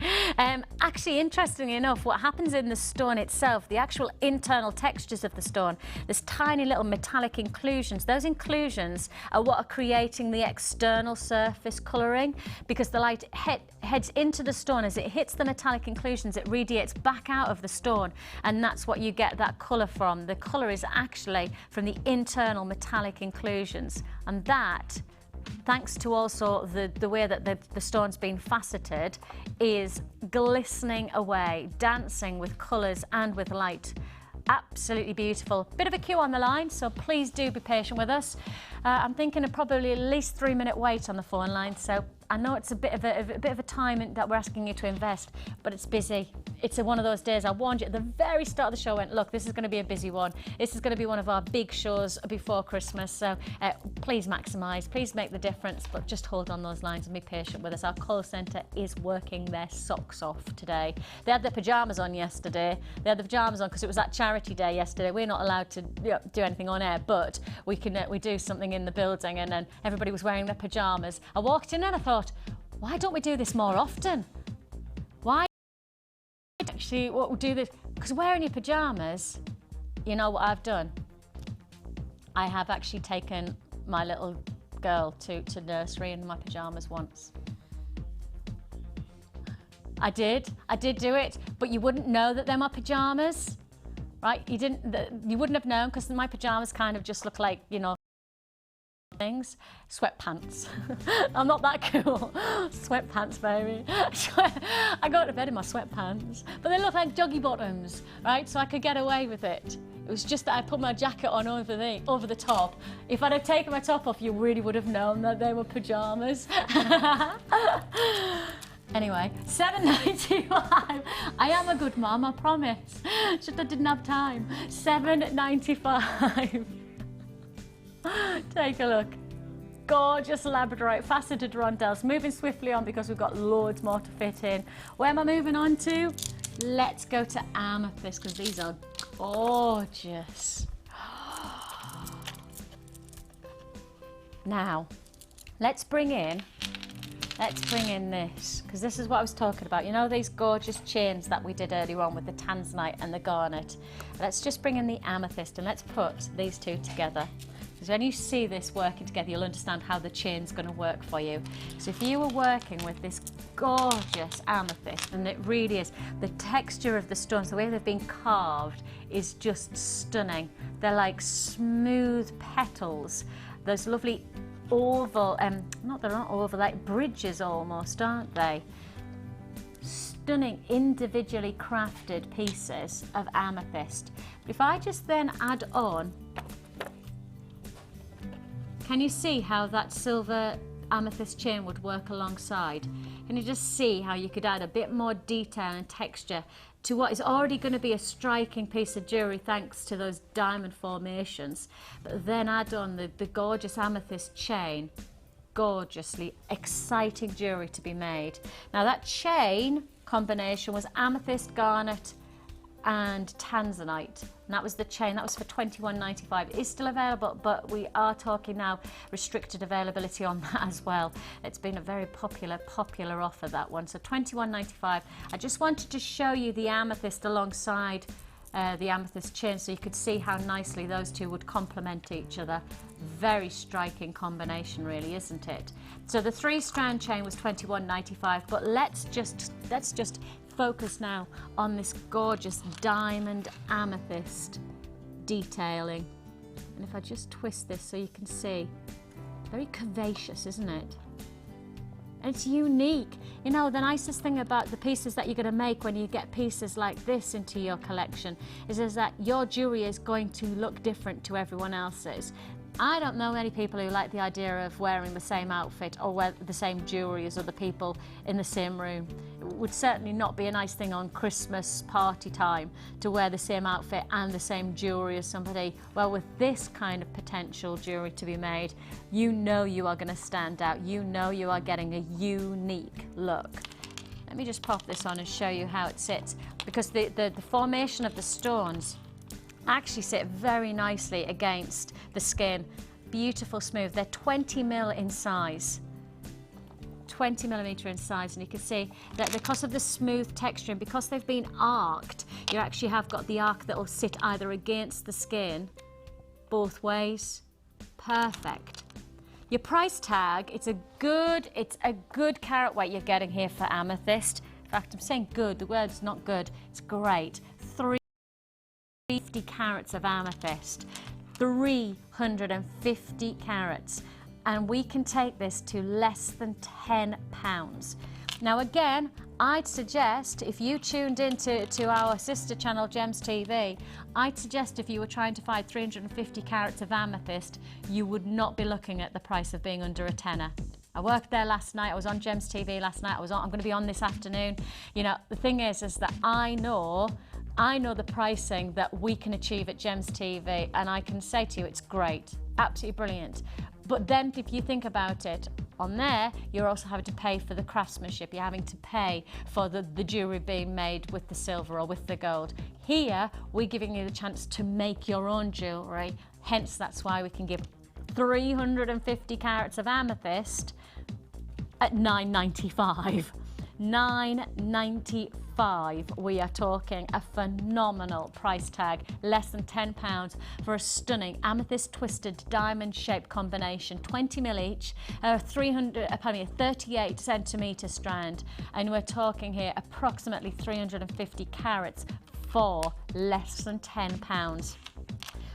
Actually, interestingly enough, what happens in the stone itself, the actual internal textures of the stone, there's tiny little metallic inclusions. Those inclusions are what are creating the external surface colouring, because the light heads into the stone. As it hits the metallic inclusions, it radiates back out of the stone, and that's what you get that colour from. The colour is actually from the internal metallic inclusions, and that, thanks to also the way that the stone's been faceted, is glistening away, dancing with colours and with light. Absolutely beautiful. Bit of a queue on the line, so please do be patient with us. I'm thinking of probably at least 3-minute wait on the phone line, so I know it's a bit of a time that we're asking you to invest, but it's busy. It's one of those days. I warned you at the very start of the show, went, look, this is going to be a busy one. This is going to be one of our big shows before Christmas, so please maximise, please make the difference, but just hold on those lines and be patient with us. Our call centre is working their socks off today. They had their pyjamas on yesterday. They had the pyjamas on because it was that charity day yesterday. We're not allowed to do anything on air, but we do something in the building, and then everybody was wearing their pyjamas. I walked in and I thought, why don't we do this more often? Why actually what we'll do this? Because wearing your pyjamas, you know what I've done? I have actually taken my little girl to nursery in my pyjamas once. I did do it, but you wouldn't know that they're my pyjamas, right? You wouldn't have known, because my pyjamas kind of just look like, you know, things. Sweatpants. I'm not that cool. Sweatpants, baby. I go to bed in my sweatpants, but they look like joggy bottoms, right? So I could get away with it. It was just that I put my jacket on over the top. If I'd have taken my top off, you really would have known that they were pyjamas. Anyway, $7.95. I am a good mum, I promise. Just I didn't have time. $7.95. Take a look. Gorgeous labradorite faceted rondelles. Moving swiftly on because we've got loads more to fit in. Where am I moving on to? Let's go to amethyst, because these are gorgeous. Now, let's bring in this, because this is what I was talking about. You know these gorgeous chains that we did earlier on with the tanzanite and the garnet? Let's just bring in the amethyst and let's put these two together. Because when you see this working together, you'll understand how the chain's going to work for you. So if you were working with this gorgeous amethyst, and it really is, the texture of the stones, the way they've been carved is just stunning. They're like smooth petals. Those lovely oval, they're not oval, like bridges almost, aren't they? Stunning, individually crafted pieces of amethyst. But if I just then add on, can you see how that silver amethyst chain would work alongside? Can you just see how you could add a bit more detail and texture to what is already going to be a striking piece of jewellery thanks to those diamond formations, but then add on the gorgeous amethyst chain. Gorgeously exciting jewellery to be made. Now that chain combination was amethyst, garnet and tanzanite, and that was the chain. That was for $21.95. It is still available, but we are talking now restricted availability on that as well. It's been a very popular offer, that one. So $21.95. I just wanted to show you the amethyst alongside the amethyst chain so you could see how nicely those two would complement each other. Very striking combination, really, isn't it? So the 3-strand chain was $21.95, but let's just focus now on this gorgeous diamond amethyst detailing. And if I just twist this so you can see, very curvaceous, isn't it? And it's unique. You know, the nicest thing about the pieces that you're going to make when you get pieces like this into your collection is that your jewellery is going to look different to everyone else's. I don't know many people who like the idea of wearing the same outfit or wear the same jewellery as other people in the same room. It would certainly not be a nice thing on Christmas party time to wear the same outfit and the same jewellery as somebody. Well, with this kind of potential jewellery to be made, you know you are going to stand out. You know you are getting a unique look. Let me just pop this on and show you how it sits, because the formation of the stones actually sit very nicely against the skin. Beautiful smooth. They're 20 mil in size. 20mm in size, and you can see that because of the smooth texture and because they've been arced, you actually have got the arc that will sit either against the skin, both ways. Perfect. Your price tag, it's a good carat weight you're getting here for amethyst. In fact, I'm saying good, the word's not good, it's great. 350 carats of amethyst, 350 carats. And we can take this to less than £10. Now again, I'd suggest if you tuned into our sister channel Gems TV, I'd suggest if you were trying to find 350 carats of amethyst, you would not be looking at the price of being under a tenner. I worked there last night, I was on Gems TV last night, I'm going to be on this afternoon. You know, the thing is that I know the pricing that we can achieve at Gems TV, and I can say to you it's great, absolutely brilliant. But then if you think about it, on there, you're also having to pay for the craftsmanship. You're having to pay for the jewellery being made with the silver or with the gold. Here, we're giving you the chance to make your own jewellery. Hence, that's why we can give 350 carats of amethyst at £9.95. £9.95. We are talking a phenomenal price tag, less than £10 for a stunning amethyst twisted diamond shaped combination, 20mm each, a 38 centimetre strand, and we're talking here approximately 350 carats for less than £10.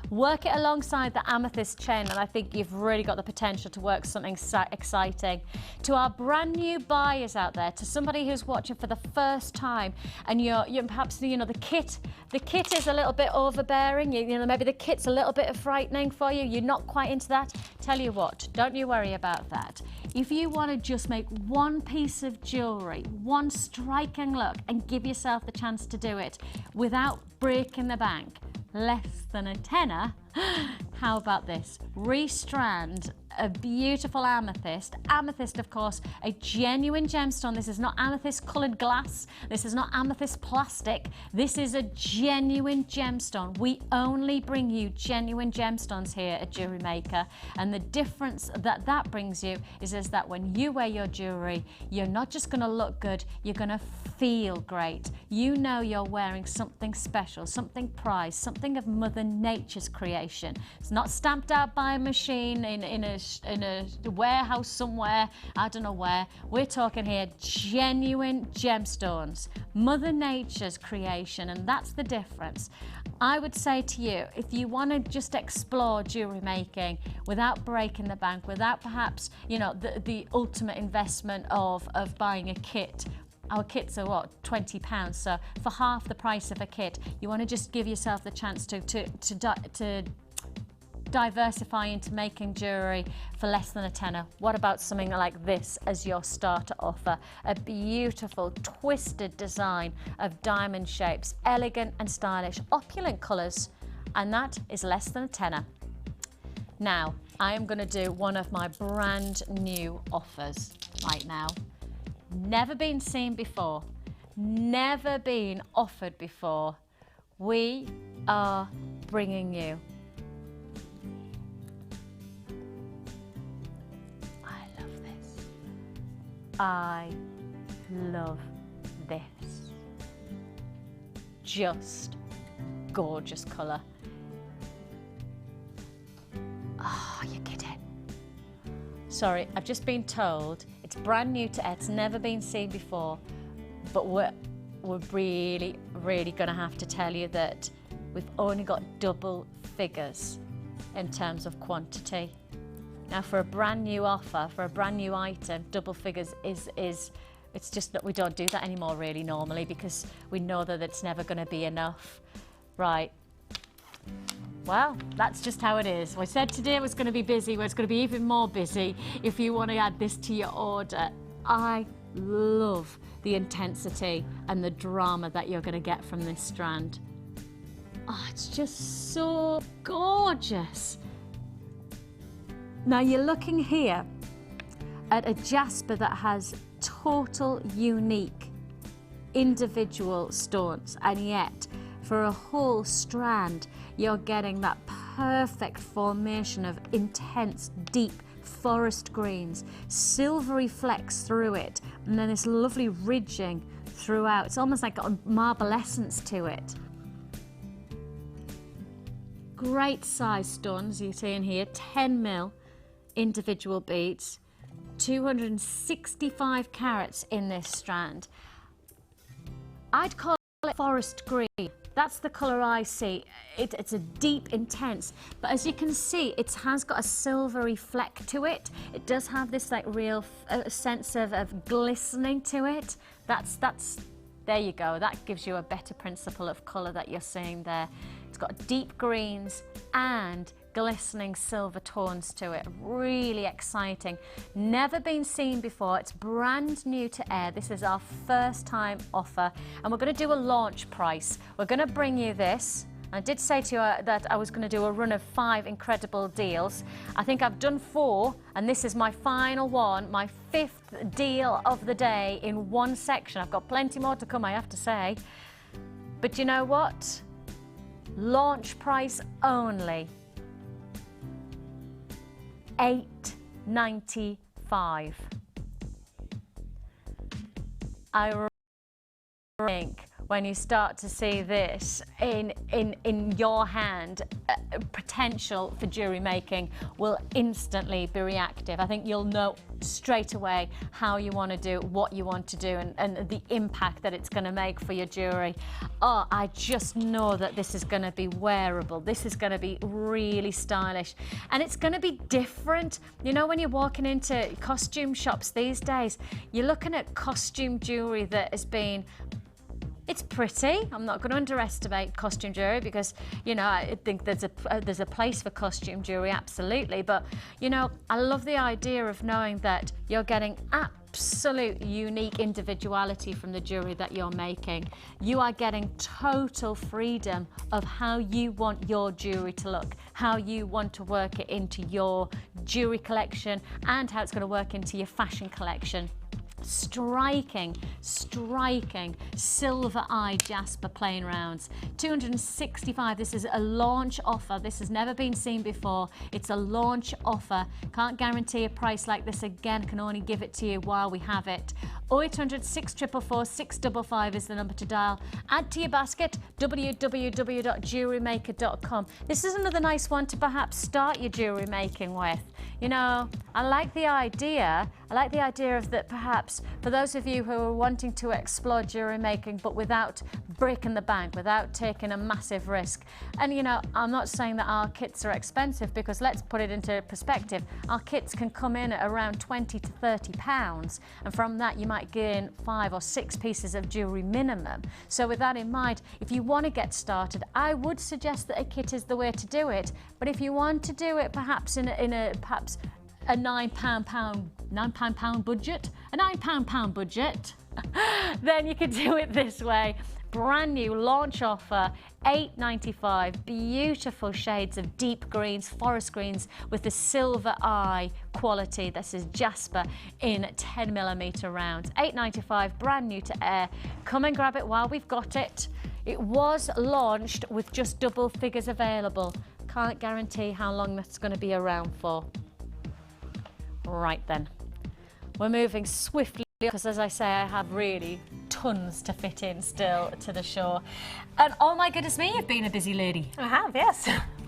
Work it alongside the amethyst chain, and I think you've really got the potential to work something exciting. To our brand new buyers out there, to somebody who's watching for the first time, and you're perhaps, you know, the kit is a little bit overbearing. You know, maybe the kit's a little bit frightening for you. You're not quite into that. Tell you what, don't you worry about that. If you want to just make one piece of jewellery, one striking look, and give yourself the chance to do it without breaking the bank, less than a tenner, how about this? Restrand a beautiful amethyst. Amethyst, of course, a genuine gemstone. This is not amethyst coloured glass. This is not amethyst plastic. This is a genuine gemstone. We only bring you genuine gemstones here at Jewellery Maker. And the difference that brings you is that when you wear your jewellery, you're not just going to look good, you're going to feel great. You know you're wearing something special, something prized, something of Mother Nature's creation. It's not stamped out by a machine in a warehouse somewhere, I don't know where. We're talking here genuine gemstones, Mother Nature's creation, and that's the difference. I would say to you, if you want to just explore jewellery making without breaking the bank, without perhaps, you know, the ultimate investment of buying a kit. Our kits are what, £20, so for half the price of a kit, you want to just give yourself the chance to diversify into making jewellery for less than a tenner. What about something like this as your starter offer? A beautiful twisted design of diamond shapes, elegant and stylish, opulent colours, and that is less than a tenner. Now, I am going to do one of my brand new offers right now. Never been seen before, never been offered before. We are bringing you I love this. Just gorgeous colour. Oh, you're kidding. Sorry, I've just been told it's brand new to it's never been seen before, but we're really going to have to tell you that we've only got double figures in terms of quantity. Now, for a brand new offer, for a brand new item, double figures is it's just that we don't do that anymore really normally, because we know that it's never going to be enough. Right. Well, that's just how it is. We said today it was going to be busy, well, it's going to be even more busy if you want to add this to your order. I love the intensity and the drama that you're going to get from this strand. Oh, it's just so gorgeous. Now you're looking here at a jasper that has total unique individual stones, and yet for a whole strand you're getting that perfect formation of intense, deep forest greens, silvery flecks through it, and then this lovely ridging throughout. It's almost like got a marble essence to it. Great size stones you see in here, 10mm individual beads, 265 carats in this strand. I'd call it forest green. That's the colour I see. It's a deep, intense, but as you can see, it has got a silvery fleck to it. It does have this like real sense of glistening to it. That's there you go. That gives you a better principle of colour that you're seeing there. It's got deep greens and glistening silver tones to it. Really exciting. Never been seen before. It's brand new to air. This is our first time offer, and we're going to do a launch price. We're going to bring you this. I did say to you that I was going to do a run of 5 incredible deals. I think I've done 4, and this is my final one, my 5th deal of the day in one section. I've got plenty more to come, I have to say. But you know what? Launch price only. $8.95. I think when you start to see this in your hand, potential for jewellery making will instantly be reactive. I think you'll know straight away how you want to do what you want to do, and the impact that it's going to make for your jewellery. Oh, I just know that this is going to be wearable. This is going to be really stylish, and it's going to be different. You know, when you're walking into costume shops these days, you're looking at costume jewellery that has been, it's pretty. I'm not going to underestimate costume jewellery, because, you know, I think there's a place for costume jewellery, absolutely. But, you know, I love the idea of knowing that you're getting absolute unique individuality from the jewellery that you're making. You are getting total freedom of how you want your jewellery to look, how you want to work it into your jewellery collection, and how it's going to work into your fashion collection. Striking silver eye jasper plain rounds, 265. This is a launch offer. This has never been seen before. It's a launch offer. Can't guarantee a price like this again. Can only give it to you while we have it. 0800 644 655 is the number to dial. Add to your basket, www.jewellerymaker.com. This is another nice one to perhaps start your jewellery making with. You know, I like the idea of that, perhaps for those of you who are wanting to explore jewellery making but without breaking the bank, without taking a massive risk. And you know, I'm not saying that our kits are expensive, because let's put it into perspective. Our kits can come in at around 20 to 30 pounds, and from that you might gain 5 or 6 pieces of jewellery minimum. So with that in mind, if you want to get started, I would suggest that a kit is the way to do it. But if you want to do it perhaps in a £9 budget, then you could do it this way. Brand new launch offer, $8.95. Beautiful shades of deep greens, forest greens with the silver eye quality. This is jasper in 10mm rounds. $8.95, brand new to air. Come and grab it while we've got it. It was launched with just double figures available. Can't guarantee how long that's going to be around for. Right then, we're moving swiftly, because as I say, I have really tons to fit in still to the show. And oh my goodness me, you've been a busy lady. I have, yes.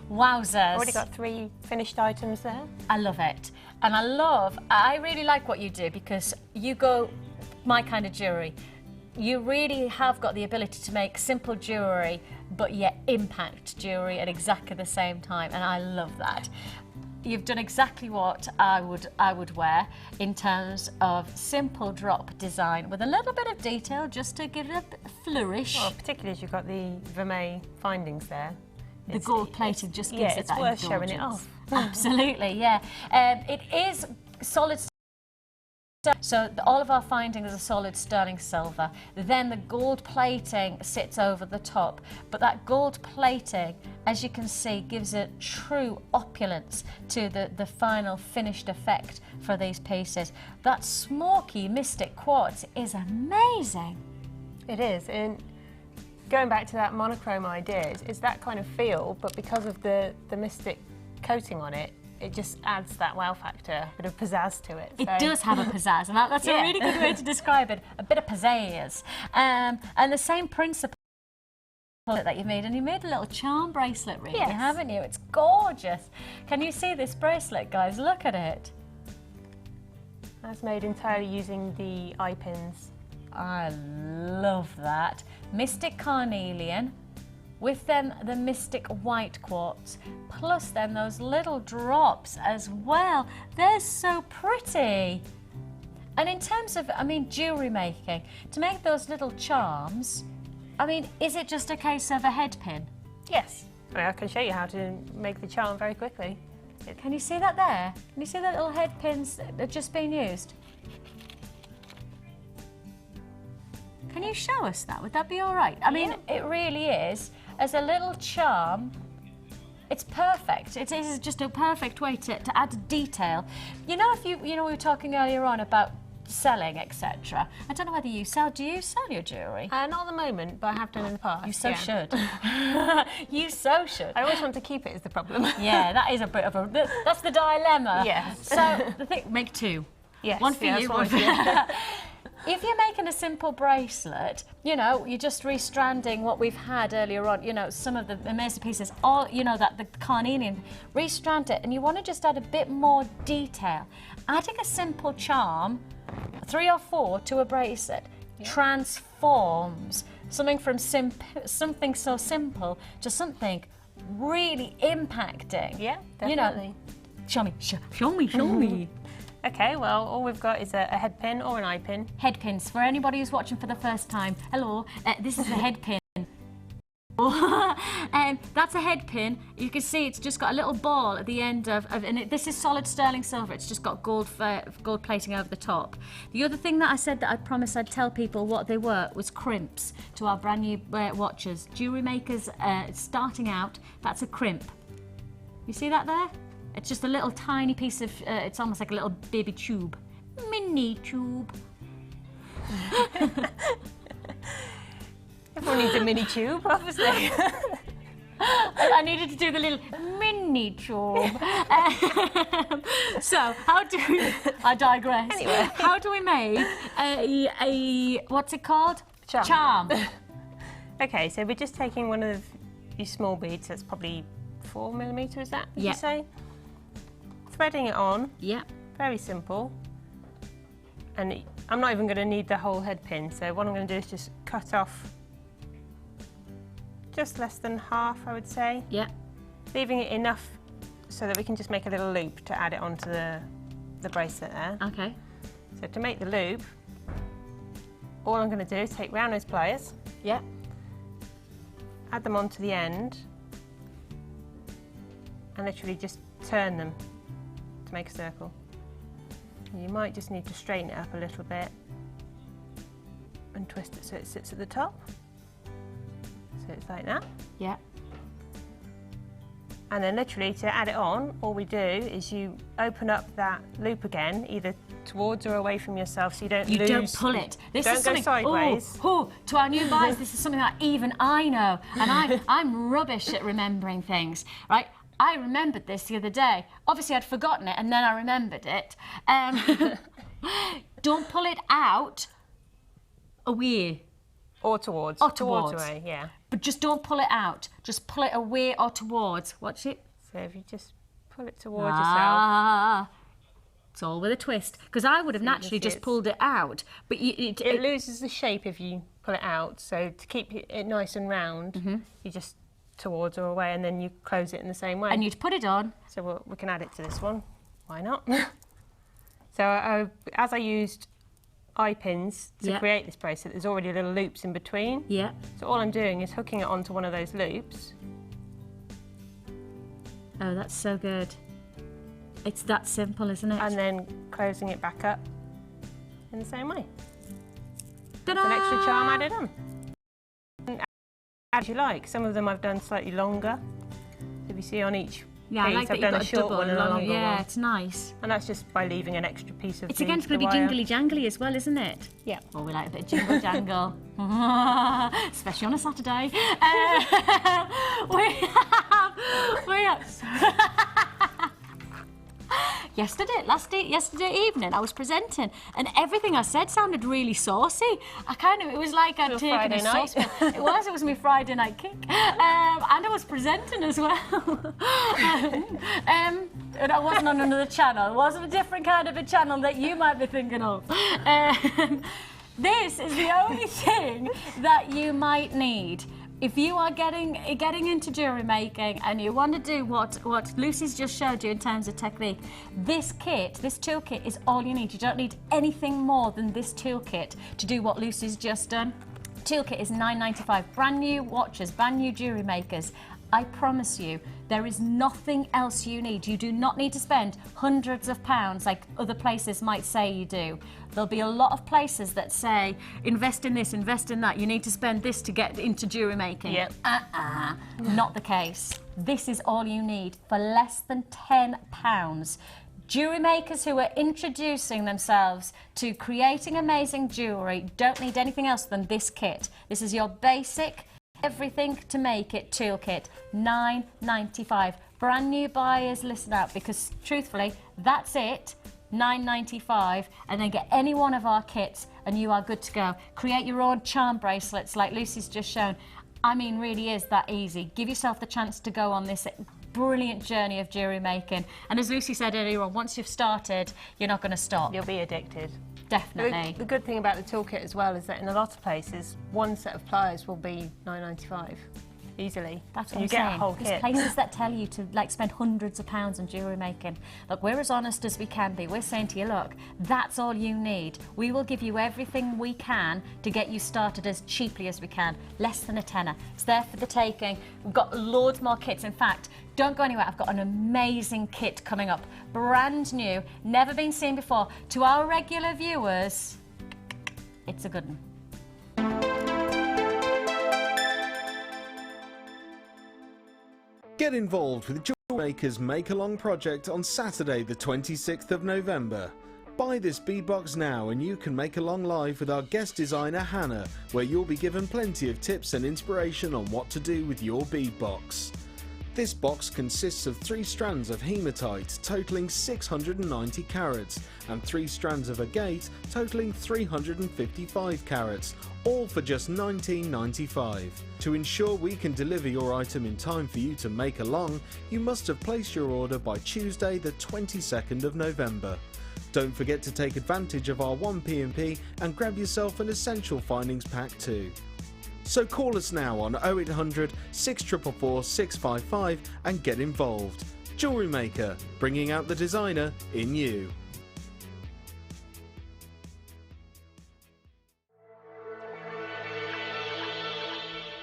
Wowzers. Already got 3 finished items there. I love it. And I really like what you do, because you go my kind of jewellery. You really have got the ability to make simple jewellery, but yet impact jewellery at exactly the same time, and I love that. You've done exactly what I would wear in terms of simple drop design with a little bit of detail, just to give it a flourish. Well, particularly as you've got the vermeil findings there. The gold plating just gives it that indulgence. It's worth showing it off. Absolutely, yeah. It is solid. So all of our findings are solid sterling silver. Then the gold plating sits over the top, but that gold plating, as you can see, gives a true opulence to the final finished effect for these pieces. That smoky mystic quartz is amazing. It is, and going back to that monochrome idea, it's that kind of feel, but because of the mystic coating on it, it just adds that wow factor, a bit of pizzazz to it. It does have a pizzazz, and that's a really good way to describe it. A bit of pizzazz. And the same principle that you made, and you made a little charm bracelet, really, haven't you? It's gorgeous. Can you see this bracelet, guys? Look at it. That's made entirely using the eye pins. I love that. Mystic carnelian, with then the mystic white quartz, plus then those little drops as well. They're so pretty. And in terms of, I mean, jewellery making, to make those little charms, I mean, is it just a case of a head pin? Yes. I can show you how to make the charm very quickly. Can you see that there? Can you see the little head pins that are just being used? Can you show us that? Would that be all right? I mean, it really is. As a little charm, it's perfect. It is just a perfect way to add detail. You know, if you know, we were talking earlier on about selling, etc. I don't know whether you sell. Do you sell your jewellery? Not at the moment, but I have done in the past. You so should. You so should. I always want to keep it is the problem. Yeah, that is a bit of a. That's the dilemma. Yes. So the thing, make two. Yes. One for you, one for you. If you're making a simple bracelet, you know, you're just restranding what we've had earlier on, you know, some of the amazing pieces, all, you know, that the carnelian, restrand it, and you want to just add a bit more detail. Adding a simple charm, 3 or 4, to a bracelet transforms something from something so simple to something really impacting. Yeah, definitely. You know, show me. Okay, well, all we've got is a head pin or an eye pin. Head pins. For anybody who's watching for the first time, hello, this is a head pin. That's a head pin. You can see it's just got a little ball at the end this is solid sterling silver. It's just got gold plating over the top. The other thing that I said that I promised I'd tell people what they were was crimps to our brand new watches. Jewellery makers starting out, that's a crimp. You see that there? It's just a little tiny piece of, it's almost like a little baby tube. Mini tube. Everyone needs a mini tube, obviously. I needed to do the little mini tube. So, how do we, I digress. Anyway. How do we make a what's it called? Charm. Okay, so we're just taking one of these small beads, that's probably 4mm, is that, would you say? Threading it on. Yeah. Very simple. And I'm not even going to need the whole head pin, so what I'm going to do is just cut off just less than half, I would say. Yeah. Leaving it enough so that we can just make a little loop to add it onto the bracelet there. Okay. So to make the loop, all I'm going to do is take round nose pliers. Yeah. Add them onto the end and literally just turn them to make a circle. And you might just need to straighten it up a little bit and twist it so it sits at the top. So it's like that. Yeah. And then literally to add it on, all we do is you open up that loop again, either towards or away from yourself, so you don't lose. You don't pull it. This don't is something, go sideways. To our new buyers, this is something that even I know, and I'm rubbish at remembering things, right? I remembered this the other day. Obviously, I'd forgotten it, and then I remembered it. Don't pull it out away. Or towards. Or towards. Away, yeah. But just don't pull it out. Just pull it away or towards. Watch it. So if you just pull it towards yourself. It's all with a twist. Because I would have naturally just pulled it out. But it loses the shape if you pull it out. So to keep it nice and round, you just towards or away, and then you close it in the same way. And you'd put it on. So we can add it to this one. Why not? So as I used eye pins to create this bracelet, there's already little loops in between. Yeah. So all I'm doing is hooking it onto one of those loops. Oh, that's so good. It's that simple, isn't it? And then closing it back up in the same way. Ta-da! An extra charm added on. And as you like. Some of them I've done slightly longer. So if you see on each piece, I like I've done a short one and a longer one. Yeah, it's nice. And that's just by leaving an extra piece of It's again going to be jingly jangly as well, isn't it? Yeah. Well, we like a bit of jingle jangle, especially on a Saturday. yesterday evening. I was presenting, and everything I said sounded really saucy. It was like I'd taken Friday a night. saucepan. It was my Friday night kick, and I was presenting as well. And I wasn't on another channel. It wasn't a different kind of a channel that you might be thinking of. This is the only thing that you might need. If you are getting into jewellery making and you want to do what Lucy's just showed you in terms of technique, this toolkit is all you need. You don't need anything more than this toolkit to do what Lucy's just done. Toolkit is £9.95. Brand new watches, brand new jewellery makers. I promise you, there is nothing else you need. You do not need to spend hundreds of pounds like other places might say you do. There'll be a lot of places that say, invest in this, invest in that. You need to spend this to get into jewellery making. Yep. Not the case. This is all you need for less than £10. Jewellery makers who are introducing themselves to creating amazing jewellery don't need anything else than this kit. This is your basic everything to make it toolkit, £9.95. Brand new buyers, listen out, because truthfully, that's it, £9.95, and then get any one of our kits and you are good to go. Create your own charm bracelets like Lucy's just shown. I mean, really is that easy. Give yourself the chance to go on this brilliant journey of jewellery making. And as Lucy said earlier on, once you've started, you're not going to stop. You'll be addicted. Definitely. The good thing about the toolkit as well is that in a lot of places, one set of pliers will be £9.95 easily. That's what and I'm you get saying. a whole There's kit. places that tell you to spend hundreds of pounds on jewellery making. Look, we're as honest as we can be. We're saying to you, look, that's all you need. We will give you everything we can to get you started as cheaply as we can. Less than a tenner. It's there for the taking. We've got loads more kits. In fact, don't go anywhere. I've got an amazing kit coming up. Brand new, never been seen before. To our regular viewers, it's a good one. Get involved with Jewellery Makers Make-Along project on Saturday the 26th of November. Buy this beadbox now and you can make along live with our guest designer Hannah, where you'll be given plenty of tips and inspiration on what to do with your beadbox. This box consists of 3 strands of hematite totaling 690 carats and 3 strands of agate totaling 355 carats, all for just $19.95. To ensure we can deliver your item in time for you to make along, you must have placed your order by Tuesday the 22nd of November. Don't forget to take advantage of our 1P&P and grab yourself an Essential Findings Pack too. So call us now on 0800 644 655 and get involved. Jewellery Maker, bringing out the designer in you.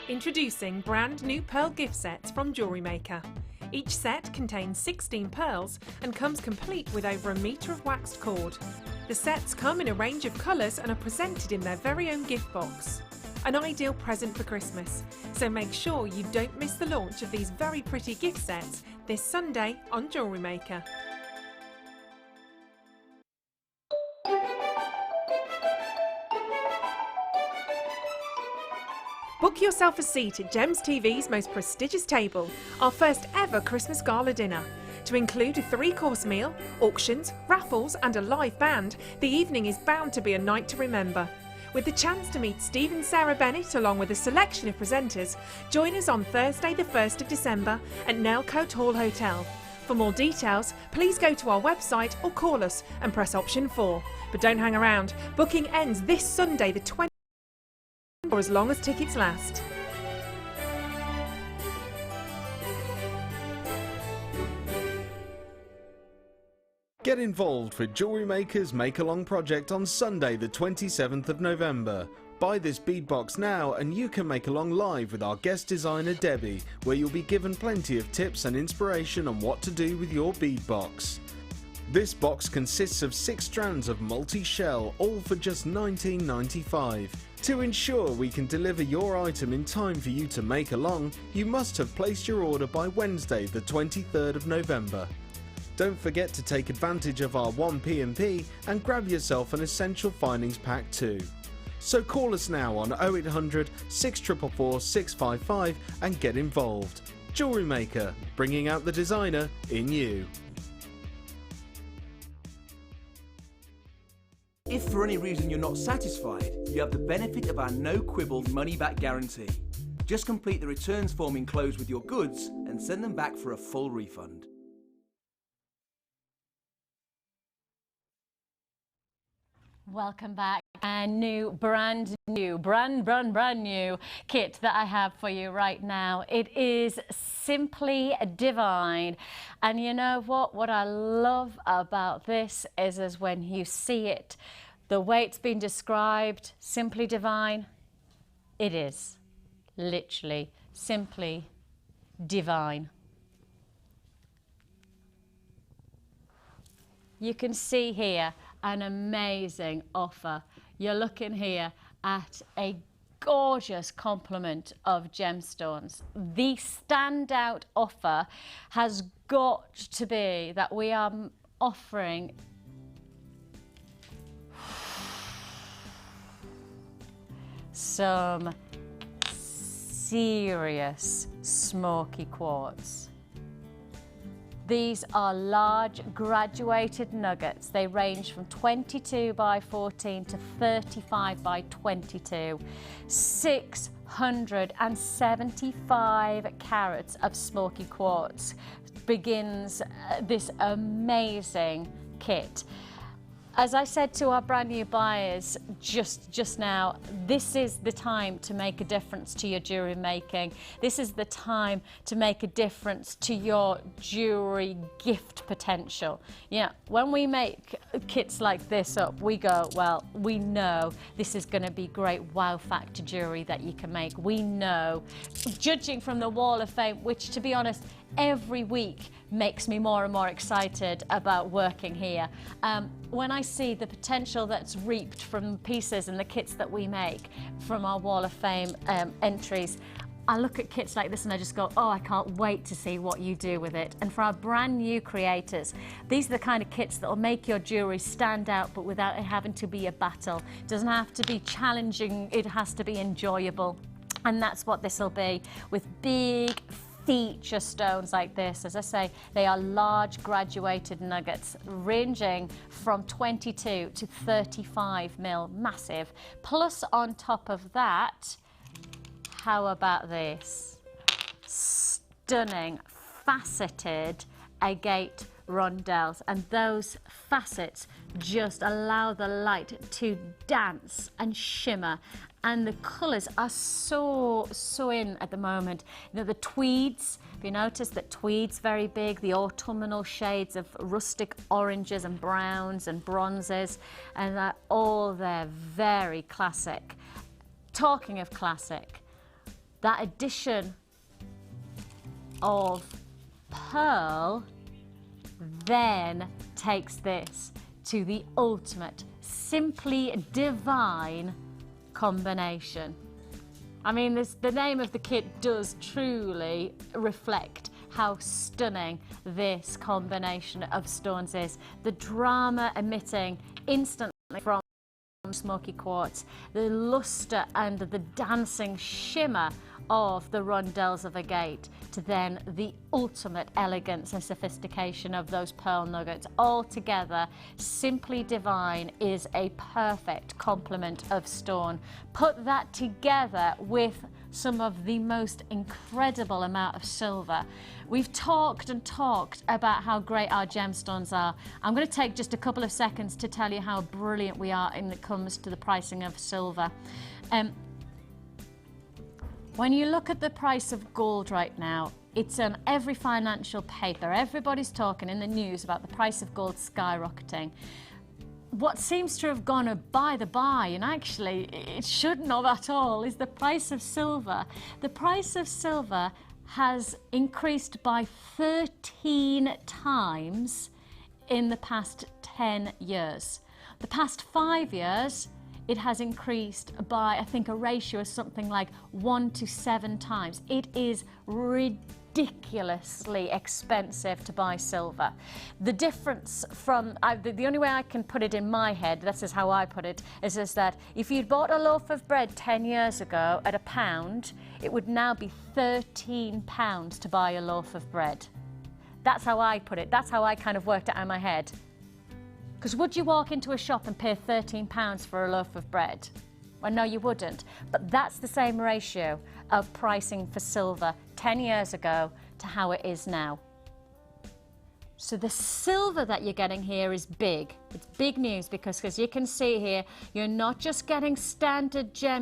Introducing brand new pearl gift sets from Jewellery Maker. Each set contains 16 pearls and comes complete with over 1 metre of waxed cord. The sets come in a range of colours and are presented in their very own gift box. An ideal present for Christmas, so make sure you don't miss the launch of these very pretty gift sets this Sunday on Jewellery Maker. Book yourself a seat at Gems TV's most prestigious table, our first ever Christmas gala dinner. To include a 3-course meal, auctions, raffles and a live band, the evening is bound to be a night to remember. With the chance to meet Steve and Sarah Bennett along with a selection of presenters, join us on Thursday the 1st of December at Nelcote Hall Hotel. For more details, please go to our website or call us and press option 4. But don't hang around, booking ends this Sunday the 20th for as long as tickets last. Get involved with Jewellery Makers Make-Along project on Sunday the 27th of November. Buy this beadbox now and you can make along live with our guest designer Debbie, where you'll be given plenty of tips and inspiration on what to do with your beadbox. This box consists of 6 strands of multi-shell, all for just $19.95. To ensure we can deliver your item in time for you to make along, you must have placed your order by Wednesday the 23rd of November. Don't forget to take advantage of our 1P&P and grab yourself an Essential Findings Pack too. So call us now on 0800 644 655 and get involved. Jewellery Maker, bringing out the designer in you. for any reason you're not satisfied, you have the benefit of our no quibble money back guarantee. Just complete the returns form enclosed with your goods and send them back for a full refund. Welcome back. A brand new kit that I have for you right now. It is simply divine. And you know what? What I love about this is when you see it, the way it's been described, simply divine, it is literally simply divine. You can see here an amazing offer. You're looking here at a gorgeous complement of gemstones. The standout offer has got to be that we are offering some serious smoky quartz. These are large graduated nuggets. They range from 22 by 14 to 35 by 22. 675 carats of smoky quartz begins this amazing kit. As I said to our brand new buyers just now, this is the time to make a difference to your jewellery making. This is the time to make a difference to your jewellery gift potential. Yeah, when we make kits like this up, we go, well, we know this is going to be great wow factor jewellery that you can make. We know, judging from the Wall of Fame, which to be honest, every week makes me more and more excited about working here. When I see the potential that's reaped from pieces and the kits that we make from our Wall of Fame entries, I look at kits like this and I just go, oh, I can't wait to see what you do with it. And for our brand new creators, these are the kind of kits that will make your jewellery stand out, but without it having to be a battle. It doesn't have to be challenging, it has to be enjoyable. And that's what this will be, with big feature stones like this. As I say, they are large graduated nuggets ranging from 22 to 35 mil, massive. Plus on top of that, how about this? Stunning faceted agate rondelles, and those facets just allow the light to dance and shimmer. And the colours are so in at the moment. You know, the tweeds, have you noticed that tweed's very big, the autumnal shades of rustic oranges and browns and bronzes, and they're all there, very classic. Talking of classic, that addition of pearl then takes this to the ultimate, simply divine combination. I mean, the name of the kit does truly reflect how stunning this combination of stones is. The drama emitting instantly from smoky quartz, the luster and the dancing shimmer of the rondelles of agate, to then the ultimate elegance and sophistication of those pearl nuggets. All together, simply divine is a perfect complement of stone. Put that together with some of the most incredible amount of silver. We've talked and talked about how great our gemstones are. I'm going to take just a couple of seconds to tell you how brilliant we are when it comes to the pricing of silver. When you look at the price of gold right now, it's on every financial paper. Everybody's talking in the news about the price of gold skyrocketing. What seems to have gone by the by, and actually it shouldn't have at all, is the price of silver. The price of silver has increased by 13 times in the past 10 years. The past 5 years, it has increased by, I think, a ratio of something like 1 to 7 times. It is ridiculously expensive to buy silver. The difference from, the only way I can put it in my head, this is how I put it, is that if you'd bought a loaf of bread 10 years ago at £1, it would now be £13 to buy a loaf of bread. That's how I put it. That's how I kind of worked it out in my head. Because would you walk into a shop and pay £13 for a loaf of bread? Well, no, you wouldn't. But that's the same ratio of pricing for silver 10 years ago to how it is now. So the silver that you're getting here is big. It's big news because as you can see here, you're not just getting standard you're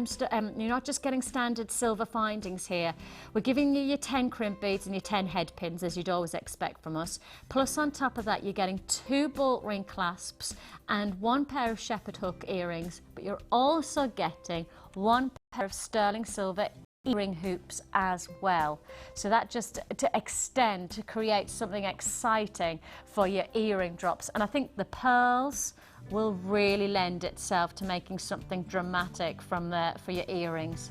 not just getting standard silver findings here. We're giving you your 10 crimp beads and your 10 head pins, as you'd always expect from us. Plus on top of that, you're getting 2 bolt ring clasps and 1 pair of shepherd hook earrings, but you're also getting 1 pair of sterling silver earring hoops as well. So that just to extend, to create something exciting for your earring drops. And I think the pearls will really lend itself to making something dramatic from there for your earrings.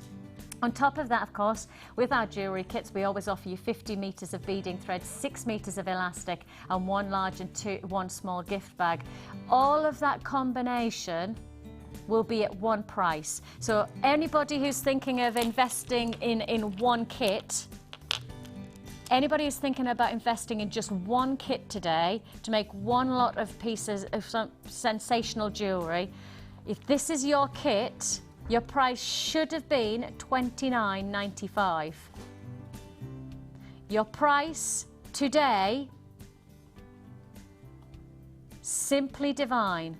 On top of that, of course, with our jewellery kits, we always offer you 50 metres of beading thread, 6 metres of elastic, and 1 large and 1 small gift bag. All of that combination will be at one price. So anybody who's thinking of investing in one kit, anybody who's thinking about investing in just one kit today to make one lot of pieces of some sensational jewellery, if this is your kit, your price should have been $29.95. Your price today, simply divine.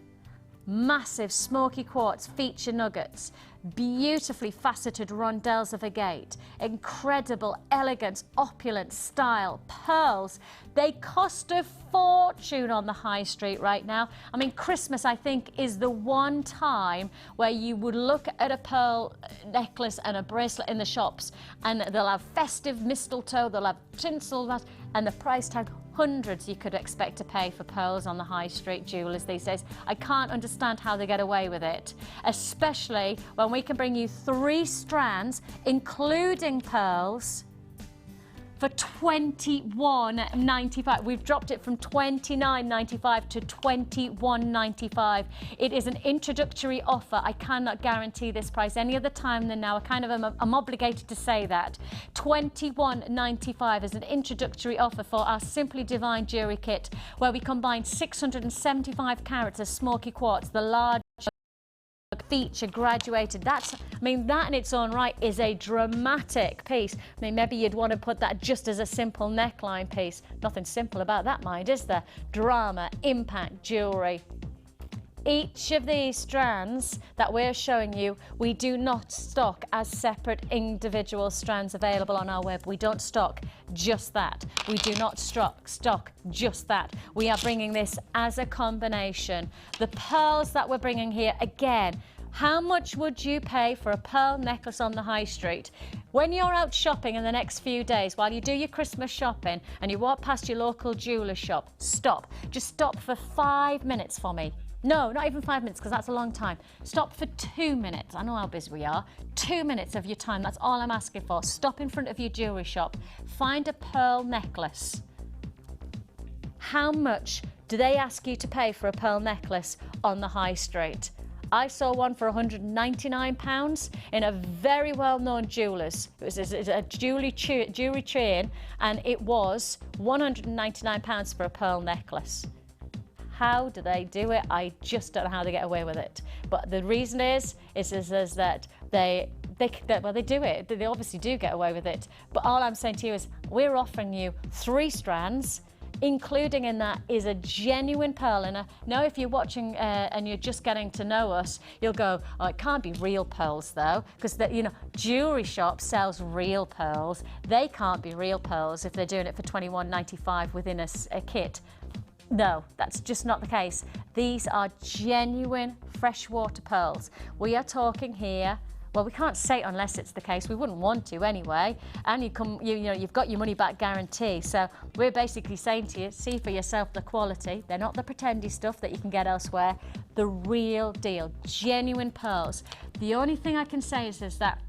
Massive smoky quartz feature nuggets, beautifully faceted rondelles of agate, incredible elegance, opulent style, pearls. They cost a fortune on the high street right now. I mean, Christmas, I think, is the one time where you would look at a pearl necklace and a bracelet in the shops and they'll have festive mistletoe, they'll have tinsel, and the price tag, hundreds you could expect to pay for pearls on the high street jewellers these days. I can't understand how they get away with it, especially when we can bring you 3 strands, including pearls, for $21.95. We've dropped it from $29.95 to $21.95. It is an introductory offer. I cannot guarantee this price any other time than now. I'm obligated to say that. $21.95 is an introductory offer for our Simply Divine Jewellery Kit, where we combine 675 carats of smoky quartz, the large feature graduated. That in its own right is a dramatic piece. I mean, maybe you'd want to put that just as a simple neckline piece. Nothing simple about that, mind, is there? Drama, impact, jewellery. Each of these strands that we're showing you, we do not stock as separate individual strands available on our web. We don't stock just that. We do not stock just that. We are bringing this as a combination. The pearls that we're bringing here, again, how much would you pay for a pearl necklace on the high street? When you're out shopping in the next few days, while you do your Christmas shopping and you walk past your local jeweller shop, stop. Just stop for 5 minutes for me. No, not even 5 minutes, because that's a long time. Stop for 2 minutes. I know how busy we are. 2 minutes of your time, that's all I'm asking for. Stop in front of your jewellery shop. Find a pearl necklace. How much do they ask you to pay for a pearl necklace on the high street? I saw one for £199 in a very well-known jeweller's. It was a jewellery chain, and it was £199 for a pearl necklace. How do they do it? I just don't know how they get away with it. But the reason is that they do it. They obviously do get away with it. But all I'm saying to you is we're offering you 3 strands, including in that is a genuine pearl. And now if you're watching and you're just getting to know us, you'll go, oh, it can't be real pearls though, because jewellery shop sells real pearls. They can't be real pearls if they're doing it for £21.95 within a kit. No, that's just not the case. These are genuine freshwater pearls. We are talking here, well, we can't say it unless it's the case. We wouldn't want to anyway. And you've got your money back guarantee. So we're basically saying to you, see for yourself the quality. They're not the pretendy stuff that you can get elsewhere. The real deal, genuine pearls. The only thing I can say is that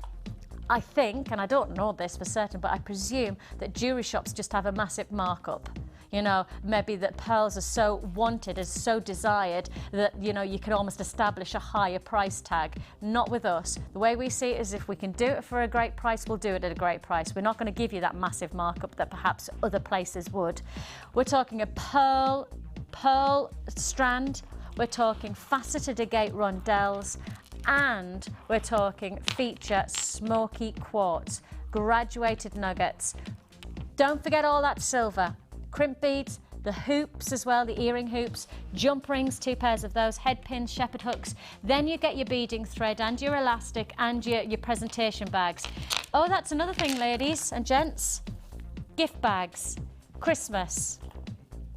I think, and I don't know this for certain, but I presume that jewellery shops just have a massive markup. Maybe that pearls are so wanted, are so desired that, you can almost establish a higher price tag. Not with us. The way we see it is if we can do it for a great price, we'll do it at a great price. We're not going to give you that massive markup that perhaps other places would. We're talking a pearl strand we're talking faceted agate rondelles, and we're talking feature smoky quartz, graduated nuggets. Don't forget all that silver, crimp beads, the hoops as well, the earring hoops, jump rings, 2 pairs of those, head pins, shepherd hooks. Then you get your beading thread and your elastic and your presentation bags. Oh, that's another thing, ladies and gents. Gift bags, Christmas,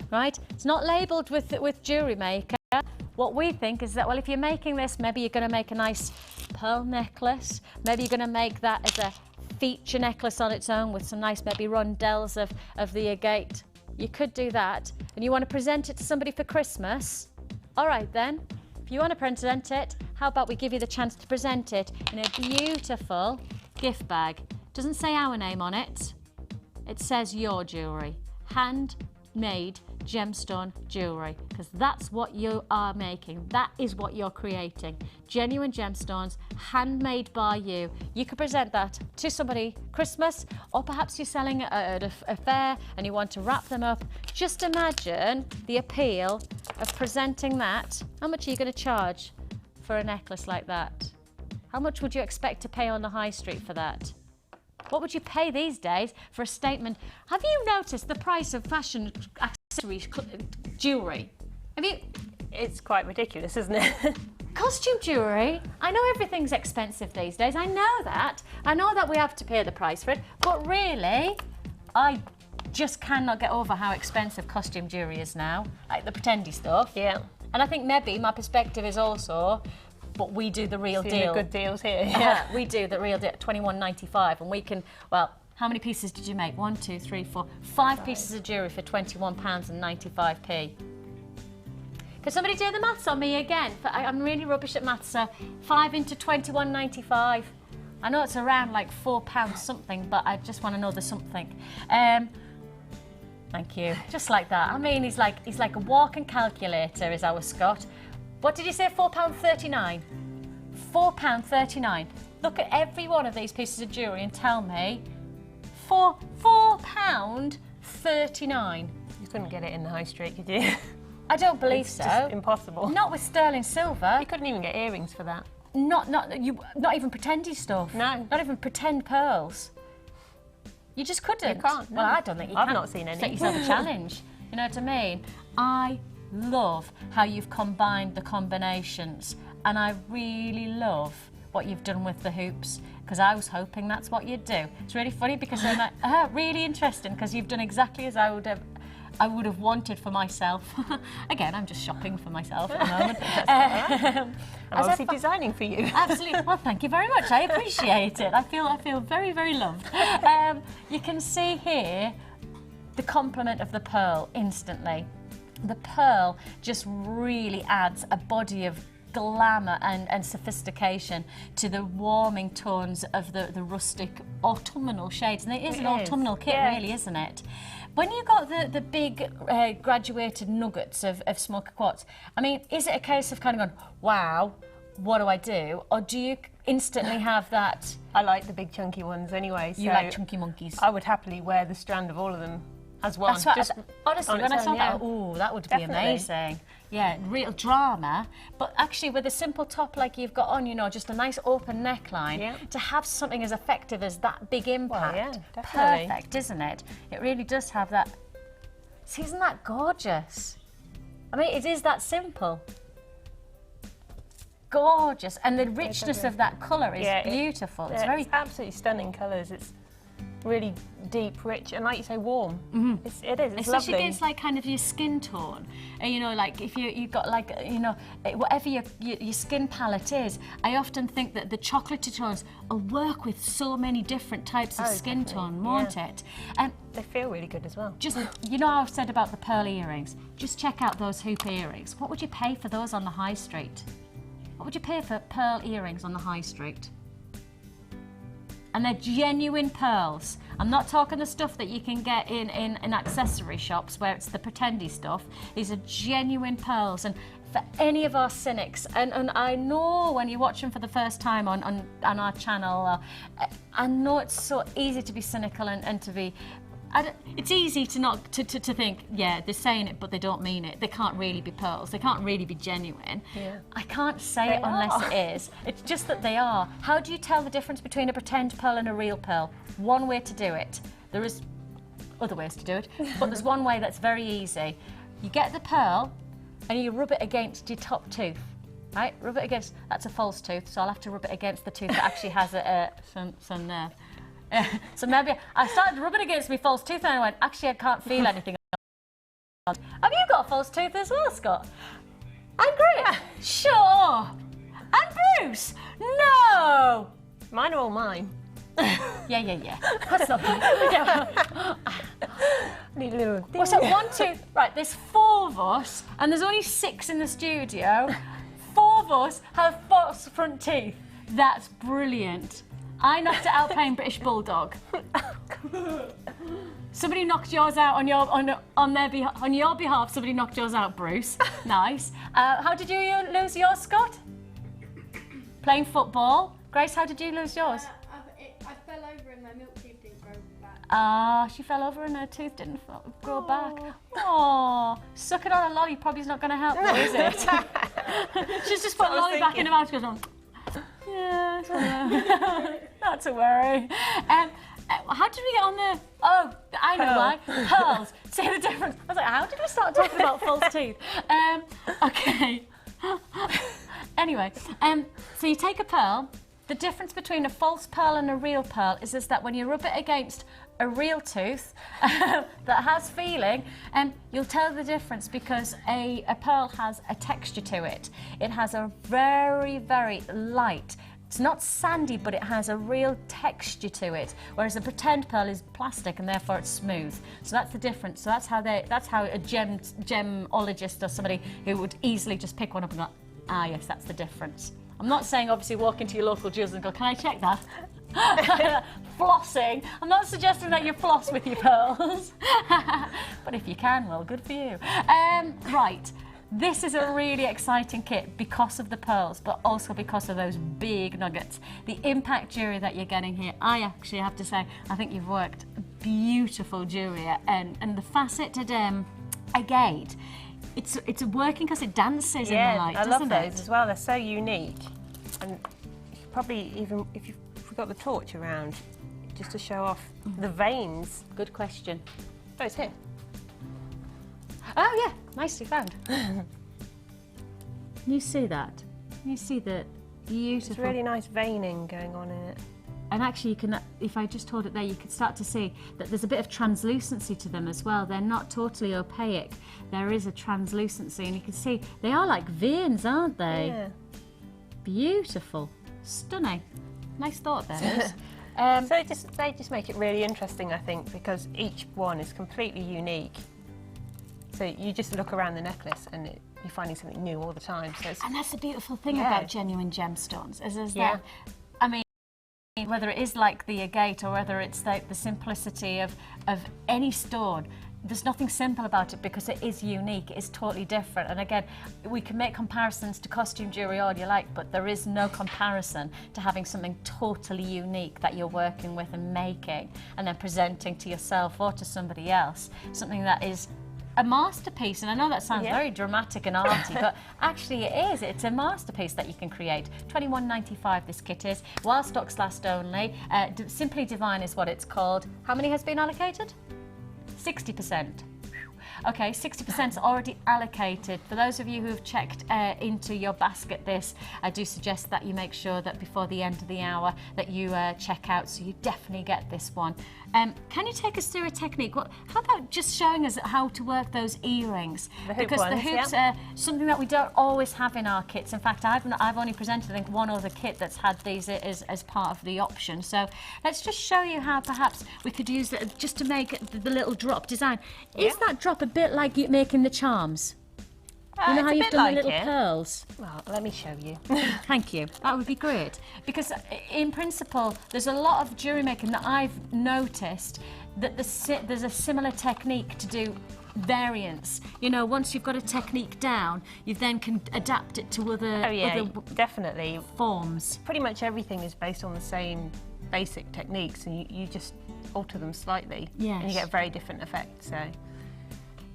right? It's not labelled with Jewellery Maker. What we think is that, well, if you're making this, maybe you're going to make a nice pearl necklace. Maybe you're going to make that as a feature necklace on its own with some nice maybe rondelles of the agate. You could do that. And you want to present it to somebody for Christmas. All right then, if you want to present it, how about we give you the chance to present it in a beautiful gift bag. Doesn't say our name on it. It says your jewellery. Handmade gemstone jewellery, because that's what you are making. That is what you're creating. Genuine gemstones, handmade by you. You could present that to somebody Christmas, or perhaps you're selling it at a fair and you want to wrap them up. Just imagine the appeal of presenting that. How much are you going to charge for a necklace like that? How much would you expect to pay on the high street for that? What would you pay these days for a statement? Have you noticed the price of fashion accessories, jewellery? Have you? It's quite ridiculous, isn't it? Costume jewellery. I know everything's expensive these days. I know that. I know that we have to pay the price for it. But really, I just cannot get over how expensive costume jewellery is now. Like the pretendy stuff. Yeah. And I think maybe my perspective is also, but we do the real deal. Good deals here. Yeah, we do the real deal at $21.95, and we can, well, how many pieces did you make? 1, 2, 3, 4, 5 pieces of jewellery for £21.95. Can somebody do the maths on me again? I'm really rubbish at maths, so 5 into £21.95. I know it's around like £4 something, but I just want to know the something. Thank you. Just like that. I mean, he's like a walking calculator, is our Scott. What did you say? £4.39. £4.39. Look at every one of these pieces of jewellery and tell me £4.39. You couldn't get it in the high street, could you? I don't believe It's so. just impossible. Not with sterling silver. You couldn't even get earrings for that. Not even pretendy stuff. No. Not even pretend pearls. You just couldn't. You can't. No. Well, I don't think you can. I've not seen any. Set yourself a challenge. You know what I mean? I love how you've combined the combinations, and I really love what you've done with the hoops, because I was hoping that's what you'd do. It's really funny because I'm like, really interesting, because you've done exactly as I would have wanted for myself. Again, I'm just shopping for myself at the moment. I'm obviously designing for you. Absolutely. Well, thank you very much. I appreciate it. I feel very, very loved. You can see here the complement of the pearl instantly. The pearl just really adds a body of glamour and sophistication to the warming tones of the rustic autumnal shades. And it is an autumnal kit, really, isn't it? When you got the big graduated nuggets of smoky quartz, I mean, is it a case of kind of going, wow, what do I do? Or do you instantly have that? I like the big chunky ones anyway. You like chunky monkeys? I would happily wear the strand of all of them as one. That's what, honestly, when I saw that, oh, that would be amazing. Yeah, real drama. But actually, with a simple top like you've got on, you know, just a nice open neckline, to have something as effective as that big impact, perfect, isn't it? It really does have that. See, isn't that gorgeous? I mean, it is that simple. Gorgeous, and the richness of that colour is beautiful. It's very absolutely stunning colours. It's really deep, rich, and like you say, warm. It is. It's especially lovely. against like kind of your skin tone. You know, like if you've got like, you know, whatever your skin palette is, I often think that the chocolatey tones will work with so many different types of skin tone, won't it? And they feel really good as well. Just, you know, I've said about the pearl earrings. Just check out those hoop earrings. What would you pay for those on the high street? What would you pay for pearl earrings on the high street? And they're genuine pearls. I'm not talking the stuff that you can get in accessory shops where it's the pretendy stuff. These are genuine pearls. And for any of our cynics, and I know when you watch them for the first time on our channel, I know it's so easy to be cynical and to be it's easy to not to think, yeah, they're saying it, but they don't mean it. They can't really be pearls. They can't really be genuine. Yeah. I can't say it unless it is. It's just that they are. How do you tell the difference between a pretend pearl and a real pearl? One way to do it. There is other ways to do it, but there's one way that's very easy. You get the pearl and you rub it against your top tooth. Right? Rub it against. That's a false tooth, so I'll have to rub it against the tooth that actually has some nerve. So maybe I started rubbing against my false tooth and I went, actually, I can't feel anything. Have you got a false tooth as well, Scott? And Grace? Sure. And Bruce? No. Mine are all mine. Yeah. That's not Need a little. What's that? 1, 2. Right, there's 4 of us, and there's only 6 in the studio. 4 of us have false front teeth. That's brilliant. I knocked it out playing British Bulldog. Somebody knocked yours out on your behalf. Somebody knocked yours out, Bruce. Nice. How did you lose yours, Scott? Playing football. Grace, how did you lose yours? I fell over and my milk teeth didn't grow back. Ah, she fell over and her tooth didn't grow back. Oh, suck it on a lolly probably is not going to help, though, is it? She's just put a lolly back in her mouth. She goes, yeah, not to worry. How did we get on the? Oh, I know why. Pearls. See the difference? I was like, how did we start talking about false teeth? Okay. Anyway, so you take a pearl. The difference between a false pearl and a real pearl is that when you rub it against a real tooth that has feeling, you'll tell the difference because a pearl has a texture to it. It has a very, very light, it's not sandy, but it has a real texture to it, whereas a pretend pearl is plastic and therefore it's smooth. So that's the difference. So that's how a gemologist or somebody who would easily just pick one up and go, ah, yes, that's the difference. I'm not saying obviously walk into your local jewellers and go, can I check that? Flossing. I'm not suggesting that you floss with your pearls. But if you can, well, good for you. Right, this is a really exciting kit because of the pearls, but also because of those big nuggets. The impact jewellery that you're getting here, I actually have to say, I think you've worked beautiful jewellery, and the faceted agate. It's working because it dances in the light, doesn't it? I love those as well. They're so unique, and you could probably even if you've got the torch around, just to show off the veins. Good question. Oh, it's here. Oh yeah, nicely found. You see that? You see the beautiful. There's really nice veining going on in it. And actually, you can, if I just hold it there, you can start to see that there's a bit of translucency to them as well. They're not totally opaque. There is a translucency, and you can see they are like veins, aren't they? Yeah. Beautiful, stunning. Nice thought there. So they just make it really interesting, I think, because each one is completely unique. So you just look around the necklace and you're finding something new all the time. So and that's the beautiful thing about genuine gemstones, is that, I mean, whether it is like the agate or whether it's like the simplicity of any stone, there's nothing simple about it because it is unique, it is totally different. And again, we can make comparisons to costume jewellery all you like, but there is no comparison to having something totally unique that you're working with and making and then presenting to yourself or to somebody else, something that is a masterpiece. And I know that sounds very dramatic and arty, but actually it is. It's a masterpiece that you can create. $21.95 this kit is, while stocks last only. Simply Divine is what it's called. How many has been allocated? 60%. Okay, 60% is already allocated. For those of you who have checked into your basket this, I do suggest that you make sure that before the end of the hour that you check out, so you definitely get this one. Can you take us through a technique? How about just showing us how to work those earrings? Because the hoops are something that we don't always have in our kits. In fact, I've only presented, I think, one other kit that's had these as part of the option. So let's just show you how perhaps we could use it just to make the little drop design. Is that drop a bit like you making the charms? You know how you've done the little pearls? Well, let me show you. Thank you. That would be great. Because in principle, there's a lot of jewellery making that I've noticed that there's a similar technique to do variants. You know, once you've got a technique down, you then can adapt it to other definitely forms. Pretty much everything is based on the same basic techniques, and you just alter them slightly, Yes. and you get a very different effect. So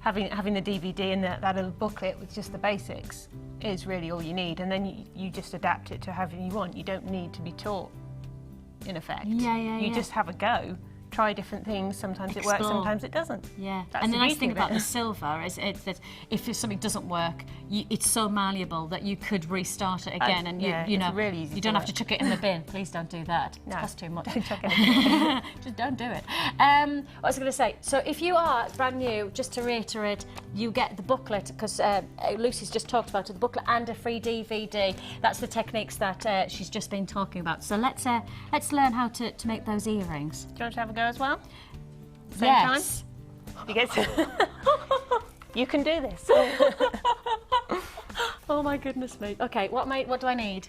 having the DVD and that little booklet with just the basics is really all you need, and then you just adapt it to however you want. You don't need to be taught, in effect. You just have a go. Try different things. Sometimes it works, sometimes it doesn't. Yeah, That's and the nice beauty thing of about it. the silver is that if something doesn't work, it's so malleable that you could restart it again, and you it's know really easy you to don't have to work. chuck it in the bin. Please don't do that. It No, costs too much. don't chuck it Just don't do it. What I was going to say, so if you are brand new, just to reiterate, you get the booklet, because Lucy's just talked about it, the booklet and a free DVD. That's the techniques that she's just been talking about. So let's learn how to make those earrings. Do you want to have a go as well? Same Yes. time? You get to you can do this. Oh my goodness me. Okay, what do I need?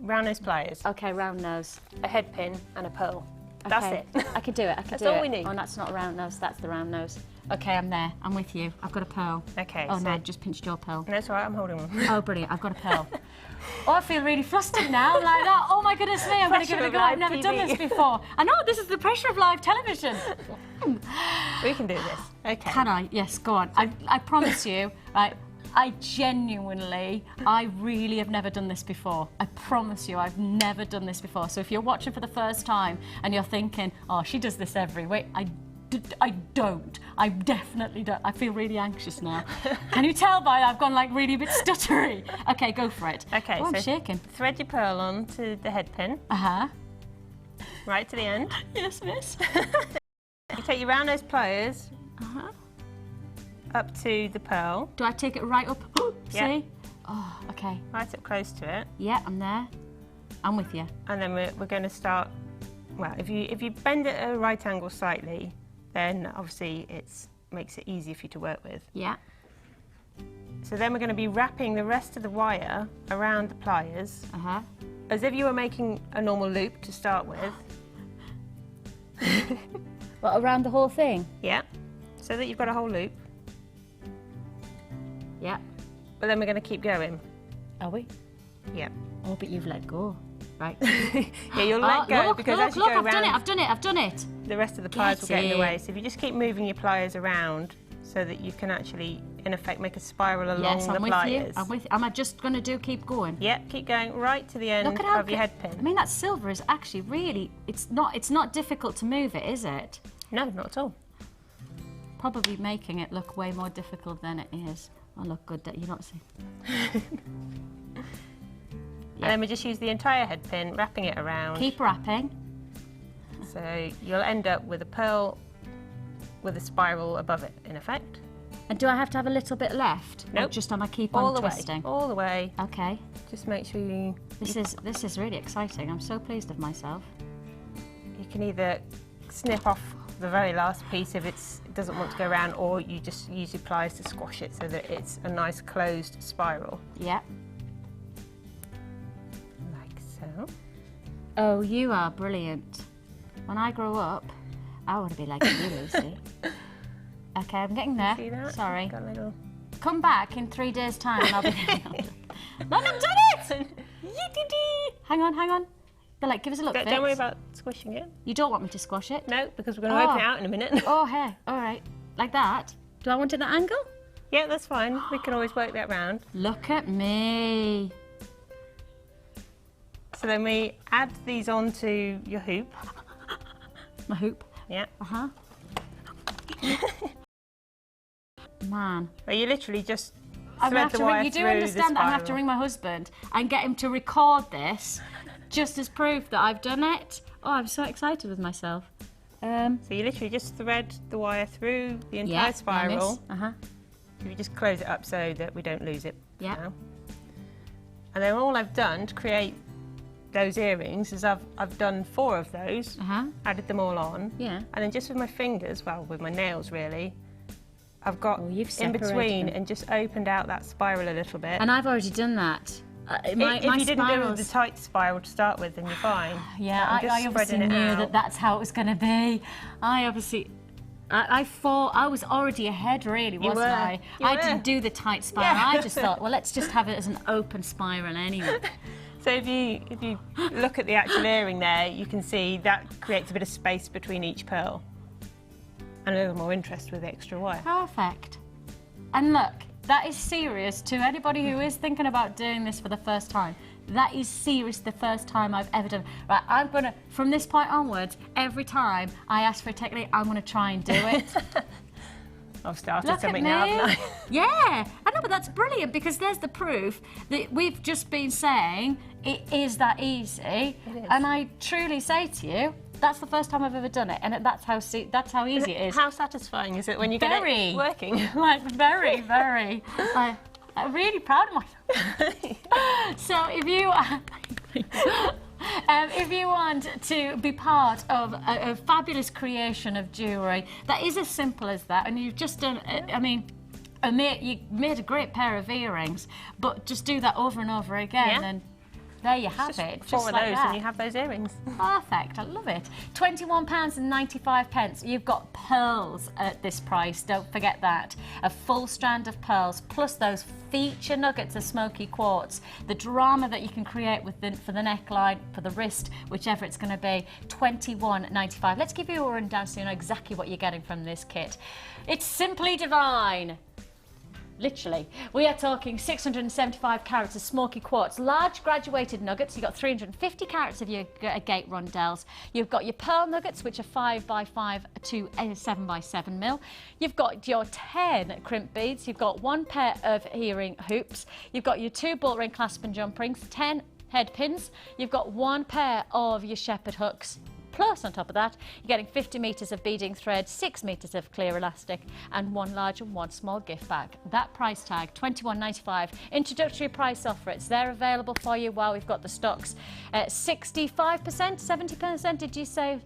Round nose pliers, Okay, round nose. a head pin, and a pearl. That's Okay. it. I can do it. That's all we need. Oh, that's not a round nose. That's the round nose. Okay, I'm there. I'm with you. I've got a pearl. Okay. Oh so no, I just pinched your pearl. that's all right. I'm holding one. Oh, brilliant. I've got a pearl. Oh, I feel really flustered now. I'm like that. Oh my goodness me, I'm going to give it a Pressure go. of I've live never done TV. this before. I know, this is the pressure of live television. We can do this. Okay. Can I? Yes, go on. I promise you, right, I really have never done this before. I promise you, I've never done this before. So if you're watching for the first time and you're thinking, oh, she does this every week, I don't. I definitely don't. I feel really anxious now. Can you tell by I've gone like really a bit stuttery? Okay, go for it. Okay. Oh, I'm so shaking. thread your pearl on to the head pin, Uh-huh. right to the end. Yes, miss. You take your round nose pliers Uh-huh. up to the pearl, Do I take it right up? Yeah. See? Oh, okay. right up close to it, Yeah, I'm there. I'm with you. and then we're going to start. Well, if you bend it at a right angle slightly, then obviously it makes it easier for you to work with. Yeah. So then we're going to be wrapping the rest of the wire around the pliers, Uh-huh. as if you were making a normal loop to start with. Well, around the whole thing? Yeah. So that you've got a whole loop. Yeah. But then we're going to keep going. Are we? Yeah. Oh, but you've let go. Right. Yeah, you'll let go look, because look, as you look, go I've done it, around, I've done it. the rest of the pliers will get in the Get way. it. So if you just keep moving your pliers around so that you can actually, in effect, make a spiral along Yes, the I'm with pliers. you. I'm with you. Am I just going to keep going? Yeah, keep going right to the end Look at how of your head pin. I mean, that silver is actually really, it's not difficult to move it, is it? No, not at all. Probably making it look way more difficult than it is. Oh, look good that you're not seeing. And then we just use the entire head pin, wrapping it around. Keep wrapping. So you'll end up with a pearl with a spiral above it, in effect. And do I have to have a little bit left? Or Nope. just am I keep All on the twisting? way, all the way. Okay. Just make sure you This is really exciting. I'm so pleased with myself. can either snip off the very last piece if it doesn't want to go around, or you just use your pliers to squash it so that it's a nice closed spiral, Yeah. like so. Oh, you are brilliant. When I grow up, I want to be like you, Lucy. Okay, I'm getting there. See that? Sorry. Got a little... Come back in 3 days' time and I'll be there. Mum, I've done it! Yee-dee-dee. Hang on. But like, give us a look, Don't worry Fitz. about squishing it. You don't want me to squash it? No, because we're going to open it out in a minute. Oh, hey, all right. Like that? Do I want it at that angle? Yeah, that's fine. We can always work that round. Look at me. So then we add these onto your hoop. My hoop. Yeah. Uh-huh. Man. Where you literally just I'm gonna thread have the to wire ring, you do through the understand that I have to spiral. ring my husband and get him to record this just as proof that I've done it. Oh, I'm so excited with myself. So you literally just thread the wire through the entire spiral. Uh-huh. You just close it up so that we don't lose it. Yeah. Now. And then all I've done to create those earrings is I've done 4 of those, added them all on, Yeah. and then just with my fingers, well, with my nails really, I've got you've in separated between them. and just opened out that spiral a little bit. And I've already done that. If you didn't do the tight spiral to start with, then you're fine. Yeah, I'm I just obviously spreading it knew out. that that's how it was going to be. I thought I was already ahead, really, wasn't were. I? You I were. didn't do the tight spiral. Yeah. I just thought, well, let's just have it as an open spiral anyway. So if you look at the actual earring there, you can see that creates a bit of space between each pearl. And a little more interest with the extra wire. Perfect. And look, that is serious to anybody who is thinking about doing this for the first time. That is serious, the first time I've ever done. Right, I'm gonna, from this point onwards, every time I ask for a technique, I'm gonna try and do it. I've started Look something at now, me. haven't I? Yeah, I know, but that's brilliant because there's the proof that we've just been saying it is that easy. It is. And I truly say to you, that's the first time I've ever done it, and that's how easy it is. How satisfying is it when you get it working? Like very, very. I'm really proud of myself. So if you want to be part of a fabulous creation of jewellery that is as simple as that, and you've just done, I mean, you made a great pair of earrings, but just do that over and over again, and there you have it. Four Just of like those that. and you have those earrings. Perfect, I love it. £21.95. You've got pearls at this price, don't forget that. A full strand of pearls, plus those feature nuggets of smoky quartz. The drama that you can create with for the neckline, for the wrist, whichever it's going to be, £21.95. Let's give you a rundown so you know exactly what you're getting from this kit. It's simply divine. Literally. We are talking 675 carats of smoky quartz, large graduated nuggets. You've got 350 carats of your gate rondelles. You've got your pearl nuggets, which are 5x5 to 7x7 mil. You've got your 10 crimp beads. You've got 1 pair of earring hoops. You've got your 2 bolt ring clasp and jump rings, 10 head pins. You've got 1 pair of your shepherd hooks. Plus, on top of that, you're getting 50 metres of beading thread, 6 metres of clear elastic, and 1 large and 1 small gift bag. That price tag, £21.95. Introductory price offer. It's there available for you while we've got the stocks. 65%, 70%, did you say?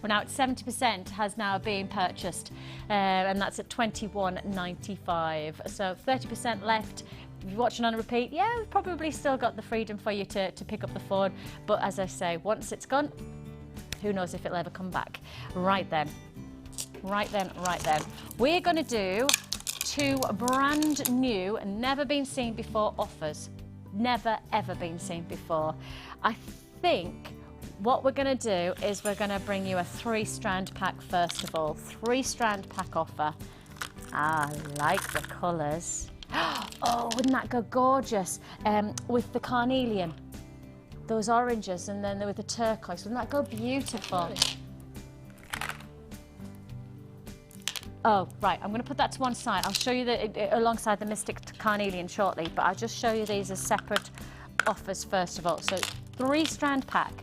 Well, now it's 70% has now been purchased, and that's at £21.95. So 30% left. If you're watching on a repeat, yeah, we've probably still got the freedom for you to pick up the phone. But as I say, once it's gone, who knows if it'll ever come back. Right then. We're going to do 2 brand new, never been seen before offers. Never, ever been seen before. I think what we're going to do is we're going to bring you a 3-strand pack first of all. 3-strand pack offer. I like the colours. Oh, wouldn't that go gorgeous with the carnelian, those oranges, and then with the turquoise? Wouldn't that go beautiful? Oh, right, I'm going to put that to one side. I'll show you alongside the Mystic Carnelian shortly, but I'll just show you these as separate offers first of all. So 3-strand pack.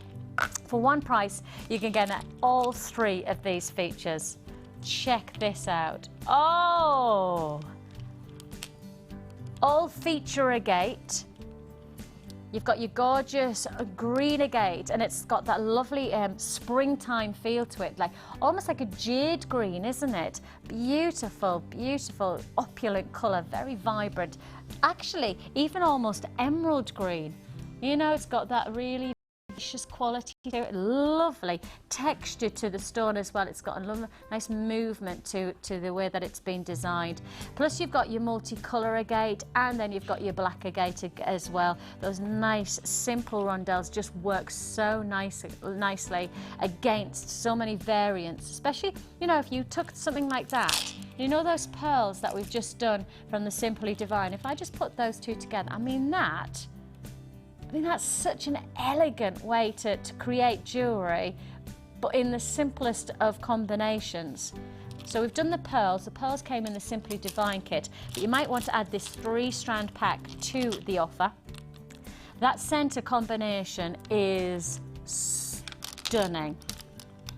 For one price, you can get all 3 of these features. Check this out. Oh! All feature agate. You've got your gorgeous green agate, and it's got that lovely springtime feel to it, like almost like a jade green, isn't it? Beautiful, beautiful, opulent colour, very vibrant. Actually, even almost emerald green. You know, it's got that really delicious quality to it. Lovely texture to the stone as well. It's got a lovely, nice movement to the way that it's been designed. Plus you've got your multicolour agate, and then you've got your black agate as well. Those nice simple rondelles just work so nicely against so many variants, especially, you know, if you took something like that, you know, those pearls that we've just done from the Simply Divine. If I just put those 2 together, I mean that's such an elegant way to create jewellery, but in the simplest of combinations. So we've done the pearls. The pearls came in the Simply Divine kit, but you might want to add this 3-strand pack to the offer. That centre combination is stunning.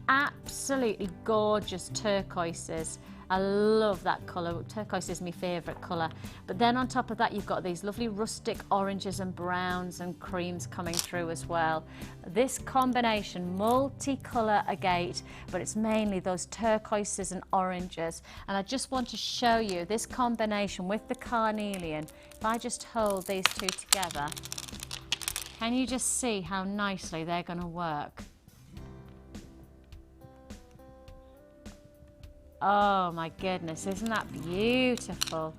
Absolutely gorgeous turquoises. I love that colour. Turquoise is my favourite colour. But then on top of that, you've got these lovely rustic oranges and browns and creams coming through as well. This combination, multicolour agate, but it's mainly those turquoises and oranges. And I just want to show you this combination with the carnelian. If I just hold these 2 together, can you just see how nicely they're going to work? Oh my goodness, isn't that beautiful?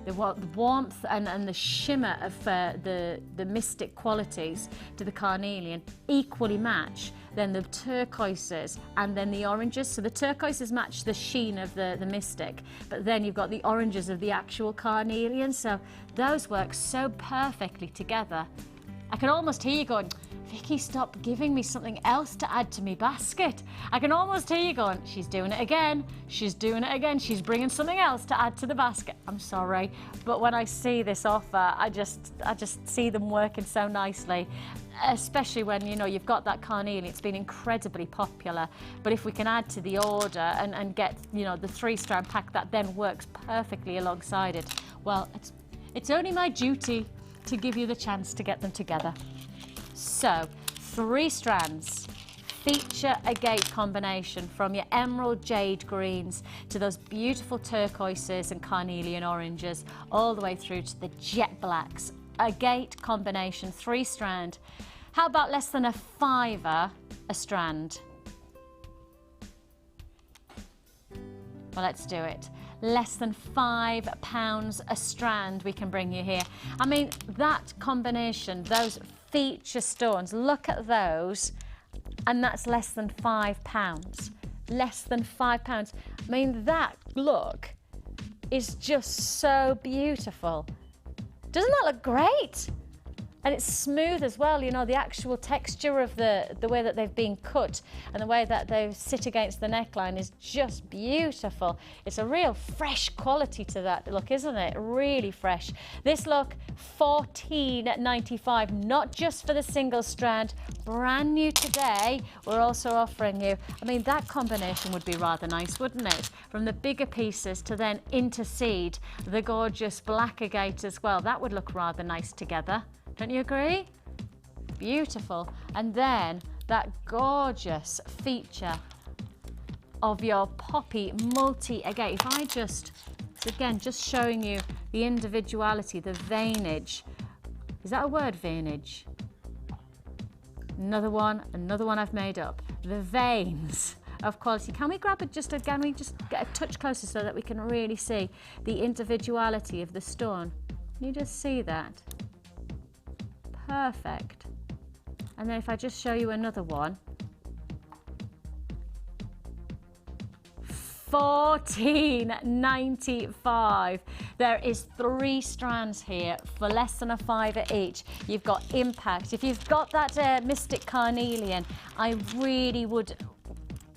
the warmth and the shimmer of the mystic qualities to the carnelian equally match then the turquoises and then the oranges. So the turquoises match the sheen of the mystic, but then you've got the oranges of the actual carnelian. So those work so perfectly together. I can almost hear you going, Vicky, stop giving me something else to add to my basket. I can almost hear you going, she's doing it again, she's doing it again, she's bringing something else to add to the basket. I'm sorry, but when I see this offer, I just see them working so nicely, especially when, you know, you've got that carnelian. It's been incredibly popular, but if we can add to the order and get, you know, the 3-strand pack that then works perfectly alongside it, well, it's only my duty to give you the chance to get them together. So, 3 strands, feature agate combination from your emerald jade greens to those beautiful turquoises and carnelian oranges, all the way through to the jet blacks. Agate combination, 3 strand. How about less than a £5 a strand? Well, let's do it. Less than £5 a strand we can bring you here. I mean, that combination, those feature stones, look at those, and that's less than £5. Less than £5. I mean, that look is just so beautiful. Doesn't that look great? And it's smooth as well, you know, the actual texture of the way that they've been cut and the way that they sit against the neckline is just beautiful. It's a real fresh quality to that look, isn't it? Really fresh. This look, $14.95, not just for the single strand, brand new today. We're also offering you, I mean, that combination would be rather nice, wouldn't it? From the bigger pieces to then interseed the gorgeous black agate as well. That would look rather nice together. Don't you agree? Beautiful. And then that gorgeous feature of your poppy multi-agate. If I just, again, just showing you the individuality, the veinage. Is that a word, veinage? Another one I've made up. The veins of quality. Can we grab it just again? We just get a touch closer so that we can really see the individuality of the stone. Can you just see that? Perfect. And then if I just show you another one, $14.95. There is 3 strands here for less than a £5 each. You've got impact. If you've got that mystic carnelian, I really would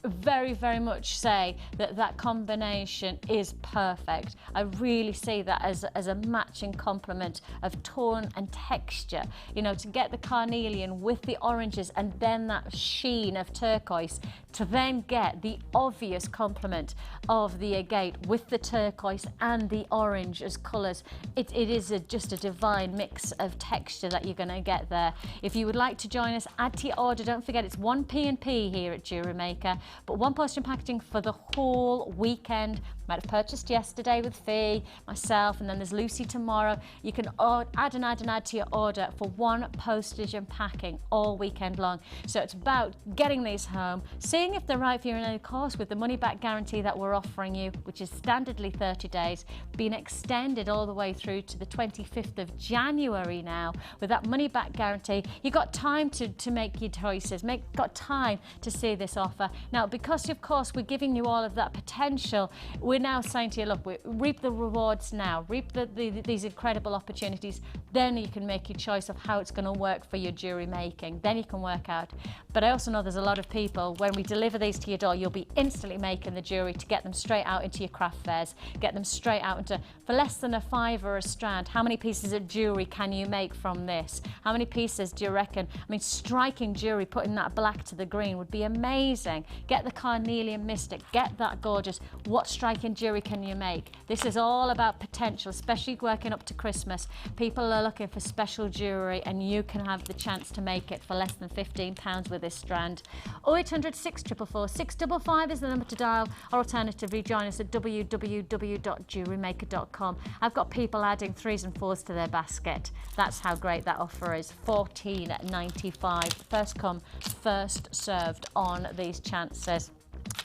very, very much say that that combination is perfect. I really see that as a matching complement of tone and texture. You know, to get the carnelian with the oranges and then that sheen of turquoise, to then get the obvious complement of the agate with the turquoise and the orange as colours. It is just a divine mix of texture that you're going to get there. If you would like to join us, add to your order. Don't forget, it's 1 P&P here at Jewellery Maker, but 1 postage and packaging for the whole weekend. Might have purchased yesterday with Fee, myself, and then there's Lucy tomorrow. You can add to your order for 1 postage and packing all weekend long. So it's about getting these home, seeing if they're right for you, and of course with the money back guarantee that we're offering you, which is standardly 30 days, being extended all the way through to the 25th of January now. With that money back guarantee, you've got time to make your choices, got time to see this offer. Now, because of course we're giving you all of that potential, we're now saying to you, look, reap the rewards now, reap these incredible opportunities, then you can make your choice of how it's going to work for your jewellery making. Then you can work out. But I also know there's a lot of people, when we deliver these to your door, you'll be instantly making the jewellery to get them straight out into your craft fairs, get them straight out into, for less than a £5 a strand, how many pieces of jewellery can you make from this? How many pieces do you reckon? I mean, striking jewellery, putting that black to the green would be amazing. Get the carnelian mystic, get that gorgeous. What striking jewellery can you make? This is all about potential, especially working up to Christmas. People are looking for special jewellery, and you can have the chance to make it for less than £15 with this strand. 0800 644 655 is the number to dial, or alternatively join us at www.jewellerymaker.com. I've got people adding 3s and 4s to their basket. That's how great that offer is. $14.95. First come, first served on these chances.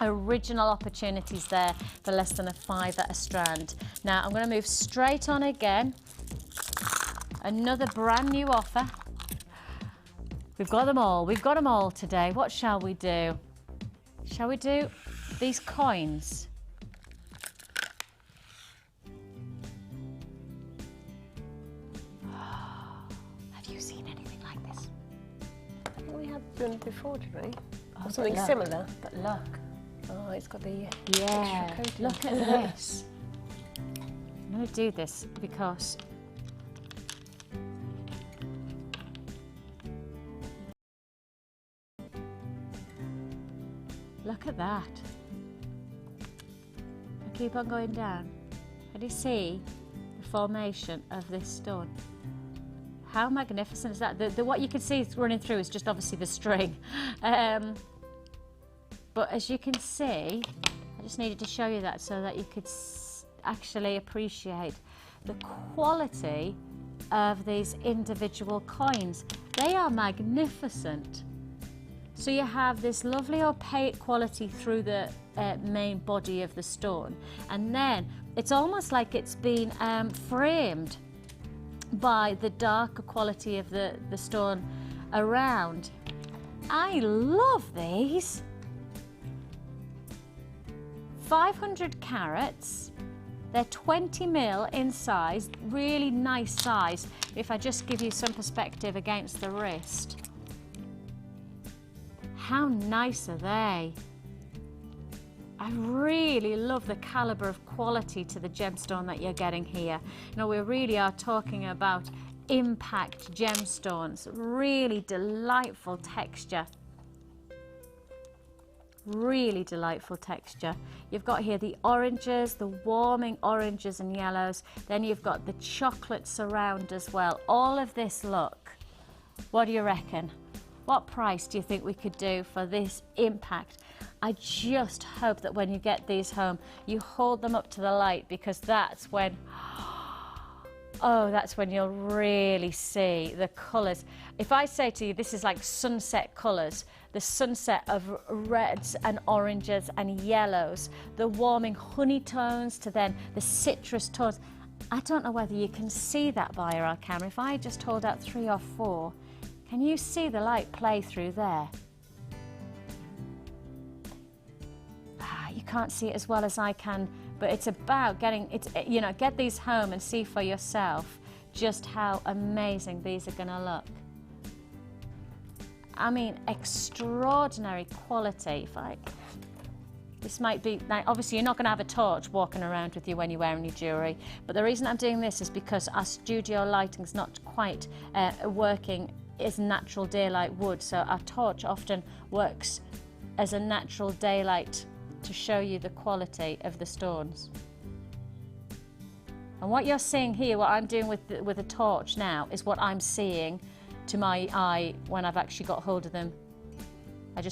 Original opportunities there for less than a £5 a strand. Now I'm going to move straight on again. Another brand new offer. We've got them all. We've got them all today. What shall we do? Shall we do these coins? Have you seen anything like this? I think we had them before, didn't we? Oh, Or something look, similar. But look. Oh, it's got the Yeah, extra coating. look at this. I'm going to do this because look at that. I keep on going down. Can you see the formation of this stone? How magnificent is that? What you can see running through is just obviously the string. But as you can see, I just needed to show you that so that you could actually appreciate the quality of these individual coins. They are magnificent. So you have this lovely opaque quality through the main body of the stone, and then it's almost like it's been framed by the darker quality of the stone around. I love these. 500 carats. They're 20 mil in size, really nice size. If I just give you some perspective against the wrist. How nice are they? I really love the calibre of quality to the gemstone that you're getting here. You know, we really are talking about impact gemstones, really delightful texture. Really delightful texture. You've got here the oranges, the warming oranges and yellows. Then you've got the chocolate surround as well. All of this look. What do you reckon? What price do you think we could do for this impact? I just hope that when you get these home, you hold them up to the light, because that's when, oh, that's when you'll really see the colours. If I say to you, this is like sunset colours, the sunset of reds and oranges and yellows, the warming honey tones to then the citrus tones. I don't know whether you can see that via our camera. If I just hold out 3 or 4, can you see the light play through there? You can't see it as well as I can, but it's about getting it, you know, get these home and see for yourself just how amazing these are going to look. I mean, extraordinary quality. This might be, now obviously you're not going to have a torch walking around with you when you're wearing your jewellery, but the reason I'm doing this is because our studio lighting's not quite working as natural daylight would, so our torch often works as a natural daylight to show you the quality of the stones. And what you're seeing here, what I'm doing with a torch now, is what I'm seeing to my eye when I've actually got hold of them.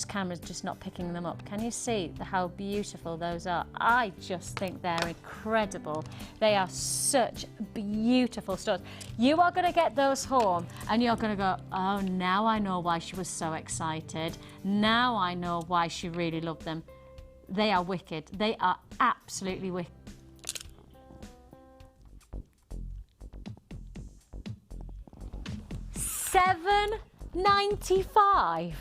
Camera's just not picking them up. Can you see how beautiful those are? I just think they're incredible. They are such beautiful stones. You are going to get those home and you're going to go, oh, now I know why she was so excited. Now I know why she really loved them. They are wicked. They are absolutely wicked. $7.95.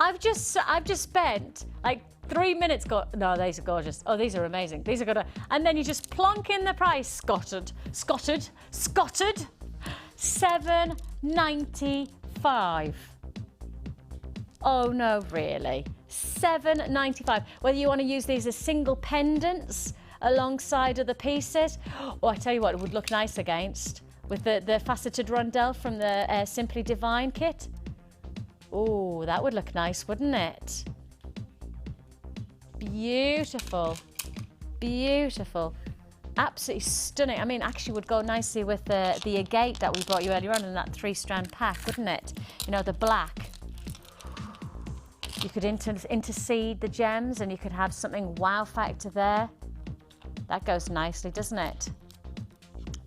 I've just spent like 3 minutes no, these are gorgeous. Oh, these are amazing. These are gonna, and then you just plonk in the price, Scotted. $7.95. Oh no, really? $7.95. Whether you want to use these as single pendants alongside of the pieces, or I tell you what, it would look nice against with the faceted rondelle from the Simply Divine kit. Oh, that would look nice, wouldn't it? Beautiful, beautiful, absolutely stunning. I mean, actually would go nicely with the agate that we brought you earlier on in that 3-strand pack, wouldn't it? You know, the black. You could interseed the gems and you could have something wow factor there. That goes nicely, doesn't it?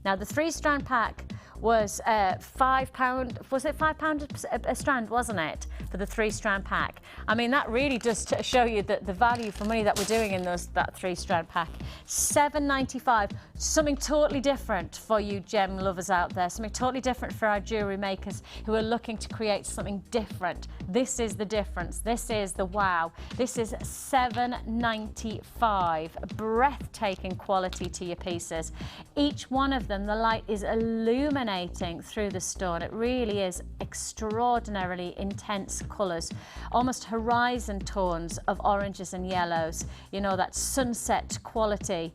Now, the 3-strand pack was £5, was it £5 a strand, wasn't it? for the 3-strand pack. I mean, that really does show you the value for money that we're doing in that 3-strand pack. $7.95, something totally different for you gem lovers out there, something totally different for our jewellery makers who are looking to create something different. This is the difference. This is the wow. This is $7.95. Breathtaking quality to your pieces. Each one of them, the light is illuminating through the stone. It really is extraordinarily intense colours, almost horizon tones of oranges and yellows. You know, that sunset quality.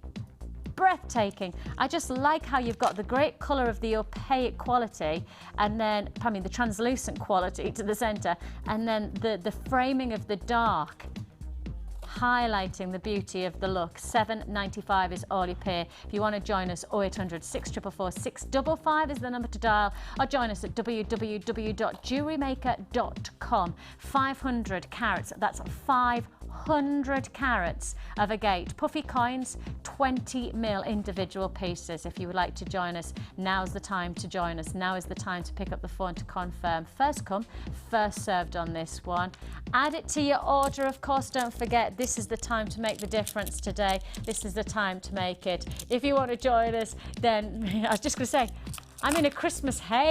Breathtaking. I just like how you've got the great colour of the opaque quality, and then, I mean, the translucent quality to the centre, and then the framing of the dark, highlighting the beauty of the look. $7.95 is all you pay. If you want to join us, 0800 644 655 is the number to dial, or join us at www.jewellerymaker.com. 500 carats, that's 500 carats of agate. Puffy coins, 20mm individual pieces. If you would like to join us, now's the time to join us. Now is the time to pick up the phone to confirm. First come, first served on this one. Add it to your order, of course. Don't forget, this is the time to make the difference today. This is the time to make it. If you want to join us, then I was just going to say, I'm in a Christmas haze.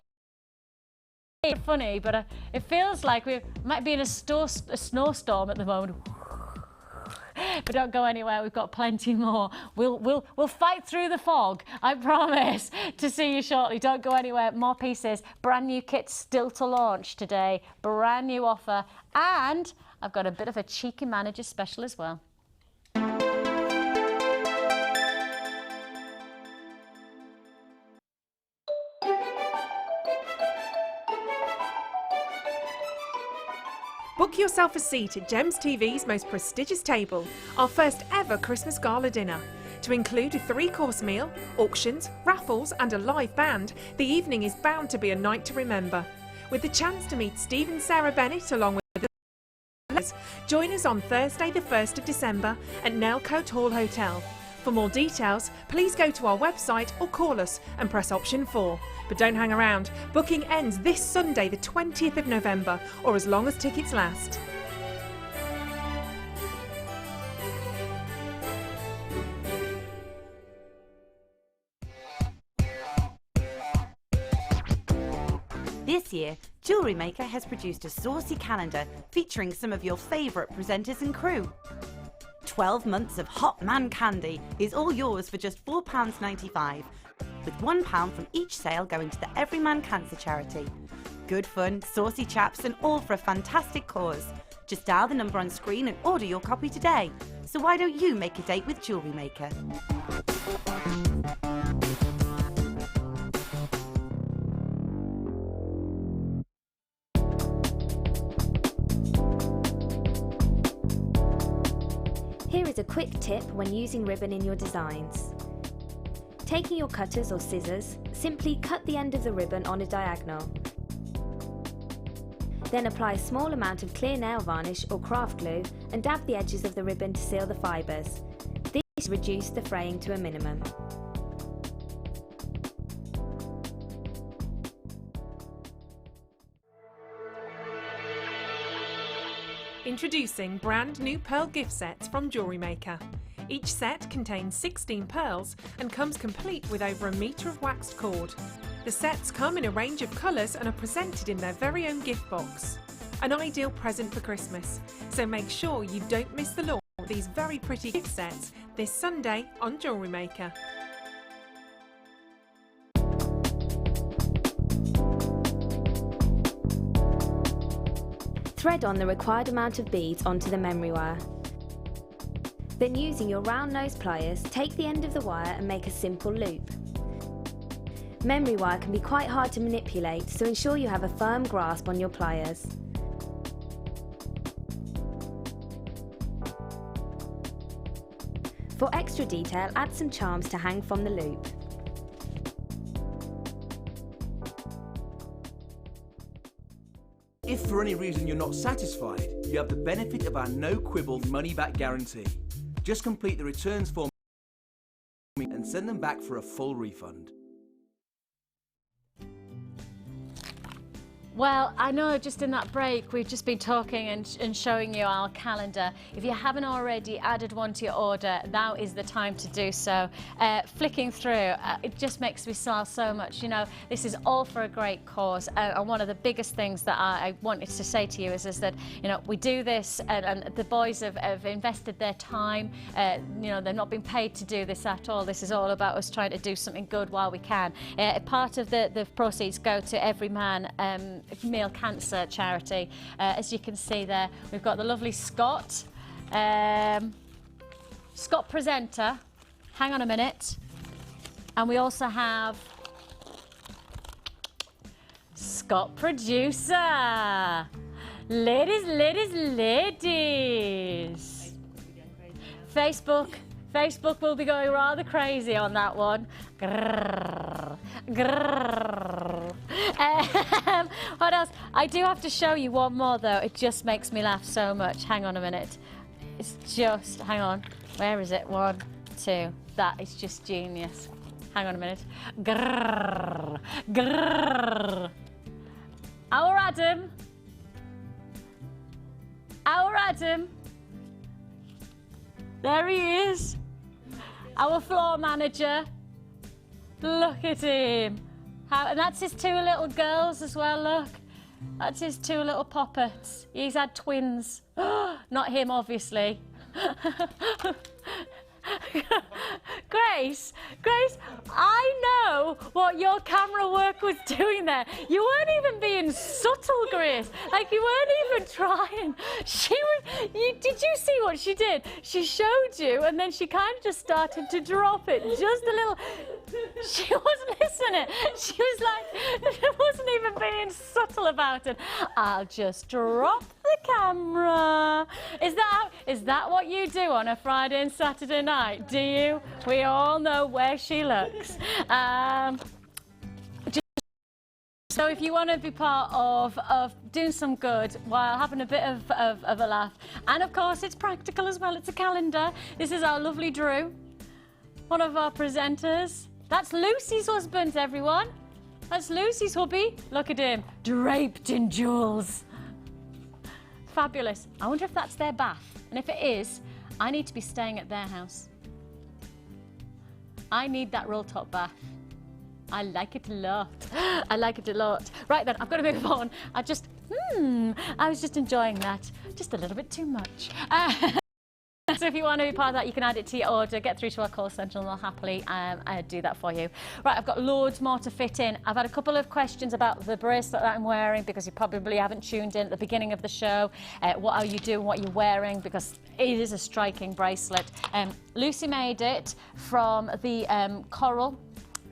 It's funny, but it feels like we might be in a snowstorm at the moment. But don't go anywhere, we've got plenty more. We'll fight through the fog, I promise, to see you shortly. Don't go anywhere, more pieces. Brand new kits still to launch today. Brand new offer. And I've got a bit of a cheeky manager special as well. Book yourself a seat at Gems TV's most prestigious table, our first ever Christmas gala dinner. To include a 3-course meal, auctions, raffles and a live band, the evening is bound to be a night to remember. With the chance to meet Steve and Sarah Bennett along with the others, join us on Thursday the 1st of December at Nelcote Hall Hotel. For more details, please go to our website or call us and press option 4. But don't hang around. Booking ends this Sunday, the 20th of November, or as long as tickets last. This year, Jewellery Maker has produced a saucy calendar featuring some of your favourite presenters and crew. 12 months of hot man candy is all yours for just £4.95, with £1 from each sale going to the Everyman Cancer Charity. Good fun, saucy chaps and all for a fantastic cause. Just dial the number on screen and order your copy today. So why don't you make a date with Jewellery Maker? Here is a quick tip when using ribbon in your designs. Taking your cutters or scissors, simply cut the end of the ribbon on a diagonal. Then apply a small amount of clear nail varnish or craft glue and dab the edges of the ribbon to seal the fibres. This reduces the fraying to a minimum. Introducing brand new pearl gift sets from Jewellery Maker. Each set contains 16 pearls and comes complete with over 1 metre of waxed cord. The sets come in a range of colours and are presented in their very own gift box. An ideal present for Christmas, so make sure you don't miss the launch of these very pretty gift sets this Sunday on Jewellery Maker. Thread on the required amount of beads onto the memory wire. Then using your round nose pliers, take the end of the wire and make a simple loop. Memory wire can be quite hard to manipulate, so ensure you have a firm grasp on your pliers. For extra detail, add some charms to hang from the loop. If for any reason you're not satisfied, you have the benefit of our no-quibble money-back guarantee. Just complete the returns form and send them back for a full refund. Well, I know just in that break we've just been talking and showing you our calendar. If you haven't already added one to your order, now is the time to do so. Flicking through, it just makes me smile so much. You know, this is all for a great cause. And one of the biggest things that I wanted to say to you is that, you know, we do this and the boys have invested their time. You know, they're not being paid to do this at all. This is all about us trying to do something good while we can. Part of the proceeds go to Every Man Male Cancer Charity. As you can see there, we've got the lovely Scott. Scott Presenter. Hang on a minute. And we also have Scott Producer. Ladies, ladies, ladies. Facebook will be going rather crazy on that one. Grrr, grrr. What else? I do have to show you one more though. It just makes me laugh so much. Hang on a minute. It's just, hang on. Where is it? 1, 2. That is just genius. Hang on a minute. Grrr, grrr. Our Adam. Our Adam. There he is. Our floor manager. Look at him. And that's his 2 little girls as well, look. That's his 2 little poppets. He's had twins. Not him, obviously. Grace, I know what your camera work was doing there. You weren't even being subtle, Grace. Like, you weren't even trying. Did you see what she did? She showed you and then she kind of just started to drop it just a little. She wasn't listening. She was like, she wasn't even being subtle about it. I'll just drop the camera. Is that what you do on a Friday and Saturday night? Do you? We all know where she looks. So if you want to be part of doing some good while having a bit of a laugh, and of course it's practical as well, it's a calendar. This is our lovely Drew, one of our presenters. That's Lucy's husband, everyone. That's Lucy's hubby. Look at him, draped in jewels. Fabulous. I wonder if that's their bath. And if it is, I need to be staying at their house. I need that roll top bath. I like it a lot. I like it a lot. Right then, I've got to move on. I was just enjoying that. Just a little bit too much. So if you want to be part of that, you can add it to your order, get through to our call centre and they'll happily do that for you. Right, I've got loads more to fit in. I've had a couple of questions about the bracelet that I'm wearing because you probably haven't tuned in at the beginning of the show. What are you doing, what you're wearing, because it is a striking bracelet. Lucy made it from the coral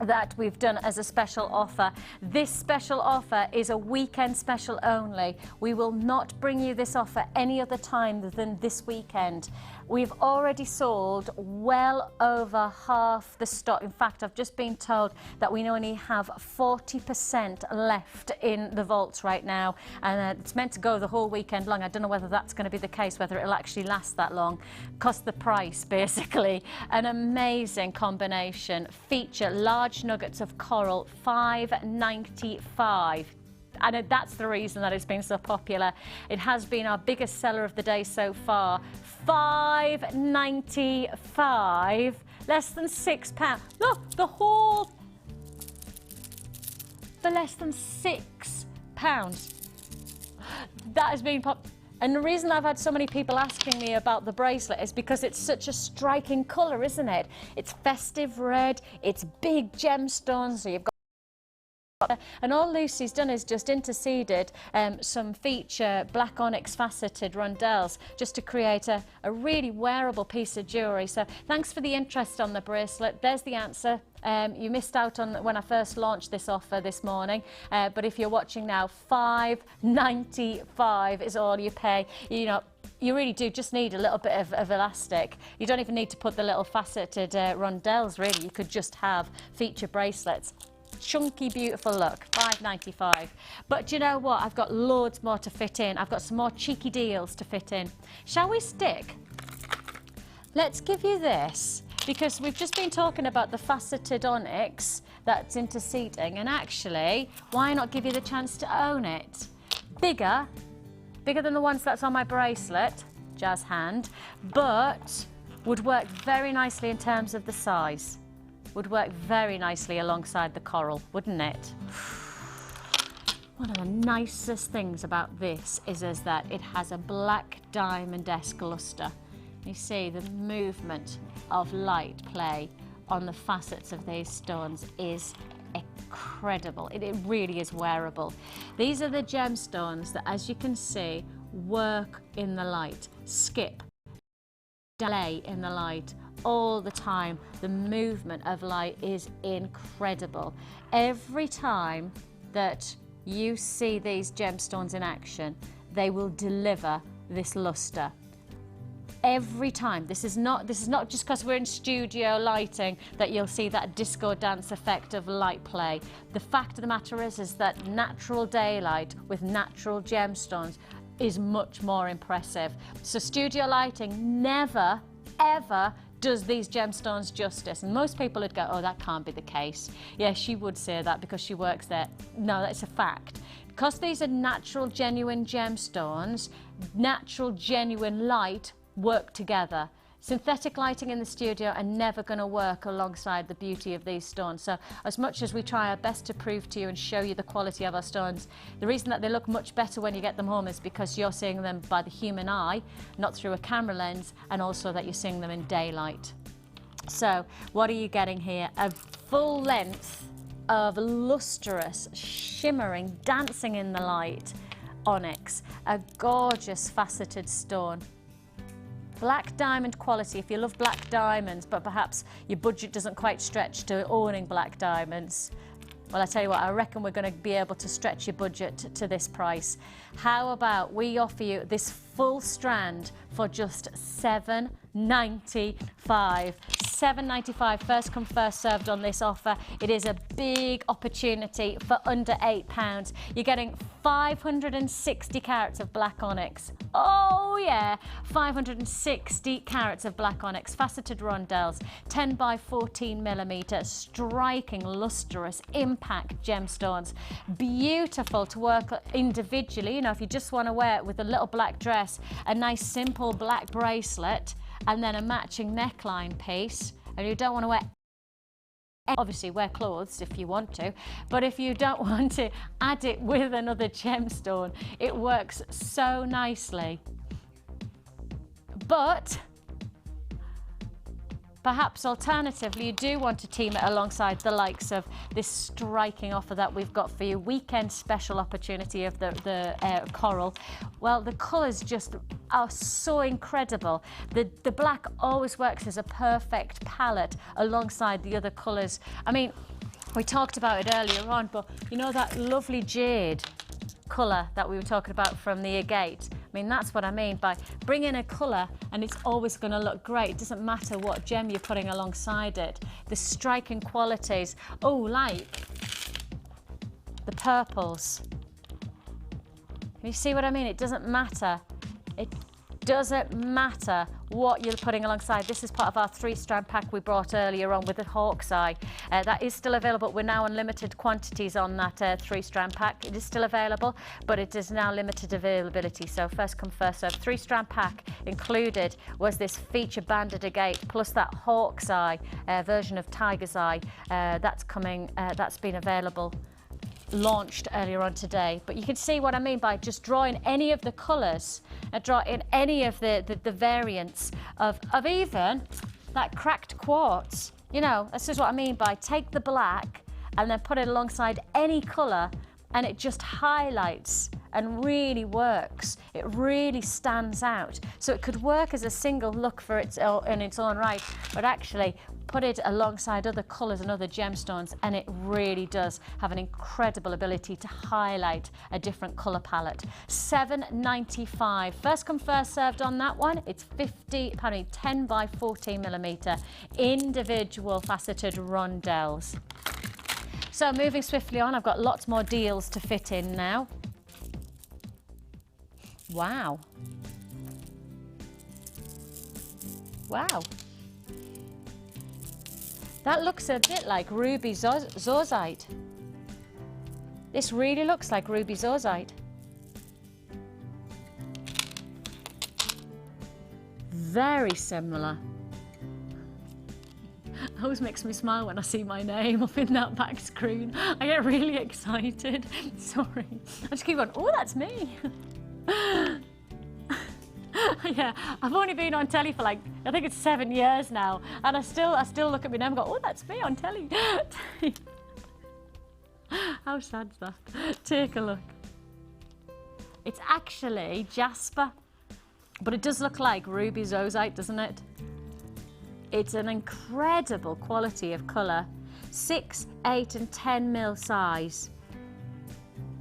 that we've done as a special offer. This special offer is a weekend special only. We will not bring you this offer any other time than this weekend. We've already sold well over half the stock. In fact, I've just been told that we only have 40% left in the vaults right now, and it's meant to go the whole weekend long. I don't know whether that's going to be the case, whether it'll actually last that long. Cost the price, basically. An amazing combination. Feature large nuggets of coral, $5.95. And that's the reason that it's been so popular. It has been our biggest seller of the day so far. $5.95, less than £6. Look, the whole for less than £6. That has been and the reason I've had so many people asking me about the bracelet is because it's such a striking colour, isn't it? It's festive red, it's big gemstones, so you've got. And all Lucy's done is just interceded some feature black onyx faceted rondelles just to create a really wearable piece of jewellery. So thanks for the interest on the bracelet. There's the answer. You missed out on when I first launched this offer this morning, but if you're watching now, $5.95 is all you pay. You know, you really do just need a little bit of elastic. You don't even need to put the little faceted rondelles, really. You could just have feature bracelets. Chunky, beautiful look, $5.95. But you know what? I've got loads more to fit in. I've got some more cheeky deals to fit in. Shall we stick? Let's give you this. because we've just been talking about the faceted onyx that's into seating, and actually, why not give you the chance to own it? Bigger than the ones that's on my bracelet, jazz hand, but would work very nicely in terms of the size. Would work very nicely alongside the coral, wouldn't it? One of the nicest things about this is that it has a black diamond-esque luster. You see the movement of light play on the facets of these stones is incredible. It really is wearable. These are the gemstones that, as you can see, work in the light, skip, delay in the light all the time. The movement of light is incredible. Every time that you see these gemstones in action, they will deliver this luster. Every time. This is not just because we're in studio lighting that you'll see that disco dance effect of light play. The fact of the matter is that natural daylight with natural gemstones is much more impressive. So studio lighting never, ever does these gemstones justice. And most people would go, oh, that can't be the case. Yeah, she would say that because she works there. No, that's a fact. Because these are natural, genuine gemstones, natural, genuine light work together. Synthetic lighting in the studio are never going to work alongside the beauty of these stones. So as much as we try our best to prove to you and show you the quality of our stones, the reason that they look much better when you get them home is because you're seeing them by the human eye, not through a camera lens, and also that you're seeing them in daylight. So what are you getting here? A full length of lustrous, shimmering, dancing in the light onyx, a gorgeous faceted stone. Black diamond quality, if you love black diamonds, but perhaps your budget doesn't quite stretch to owning black diamonds. Well, I tell you what, I reckon we're going to be able to stretch your budget to this price. How about we offer you this full strand for just $7.95. $7.95, first come first served on this offer. It is a big opportunity for under £8. You're getting 560 carats of black onyx. Oh yeah, 560 carats of black onyx, faceted rondelles, 10 by 14 millimeter, striking, lustrous, impact gemstones. Beautiful to work individually. You know, if you just want to wear it with a little black dress, a nice simple black bracelet, and then a matching neckline piece, and you don't want to wear, obviously wear clothes if you want to, but if you don't want to add it with another gemstone, it works so nicely. But perhaps alternatively, you do want to team it alongside the likes of this striking offer that we've got for you, weekend special opportunity of the coral. Well, the colours just are so incredible. The black always works as a perfect palette alongside the other colours. I mean, we talked about it earlier on, but you know that lovely jade colour that we were talking about from the agate? I mean, that's what I mean by bringing a colour and it's always going to look great. It doesn't matter what gem you're putting alongside it. The striking qualities, oh, like the purples. You see what I mean? It doesn't matter. It doesn't matter what you're putting alongside. This is part of our 3-strand pack we brought earlier on with the hawk's eye. That is still available. We're now on limited quantities on that 3-strand pack. It is still available, but it is now limited availability. So first come first served. 3-strand pack included was this feature banded agate plus that hawk's eye version of tiger's eye. That's coming. That's been available, launched earlier on today. But you can see what I mean by just drawing any of the colours and draw in any of the variants of even that cracked quartz. You know, this is what I mean by take the black and then put it alongside any colour and it just highlights and really works. It really stands out. So it could work as a single look for its in its own right, but actually put it alongside other colours and other gemstones and it really does have an incredible ability to highlight a different colour palette. $7.95. First come first served on that one. It's 10 by 14 millimeter individual faceted rondelles. So moving swiftly on, I've got lots more deals to fit in now. Wow. That looks a bit like ruby zorzite. This really looks like ruby zorzite. Very similar. It always makes me smile when I see my name up in that back screen. I get really excited. Sorry. I just keep going, oh, that's me. Yeah, I've only been on telly for like, I think it's 7 years now, and I still look at my name and go, oh, that's me on telly. How sad's that? Take a look. It's actually jasper, but it does look like ruby zorzite, doesn't it? It's an incredible quality of colour. 6, 8 and 10 mil size.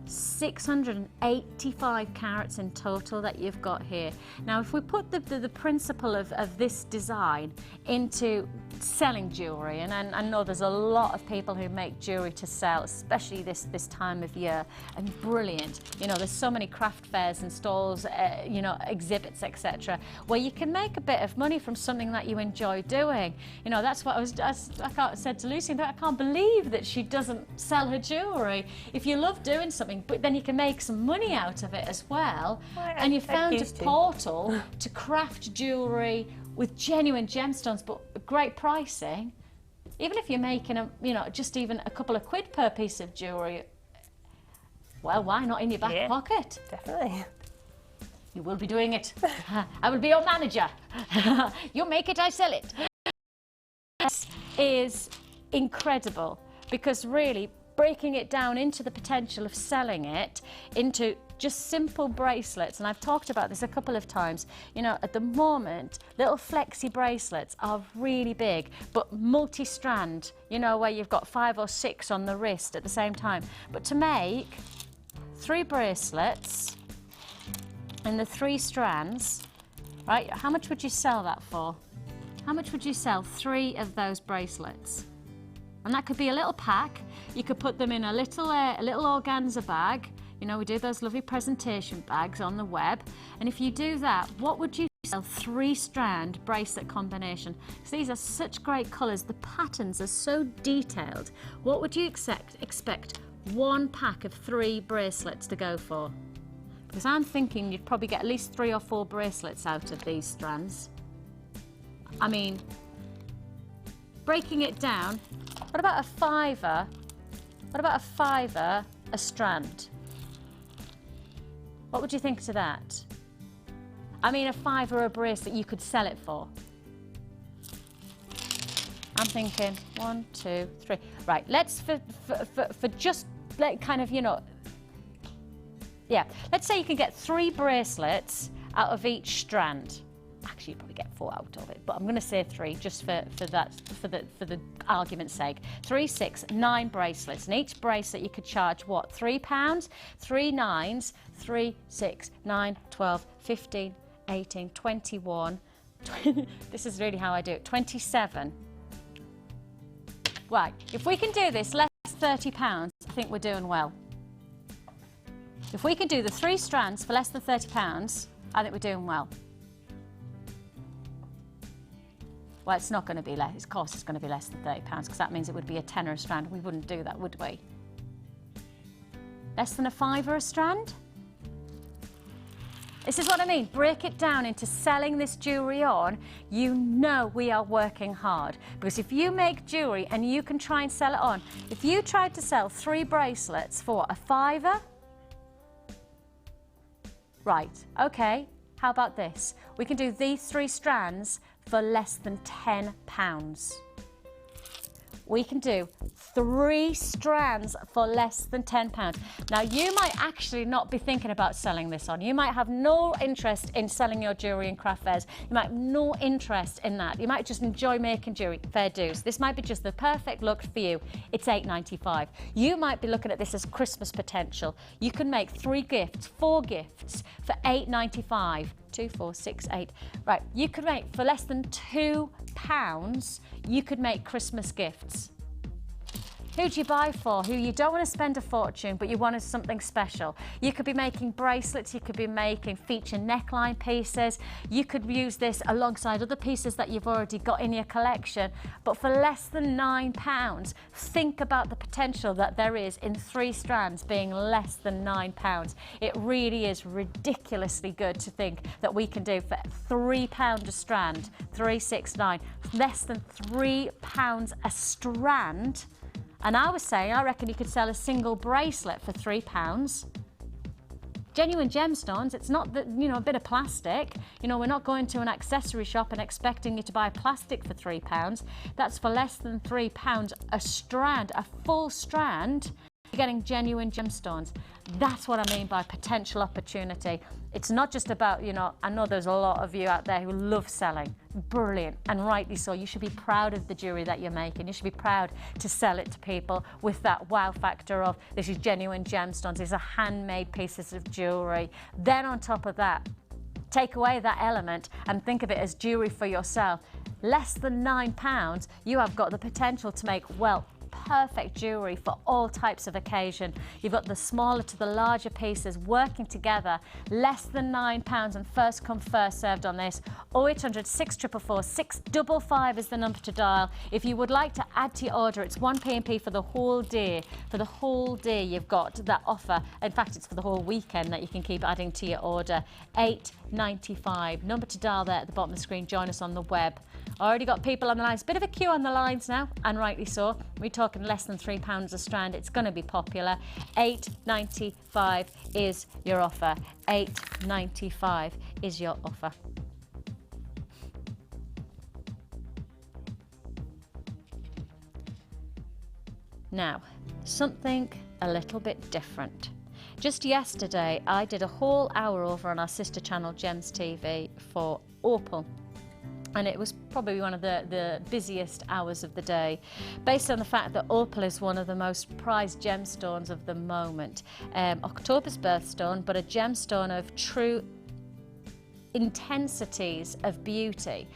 685 carats in total that you've got here. Now, if we put the principle of this design into selling jewellery, and I know there's a lot of people who make jewellery to sell, especially this time of year, and brilliant. You know, there's so many craft fairs and stalls, you know, exhibits, etc., where you can make a bit of money from something that you enjoy doing. You know, that's what I said to Lucy, I can't believe that she doesn't sell her jewellery. If you love doing something, but then you can make some money out of it as well, and you found a portal to craft jewellery with genuine gemstones, but great pricing. Even if you're making you know, just even a couple of quid per piece of jewellery, well, why not in your back pocket? Definitely. You will be doing it. I will be your manager. You make it, I sell it. This is incredible, because really breaking it down into the potential of selling it into just simple bracelets, and I've talked about this a couple of times. You know, at the moment, little flexi bracelets are really big, but multi-strand, you know, where you've got 5 or 6 on the wrist at the same time. But to make 3 bracelets and the 3 strands, right, how much would you sell that for? How much would you sell 3 of those bracelets? And that could be a little pack. You could put them in a little organza bag. You know, we do those lovely presentation bags on the web. And if you do that, what would you sell 3-strand bracelet combination? Because these are such great colours. The patterns are so detailed. What would you expect 1 pack of 3 bracelets to go for? Because I'm thinking you'd probably get at least 3 or 4 bracelets out of these strands. I mean, breaking it down, what about a fiver? What about a fiver a strand? What would you think to that? I mean, a fiver a bracelet you could sell it for. I'm thinking 1, 2, 3. Right, let's for just like kind of, you know, yeah. Let's say you can get 3 bracelets out of each strand. Actually, you'd probably get 4 out of it, but I'm going to say 3 just for the argument's sake. 3, 6, 9 bracelets, and each bracelet you could charge what? £3, 3 9s, 3, 6, 9, 12, 15, 18, 21. This is really how I do it. 27. Right, if we can do this less than £30, I think we're doing well. If we can do the 3 strands for less than £30, I think we're doing well. Well, it's not going to be less. Of course, it's going to be less than £30, because that means it would be a tenner a strand. We wouldn't do that, would we? Less than a fiver a strand? This is what I mean. Break it down into selling this jewellery on. You know we are working hard. Because if you make jewellery and you can try and sell it on, if you tried to sell 3 bracelets for a fiver, right, okay, how about this? We can do these 3 strands for less than £10. We can do 3 strands for less than £10. Now, you might actually not be thinking about selling this on. You might have no interest in selling your jewellery in craft fairs. You might have no interest in that. You might just enjoy making jewellery. Fair dues. This might be just the perfect look for you. It's £8.95. You might be looking at this as Christmas potential. You can make 3 gifts, 4 gifts for £8.95. 2, 4, 6, 8. Right, you could make, for less than £2, you could make Christmas gifts. Who do you buy for? Who you don't want to spend a fortune, but you wanted something special. You could be making bracelets, you could be making feature neckline pieces. You could use this alongside other pieces that you've already got in your collection, but for less than £9. Think about the potential that there is in 3 strands being less than £9. It really is ridiculously good to think that we can do for £3 a strand, 369, less than £3 a strand. And I was saying, I reckon you could sell a single bracelet for £3. Genuine gemstones, it's not that, you know, a bit of plastic. You know, we're not going to an accessory shop and expecting you to buy plastic for £3. That's for less than £3 a strand, a full strand. You're getting genuine gemstones. That's what I mean by potential opportunity. It's not just about, you know, I know there's a lot of you out there who love selling. Brilliant, and rightly so. You should be proud of the jewellery that you're making. You should be proud to sell it to people with that wow factor of this is genuine gemstones, these are handmade pieces of jewellery. Then on top of that, take away that element and think of it as jewellery for yourself. Less than £9, you have got the potential to make, well, perfect jewellery for all types of occasion. You've got the smaller to the larger pieces working together, less than £9, and first come first served on this. 0800 644 655 is the number to dial. If you would like to add to your order, it's 1p&p for the whole day. For the whole day you've got that offer. In fact, it's for the whole weekend that you can keep adding to your order. £8.95. Number to dial there at the bottom of the screen. Join us on the web. Already got people on the lines. Bit of a queue on the lines now, and rightly so. We're talking less than £3 a strand. It's going to be popular. £8.95 is your offer. £8.95 is your offer. Now, something a little bit different. Just yesterday, I did a whole hour over on our sister channel, Gems TV, for Opal. And it was probably one of the busiest hours of the day, based on the fact that opal is one of the most prized gemstones of the moment. October's birthstone, but a gemstone of true intensities of beauty.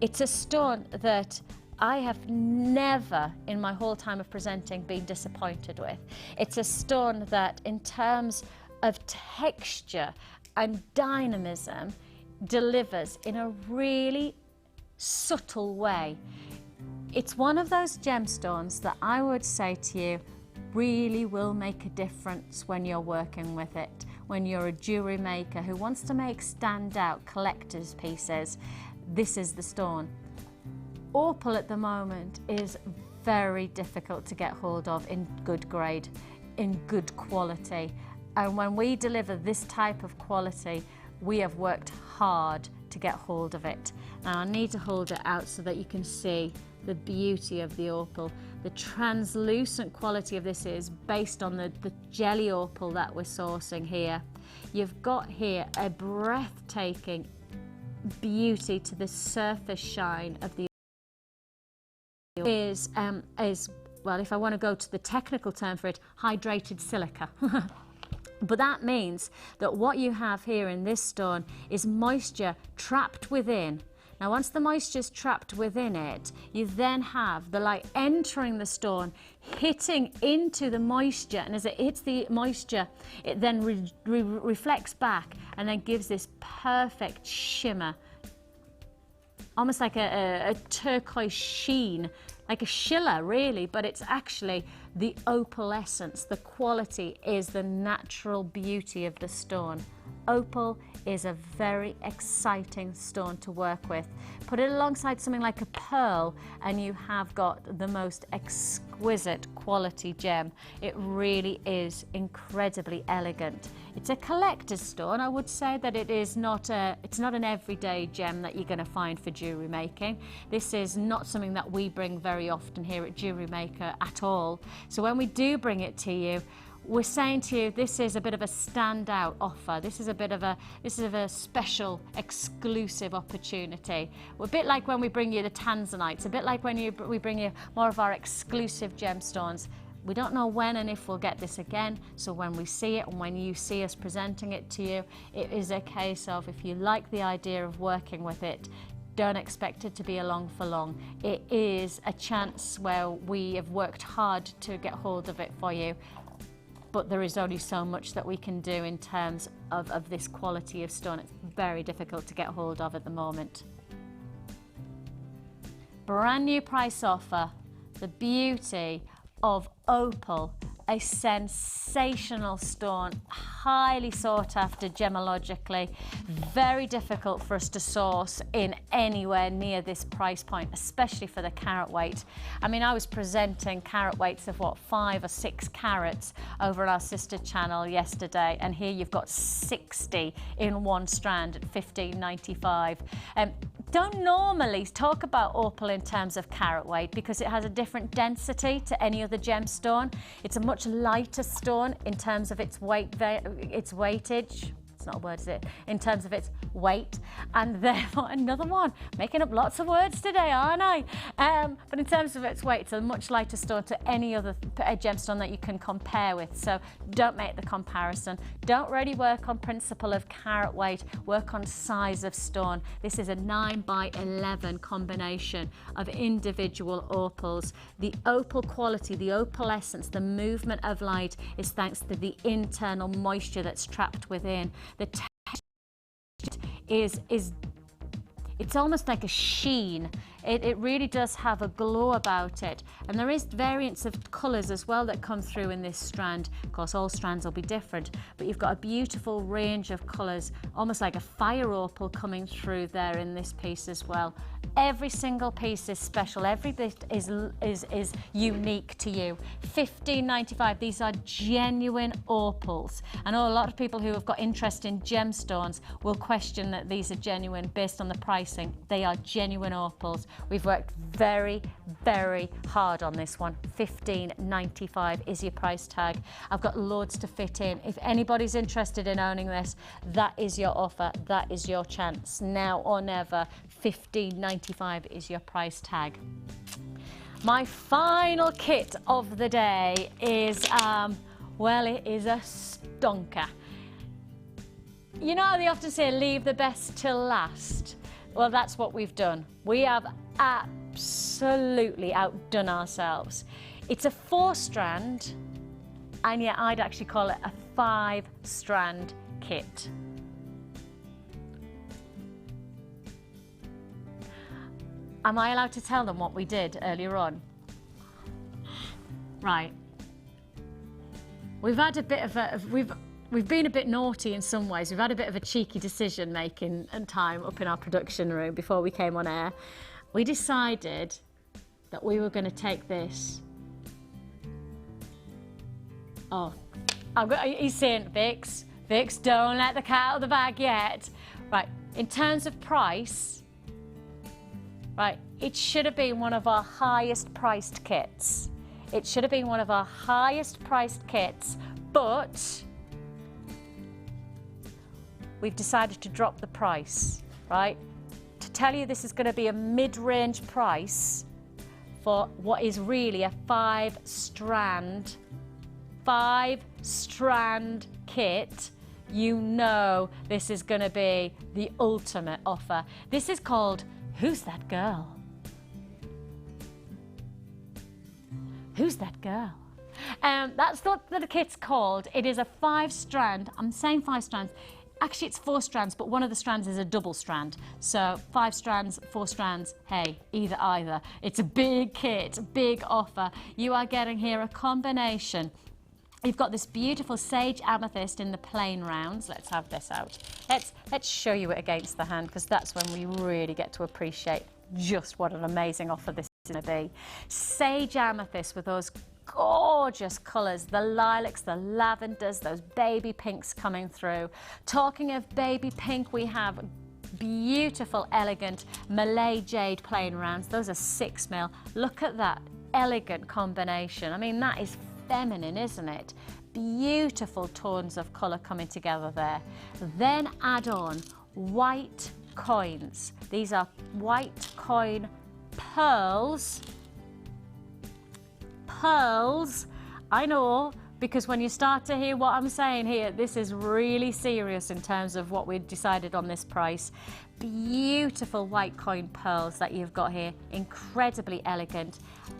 It's a stone that I have never in my whole time of presenting been disappointed with. It's a stone that in terms of texture and dynamism delivers in a really subtle way. It's one of those gemstones that I would say to you really will make a difference when you're working with it, when you're a jewellery maker who wants to make standout collector's pieces. This is the stone. Opal at the moment is very difficult to get hold of in good grade, in good quality. And when we deliver this type of quality, we have worked hard to get hold of it. Now I need to hold it out so that you can see the beauty of the opal. The translucent quality of this is based on the jelly opal that we're sourcing here. You've got here a breathtaking beauty to the surface shine of the is well, if I want to go to the technical term for it, hydrated silica. But that means that what you have here in this stone is moisture trapped within. Now once the moisture is trapped within it, you then have the light entering the stone, hitting into the moisture, and as it hits the moisture, it then reflects back and then gives this perfect shimmer, almost like a turquoise sheen, like a shiller really, but it's actually the opalescence. The quality is the natural beauty of the stone. Opal is a very exciting stone to work with. Put it alongside something like a pearl and you have got the most exquisite quality gem. It really is incredibly elegant. It's a collector's stone. I would say that it's not an everyday gem that you're going to find for jewellery making. This is not something that we bring very often here at Jewellery Maker at all. So when we do bring it to you, we're saying to you, this is a bit of a standout offer. This is a bit of a special, exclusive opportunity. We're a bit like when we bring you the tanzanites, a bit like when we bring you more of our exclusive gemstones. We don't know when and if we'll get this again, so when we see it and when you see us presenting it to you, it is a case of if you like the idea of working with it, don't expect it to be along for long. It is a chance where we have worked hard to get hold of it for you, but there is only so much that we can do in terms of this quality of stone. It's very difficult to get hold of at the moment. Brand new price offer, the beauty of opal, a sensational stone, highly sought after gemologically, very difficult for us to source in anywhere near this price point, especially for the carat weight. I mean, I was presenting carat weights of what, 5 or 6 carats over our sister channel yesterday, and here you've got 60 in one strand at $15.95. Don't normally talk about opal in terms of carat weight because it has a different density to any other gemstone. It's a much lighter stone in terms of its weight, its weightage. It's not a word, is it? In terms of its weight, and therefore another one. Making up lots of words today, aren't I? But in terms of its weight, it's a much lighter stone to any other gemstone that you can compare with. So don't make the comparison. Don't really work on principle of carat weight. Work on size of stone. This is a 9x11 combination of individual opals. The opal quality, the opal essence, the movement of light is thanks to the internal moisture that's trapped within. The texture is it's almost like a sheen. It really does have a glow about it. And there is variants of colours as well that come through in this strand. Of course, all strands will be different, but you've got a beautiful range of colours, almost like a fire opal coming through there in this piece as well. Every single piece is special. Every bit is unique to you. $15.95. These are genuine opals. I know a lot of people who have got interest in gemstones will question that these are genuine based on the pricing. They are genuine opals. We've worked very, very hard on this one. $15.95 is your price tag. I've got loads to fit in. If anybody's interested in owning this, that is your offer. That is your chance. Now or never. $15.95 is your price tag. My final kit of the day is, well, it is a stonker. You know how they often say leave the best till last? Well, that's what we've done. We have absolutely outdone ourselves. It's a 4-strand, and yet I'd actually call it a 5-strand kit. Am I allowed to tell them what we did earlier on? Right. We've had a bit of a, we've been a bit naughty in some ways. We've had a bit of a cheeky decision making and time up in our production room before we came on air. We decided that we were going to take this. Oh, he's saying, Vix, don't let the cat out of the bag yet. Right, in terms of price, right, it should have been one of our highest priced kits. It should have been one of our highest priced kits, but we've decided to drop the price, right? To tell you this is going to be a mid-range price for what is really a 5-strand kit, you know this is going to be the ultimate offer. This is called Who's That Girl? Who's That Girl? That's what the kit's called. It is a 5-strand, I'm saying 5 strands, actually it's 4 strands, but one of the strands is a double strand. So 5 strands, 4 strands, hey, either. It's a big kit, big offer. You are getting here a combination. You've got this beautiful sage amethyst in the plain rounds. Let's have this out. Let's show you it against the hand, because that's when we really get to appreciate just what an amazing offer this is going to be. Sage amethyst with those gorgeous colours, the lilacs, the lavenders, those baby pinks coming through. Talking of baby pink, we have beautiful, elegant Malay jade plain rounds. Those are 6mm. Look at that elegant combination. I mean, that is feminine, isn't it? Beautiful tones of colour coming together there. Then add on white coins. These are white coin pearls. Pearls, I know, because when you start to hear what I'm saying here, this is really serious in terms of what we decided on this price. Beautiful white coin pearls that you've got here, incredibly elegant.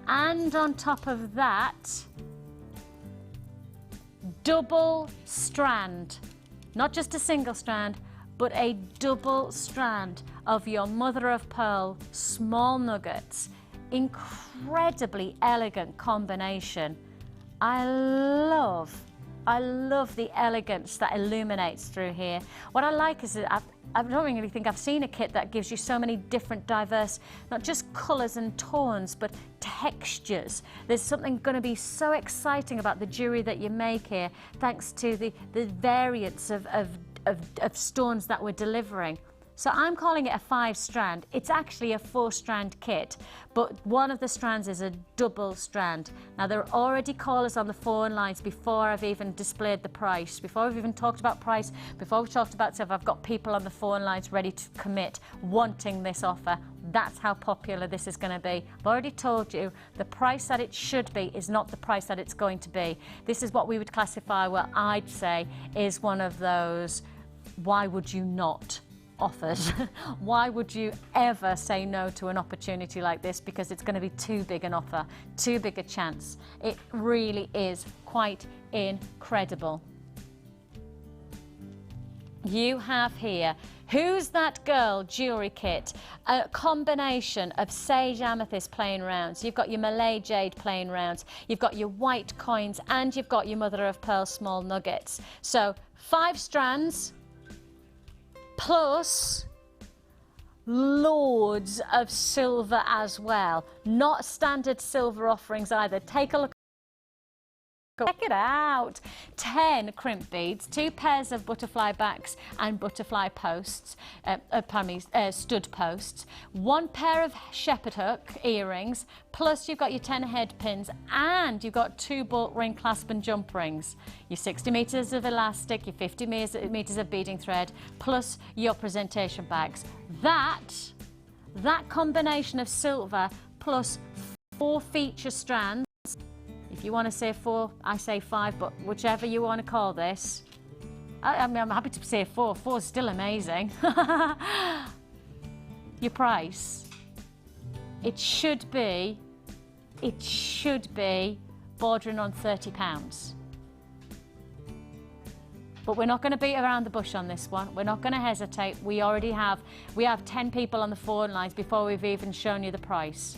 And on top of that, double strand, not just a single strand, but a double strand of your mother of pearl small nuggets. Incredibly elegant combination. I love the elegance that illuminates through here. What I like is that I don't really think I've seen a kit that gives you so many different diverse, not just colours and tones, but textures. There's something going to be so exciting about the jewellery that you make here, thanks to the variants of stones that we're delivering. So I'm calling it a 5-strand. It's actually a 4-strand kit, but one of the strands is a double strand. Now, there are already callers on the phone lines before I've even displayed the price, before we've even talked about price, before we've talked about stuff. I've got people on the phone lines ready to commit, wanting this offer. That's how popular this is going to be. I've already told you the price that it should be is not the price that it's going to be. This is what we would classify, what I'd say is one of those, why would you not offers? Why would you ever say no to an opportunity like this? Because it's going to be too big an offer, too big a chance. It really is quite incredible. You have here Who's That Girl jewellery kit, a combination of sage amethyst plain rounds. You've got your Malay jade plain rounds, you've got your white coins, and you've got your mother of pearl small nuggets. So 5 strands, plus loads of silver as well. Not standard silver offerings either. Take a look. Check it out. 10 crimp beads, 2 pairs of butterfly backs and butterfly posts, stud posts, 1 pair of shepherd hook earrings, plus you've got your 10 head pins, and you've got 2 bolt ring clasp and jump rings, your 60 metres of elastic, your 50 metres of beading thread, plus your presentation bags. That combination of silver plus 4 feature strands. If you want to say 4, I say 5, but whichever you want to call this. I'm happy to say 4. 4 is still amazing. Your price. It should be bordering on £30. But we're not going to beat around the bush on this one. We're not going to hesitate. We have 10 people on the phone lines before we've even shown you the price.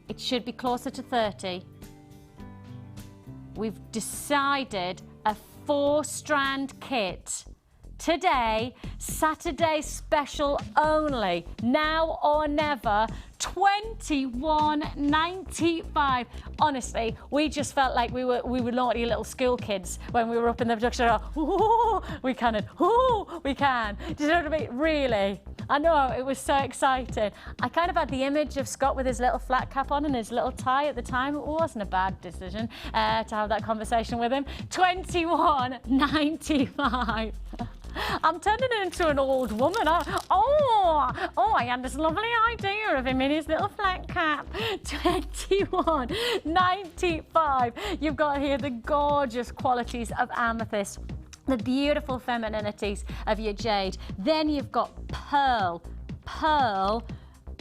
It should be closer to 30. We've decided a 4-strand kit today, Saturday special only, now or never, £21.95. Honestly, we just felt like we were naughty little school kids when we were up in the production. Ooh, we can, and ooh, we can. Do you know what I mean? Really. I know, it was so exciting. I kind of had the image of Scott with his little flat cap on and his little tie at the time. It wasn't a bad decision to have that conversation with him. £21.95. I'm turning into an old woman. I had this lovely idea of him in his little flat cap. £21.95. You've got here the gorgeous qualities of amethyst, the beautiful femininities of your jade. Then you've got pearl,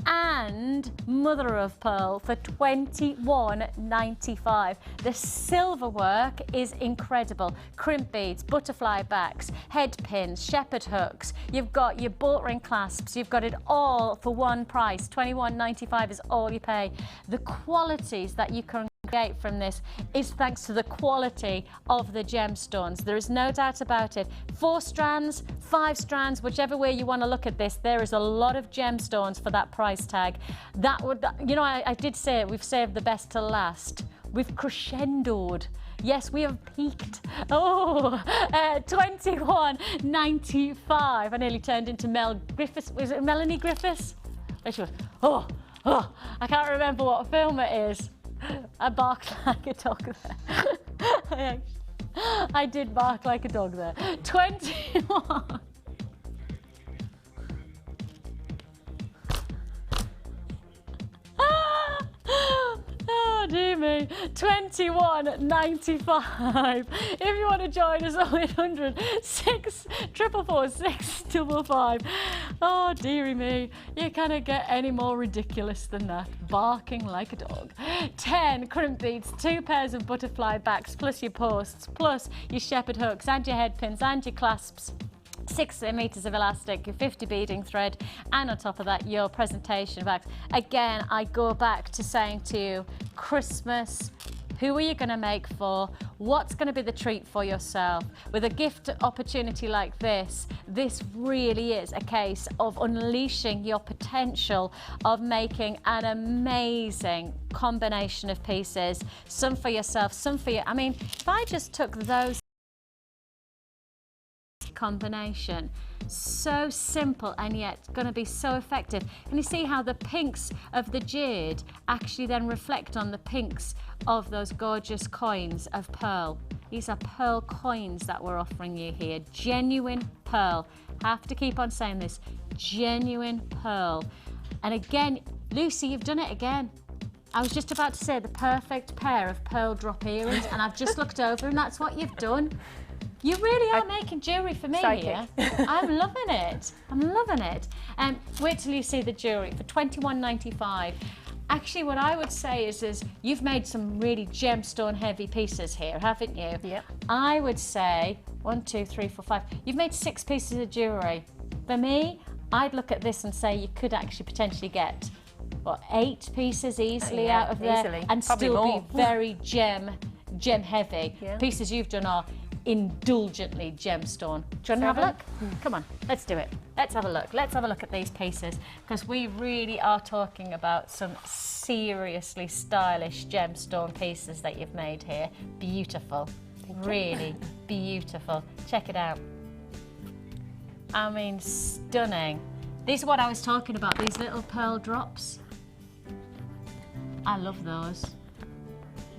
and mother of pearl for £21.95. The silver work is incredible. Crimp beads, butterfly backs, head pins, shepherd hooks. You've got your bolt ring clasps. You've got it all for one price. £21.95 is all you pay. The qualities that you can create from this is thanks to the quality of the gemstones. There is no doubt about it. 4 strands, 5 strands, whichever way you want to look at this, there is a lot of gemstones for that price tag. I did say it, we've saved the best to last. We've crescendoed. Yes, we have peaked. £21.95. I nearly turned into Mel Griffiths. Was it Melanie Griffiths? She was, I can't remember what film it is. I barked like a dog there. I did bark like a dog there. 21. Oh, dear me. only £21.95. If you want to join us, 0800 644 655. Oh, dearie me, you cannot get any more ridiculous than that. Barking like a dog. 10 crimp beads, 2 pairs of butterfly backs, plus your posts, plus your shepherd hooks and your head pins and your clasps. 6 meters of elastic, your 50 beading thread, and on top of that your presentation bags. Again, I go back to saying to you, Christmas, who are you going to make for? What's going to be the treat for yourself? With a gift opportunity like this really is a case of unleashing your potential of making an amazing combination of pieces, some for yourself, some for you. I mean, if I just took those combination, so simple and yet going to be so effective. And you see how the pinks of the jade actually then reflect on the pinks of those gorgeous coins of pearl. These are pearl coins that we're offering you here, genuine pearl. Have to keep on saying this, genuine pearl. And again, Lucy, you've done it again. I was just about to say the perfect pair of pearl drop earrings, and I've just looked over and that's what you've done. You really are making jewellery for me here. I'm loving it. I'm loving it. Wait till you see the jewellery for £21.95. Actually, what I would say is you've made some really gemstone heavy pieces here, haven't you? Yep. I would say 1, 2, 3, 4, 5. You've made 6 pieces of jewellery. For me, I'd look at this and say you could actually potentially get, what, 8 pieces easily out of there, easily. and Probably still more. be very gem heavy. Yeah. Pieces you've done are indulgently gemstone. Do you want to have a look? Come on, let's do it. Let's have a look. Let's have a look at these pieces, because we really are talking about some seriously stylish gemstone pieces that you've made here. Beautiful. Really beautiful. Check it out. I mean, stunning. These are what I was talking about, these little pearl drops. I love those.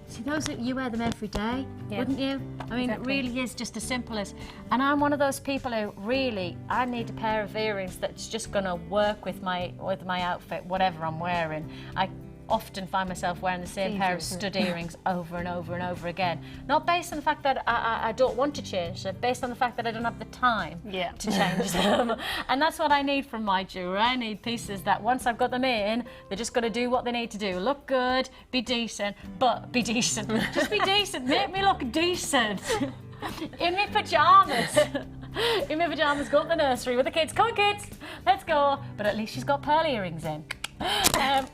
See, those, you wear them every day, wouldn't you? I mean, Exactly. it really is just as simple as, and I'm one of those people who really, I need a pair of earrings that's just going to work with my outfit, whatever I'm wearing. I often find myself wearing the same pair of stud earrings over and over and over again. Not based on the fact that I don't want to change them, based on the fact that I don't have the time to change them. And that's what I need from my jewellery. I need pieces that once I've got them in, they're just going to do what they need to do. Look good, be decent, but be decent. Just be decent, make me look decent. In my pyjamas. In my pyjamas, go to the nursery with the kids. Come on, kids, let's go. But at least she's got pearl earrings in.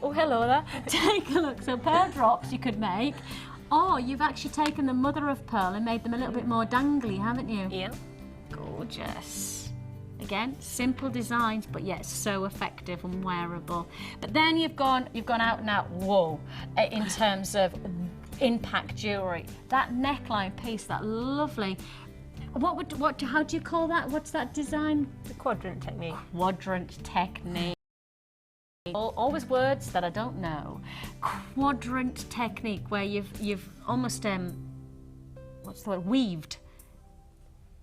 Oh, hello there. Take a look. So pearl drops you could make, or you've actually taken the mother of pearl and made them a little bit more dangly, haven't you? Yeah. Gorgeous. Again, simple designs, but yet so effective and wearable. But then you've gone out and out, whoa, in terms of impact jewellery. That neckline piece, that lovely. How do you call that? What's that design? The quadrant technique. Quadrant technique. Always words that I don't know. Quadrant technique, where you've almost what's the word? Weaved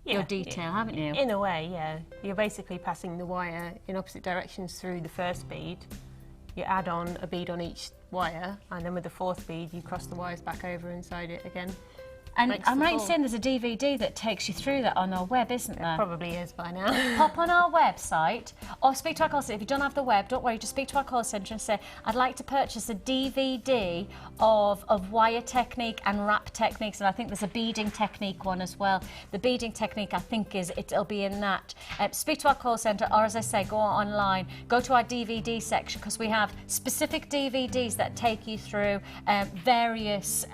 your detail, haven't you? In a way, yeah. You're basically passing the wire in opposite directions through the first bead. You add on a bead on each wire, and then with the 4th bead, you cross the wires back over inside it again. And I'm right in saying there's a DVD that takes you through that on our web, isn't there? Probably is by now. Pop on our website or speak to our call centre. If you don't have the web, don't worry, just speak to our call centre and say, I'd like to purchase a DVD of wire technique and wrap techniques, and I think there's a beading technique one as well. The beading technique, I think, it'll be in that. Speak to our call centre, or as I say, go online, go to our DVD section, because we have specific DVDs that take you through various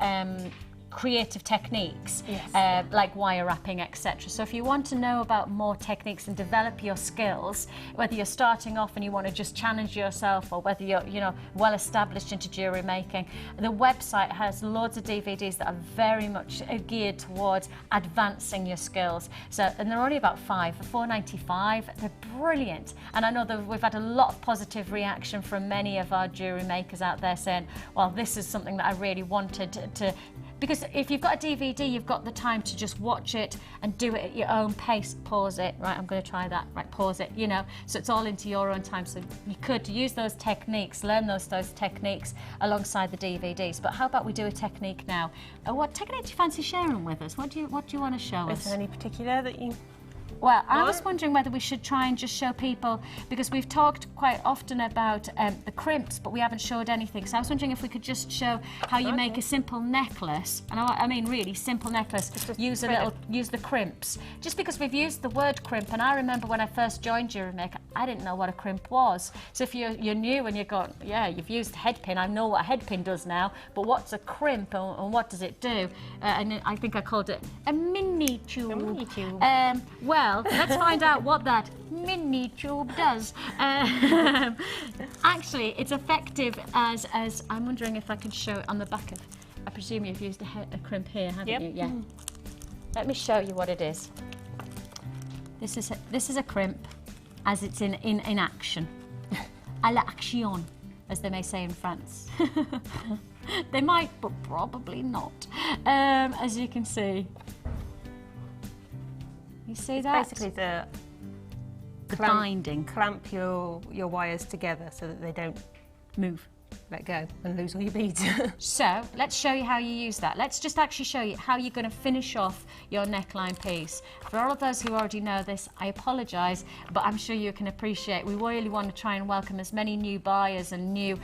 creative techniques, like wire wrapping, etc. So if you want to know about more techniques and develop your skills, whether you're starting off and you want to just challenge yourself, or whether you're well established into jewellery making, the website has loads of DVDs that are very much geared towards advancing your skills. So, and they're only about £5 for £4.95. They're brilliant, and I know that we've had a lot of positive reaction from many of our jewellery makers out there saying, well, this is something that I really wanted to because if you've got a DVD, you've got the time to just watch it and do it at your own pace. Pause it, right, I'm going to try that, right, pause it, you know, so it's all into your own time. So you could use those techniques, learn those techniques alongside the DVDs. But how about we do a technique now? What technique do you fancy sharing with us? What do you want to show us? Is there any particular that you... Well, I was wondering whether we should try and just show people, because we've talked quite often about the crimps, but we haven't showed anything. So I was wondering if we could just show how you make a simple necklace, and I mean really simple necklace. Use the crimps. Just because we've used the word crimp, and I remember when I first joined Jewellery Maker, I didn't know what a crimp was. So if you're new and you've got, yeah, you've used headpin, I know what a headpin does now, but what's a crimp and what does it do? And I think I called it a mini tube. Well, let's find out what that mini tube does. Actually, it's effective as I'm wondering if I can show it on the back of. I presume you've used a crimp here, haven't you? Yeah. Let me show you what it is. This is a crimp, as it's in action, à l'action, as they may say in France. They might, but probably not. As you can see. You see that? Basically the binding. Clamp your wires together so that they don't move, let go and lose all your beads. So let's show you how you use that. Let's just actually show you how you're going to finish off your neckline piece. For all of those who already know this, I apologise, but I'm sure you can appreciate we really want to try and welcome as many new buyers and new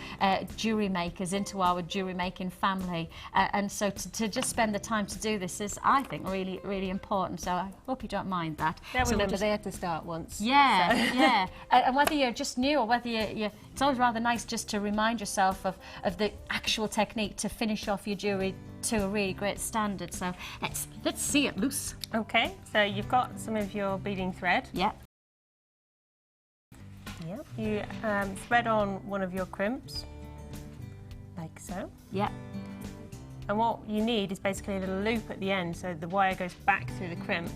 jewellery makers into our jewellery making family, and so to just spend the time to do this is, I think, really, really important. So I hope you don't mind that. Yeah, so remember they had to start once. Yeah, so. yeah. And whether you're just new or whether you're it's always rather nice just to remind yourself of the actual technique to finish off your jewellery to a really great standard. So let's see it loose. Okay, so you've got some of your beading thread. Yep. Yep. You thread on one of your crimps, like so. Yep. And what you need is basically a little loop at the end, so the wire goes back through the crimp.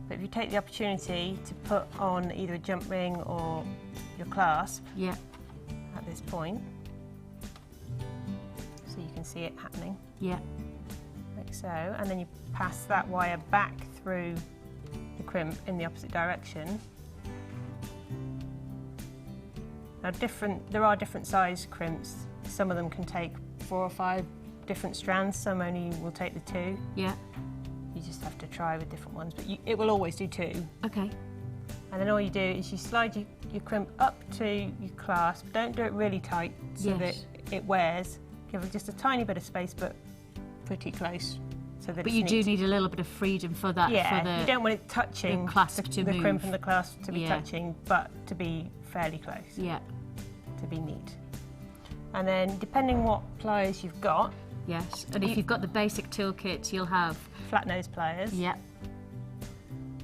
But if you take the opportunity to put on either a jump ring or your clasp, yeah, at this point, so you can see it happening. Yeah. Like so, and then you pass that wire back through the crimp in the opposite direction. Now there are different size crimps. Some of them can take 4 or 5 different strands, some only will take the 2. Yeah. You just have to try with different ones, but it will always do 2. Okay. And then all you do is you slide your crimp up to your clasp. Don't do it really tight so that it wears. Give it just a tiny bit of space, but pretty close. So that but you do need a little bit of freedom for that. Yeah, for the, you don't want it touching the clasp to the move. crimp and the clasp to be touching, but to be fairly close. Yeah. To be neat. And then depending what pliers you've got. Yes, and if you've got the basic toolkit, you'll have flat nose pliers. Yeah.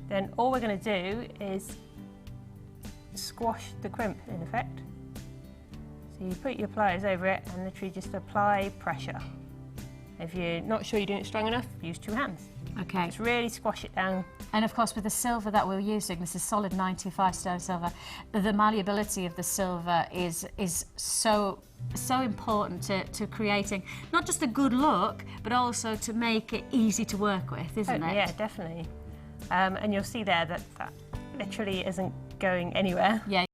Then all we're going to do is squash the crimp in effect. So you put your pliers over it and literally just apply pressure. If you're not sure you're doing it strong enough, use 2 hands. Okay. Just really squash it down. And of course with the silver that we're using, this is solid 925 sterling silver, the malleability of the silver is so important to creating not just a good look, but also to make it easy to work with, isn't it? Yeah, definitely. And you'll see there that literally isn't going anywhere. Yeah.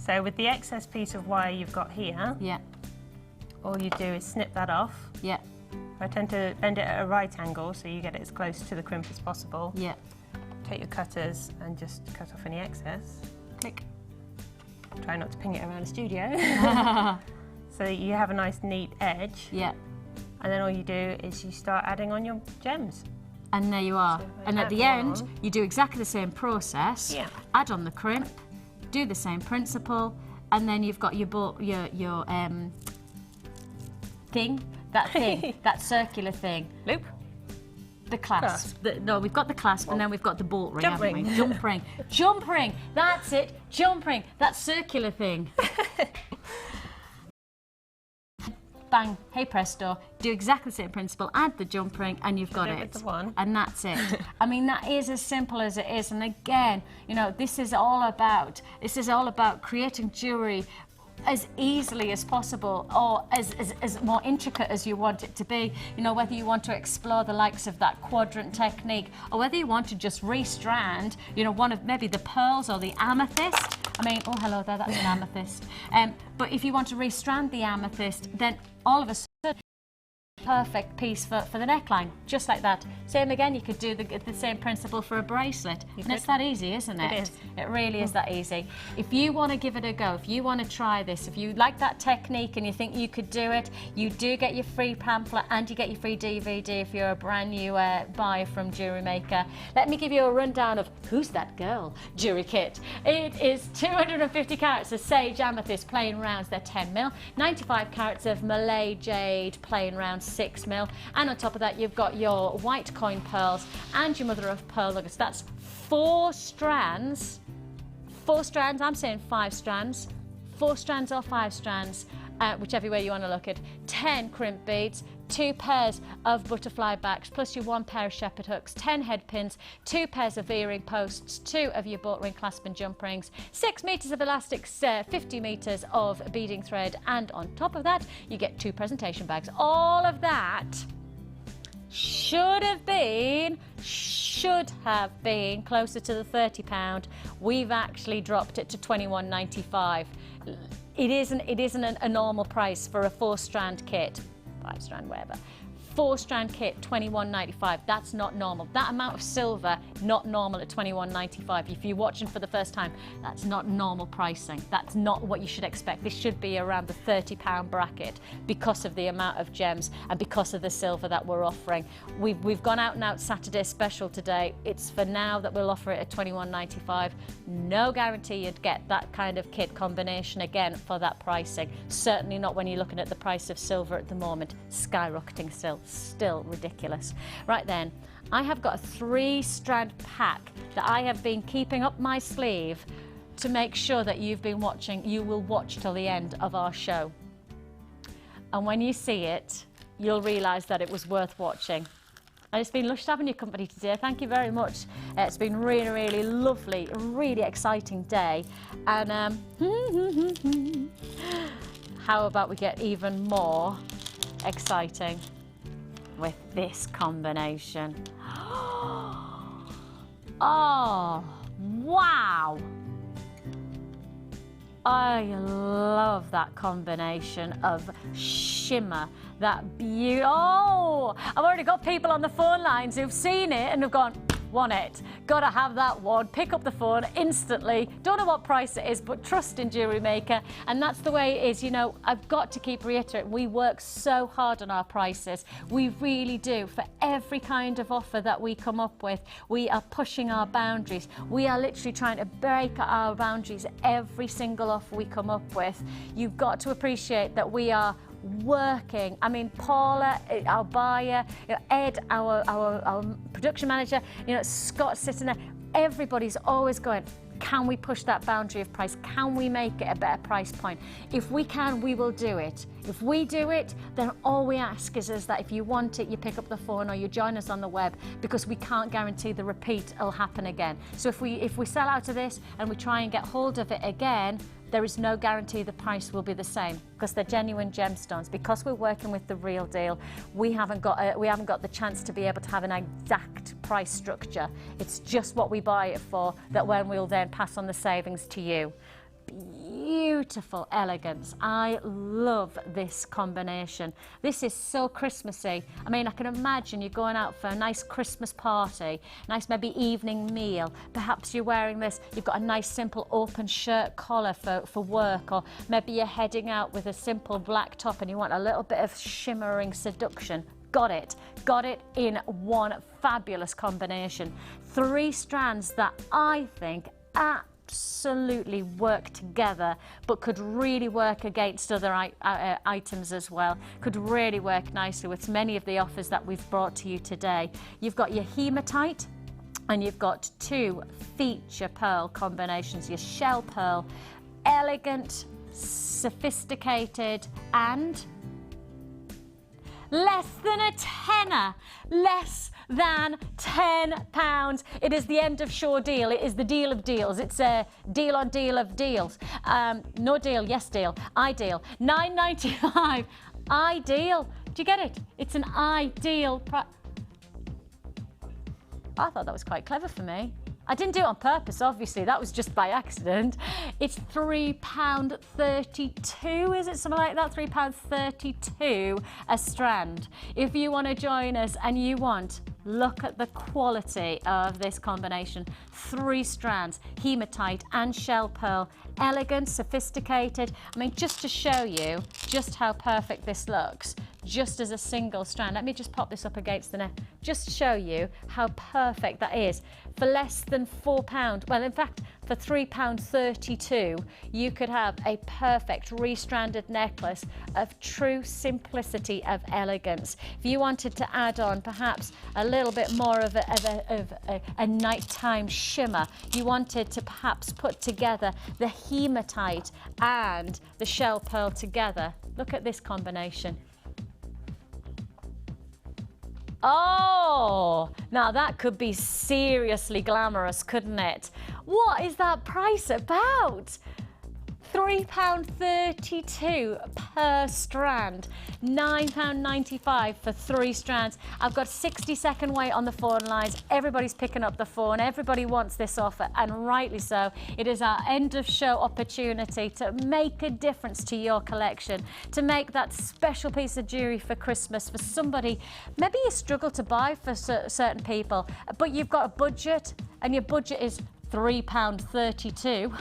So with the excess piece of wire you've got here, yeah, all you do is snip that off. Yeah. I tend to bend it at a right angle so you get it as close to the crimp as possible. Yeah. Take your cutters and just cut off any excess. Click. Try not to ping it around the studio. So you have a nice neat edge. Yeah. And then all you do is you start adding on your gems. And there you are. So and at the end, you do exactly the same process. Yeah. Add on the crimp, do the same principle, and then you've got your thing, that circular thing. Loop. The clasp. No, we've got the clasp, and then we've got the bolt ring, Jump haven't ring. we? Jump ring. Jump ring. That's it. Jump ring. That circular thing. Bang. Hey presto. Do exactly the same principle. Add the jump ring, and you've got it. With the one. And that's it. I mean, that is as simple as it is. And again, you know, this is all about creating jewellery as easily as possible, or as more intricate as you want it to be. You know, whether you want to explore the likes of that quadrant technique, or whether you want to just restrand, you know, one of maybe the pearls or the amethyst. I mean, oh hello there, that's an amethyst. But if you want to restrand the amethyst, then all of a sudden, perfect piece for the neckline, just like that. Same again, you could do the same principle for a bracelet. And it's that easy, isn't it? It is. It really is that easy. If you want to give it a go, if you want to try this, if you like that technique and you think you could do it, you do get your free pamphlet and you get your free DVD if you're a brand new buyer from Jewellery Maker. Let me give you a rundown of Who's That Girl jewellery kit. It is 250 carats of sage amethyst plain rounds, they're 10mm, 95 carats of Malay jade plain rounds, 6mm, and on top of that you've got your white coin pearls and your mother of pearl nuggets. That's 4 strands, I'm saying 5 strands, 4 strands or 5 strands, whichever way you want to look at, 10 crimp beads, 2 pairs of butterfly backs, plus your 1 pair of shepherd hooks, 10 head pins, 2 pairs of earring posts, 2 of your boat ring clasp and jump rings, 6 meters of elastics, 50 meters of beading thread, and on top of that you get 2 presentation bags. All of that should have been closer to the £30. We've actually dropped it to £21.95. It isn't a normal price for a 4-strand kit, 5-strand, whatever. 4-strand kit, £21.95. That's not normal. That amount of silver, not normal at £21.95. If you're watching for the first time, that's not normal pricing. That's not what you should expect. This should be around the £30 bracket because of the amount of gems and because of the silver that we're offering. We've gone out and out Saturday special today. It's for now that we'll offer it at £21.95. No guarantee you'd get that kind of kit combination again for that pricing. Certainly not when you're looking at the price of silver at the moment. Skyrocketing still ridiculous. Right then, I have got a 3-strand pack that I have been keeping up my sleeve to make sure that you will watch till the end of our show. And when you see it, you'll realise that it was worth watching. And it's been lush having your company today. Thank you very much. It's been really, really lovely, a really exciting day. And how about we get even more exciting with this combination? Oh, wow! I love that combination of shimmer, that beauty. Oh, I've already got people on the phone lines who've seen it and have gone, want it, gotta have that one, pick up the phone instantly, don't know what price it is, but trust in Jewellery Maker, and that's the way it is. You know, I've got to keep reiterating, we work so hard on our prices, we really do. For every kind of offer that we come up with, we are pushing our boundaries. We are literally trying to break our boundaries every single offer we come up with. You've got to appreciate that we are working. I mean, Paula, our buyer, you know, Ed, our production manager, you know, Scott sitting there, everybody's always going, can we push that boundary of price? Can we make it a better price point? If we can, we will do it. If we do it, then all we ask is that if you want it, you pick up the phone or you join us on the web, because we can't guarantee the repeat will happen again. So if we sell out of this and we try and get hold of it again, there is no guarantee the price will be the same, because they're genuine gemstones. Because we're working with the real deal, we haven't got the chance to be able to have an exact price structure. It's just what we buy it for, that when we'll then pass on the savings to you. Beautiful elegance. I love this combination. This is so Christmassy. I mean, I can imagine you're going out for a nice Christmas party, nice maybe evening meal. Perhaps you're wearing this, you've got a nice simple open shirt collar for work, or maybe you're heading out with a simple black top and you want a little bit of shimmering seduction. Got it in one fabulous combination. 3 strands that I think absolutely work together, but could really work against other items as well. Could really work nicely with many of the offers that we've brought to you today. You've got your hematite and you've got 2 feature pearl combinations, your shell pearl, elegant, sophisticated, and less than a tenner, less than £10. It is the end of Sure deal. It is the deal of deals. It's a deal on deal of deals. No deal, yes deal, ideal. £9.95, ideal. Do you get it? It's an ideal price. I thought that was quite clever for me. I didn't do it on purpose, obviously. That was just by accident. It's £3.32, is it? Something like that, £3.32 a strand. If you want to join us and you want, look at the quality of this combination. 3 strands, hematite and shell pearl. Elegant, sophisticated. I mean, just to show you just how perfect this looks, just as a single strand. Let me just pop this up against the neck, just to show you how perfect that is. For less than £4, well, in fact, for £3.32, you could have a perfect re-stranded necklace of true simplicity of elegance. If you wanted to add on perhaps a little bit more of a nighttime shimmer, you wanted to perhaps put together the hematite and the shell pearl together. Look at this combination. Oh, now that could be seriously glamorous, couldn't it? What is that price about? £3.32 per strand, £9.95 for 3 strands. I've got 60-second wait on the phone lines. Everybody's picking up the phone. Everybody wants this offer, and rightly so. It is our end of show opportunity to make a difference to your collection, to make that special piece of jewellery for Christmas for somebody. Maybe you struggle to buy for certain people, but you've got a budget, and your budget is £3.32.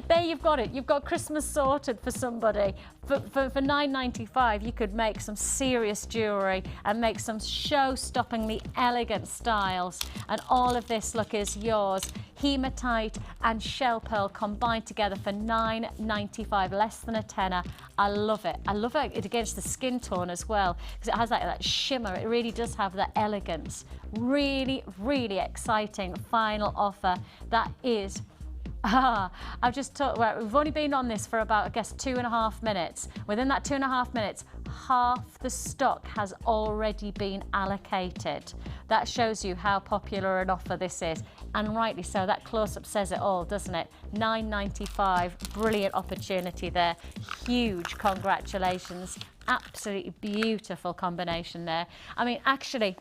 There you've got it. You've got Christmas sorted for somebody. For £9.95, you could make some serious jewellery and make some show-stoppingly elegant styles. And all of this, look, is yours. Hematite and shell pearl combined together for £9.95, less than a tenner. I love it. I love it against the skin tone as well, because it has that shimmer. It really does have that elegance. Really, really exciting final offer. That is I've just talked, well, we've only been on this for about, I guess, 2.5 minutes. Within that 2.5 minutes, half the stock has already been allocated. That shows you how popular an offer this is. And rightly so, that close-up says it all, doesn't it? £9.95, brilliant opportunity there. Huge congratulations. Absolutely beautiful combination there. I mean, actually,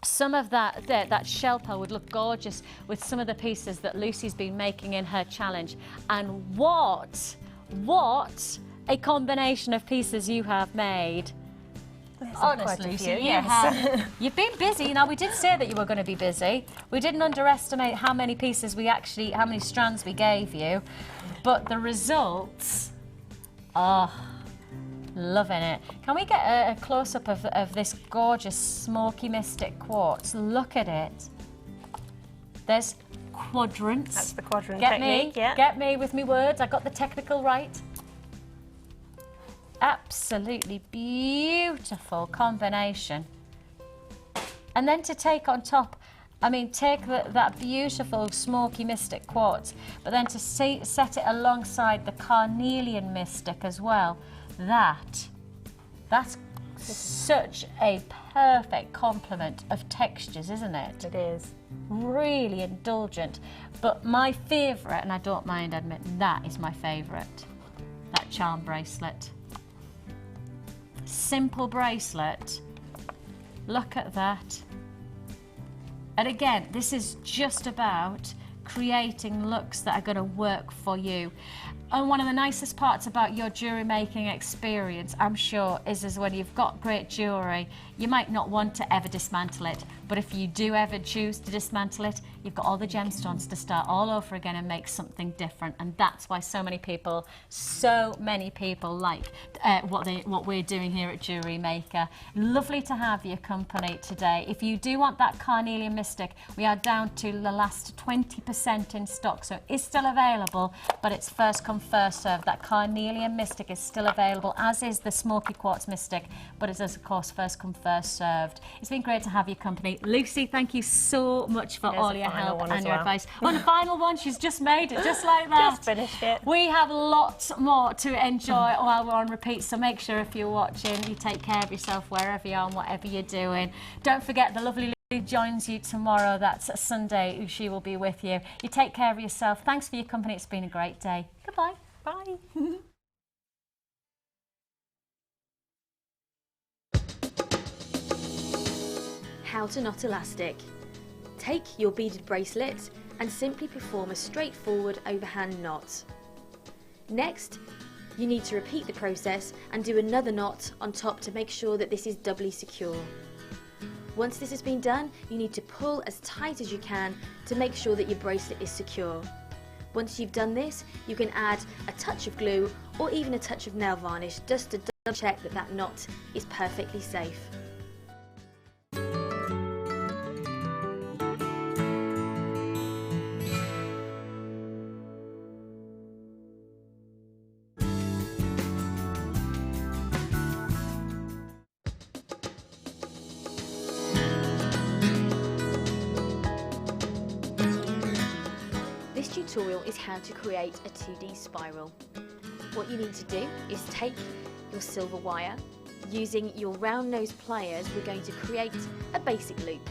some of that shell pearl would look gorgeous with some of the pieces that Lucy's been making in her challenge. And what a combination of pieces you have made. Honestly, Lucy, you've been busy. Now, we did say that you were going to be busy. We didn't underestimate how many pieces how many strands we gave you. But the results, loving it. Can we get a close-up of this gorgeous smoky mystic quartz? Look at it. There's quadrants. That's the quadrant technique. yeah. Get me with me words. I got the technical right. Absolutely beautiful combination. And then to take on top, I mean, take that beautiful smoky mystic quartz, but then to set it alongside the carnelian mystic as well. That's such a perfect complement of textures, isn't it? It is. Really indulgent. But my favourite, and I don't mind admitting, that is my favourite. That charm bracelet. Simple bracelet. Look at that. And again, this is just about creating looks that are going to work for you. And one of the nicest parts about your jewellery making experience, I'm sure, is when you've got great jewellery, you might not want to ever dismantle it, but if you do ever choose to dismantle it, you've got all the gemstones to start all over again and make something different. And that's why so many people like what we're doing here at Jewellery Maker. Lovely to have your company today. If you do want that carnelian mystic, we are down to the last 20% in stock, so it is still available, but it's first come, first served. That carnelian mystic is still available, as is the smoky quartz mystic, but it is of course first come first served. It's been great to have your company. Lucy, thank you so much for all your help and your advice. On the final one, she's just made it, just like that. Just finished it. We have lots more to enjoy while we're on repeat, so make sure if you're watching, you take care of yourself wherever you are and whatever you're doing. Don't forget the lovely Lucy joins you tomorrow. That's Sunday. She will be with you. You take care of yourself. Thanks for your company. It's been a great day. Goodbye. Bye. How to knot elastic. Take your beaded bracelet and simply perform a straightforward overhand knot. Next, you need to repeat the process and do another knot on top to make sure that this is doubly secure. Once this has been done, you need to pull as tight as you can to make sure that your bracelet is secure. Once you've done this, you can add a touch of glue or even a touch of nail varnish just to double check that that knot is perfectly safe. This tutorial is how to create a 2D spiral. What you need to do is take your silver wire. Using your round nose pliers, we're going to create a basic loop.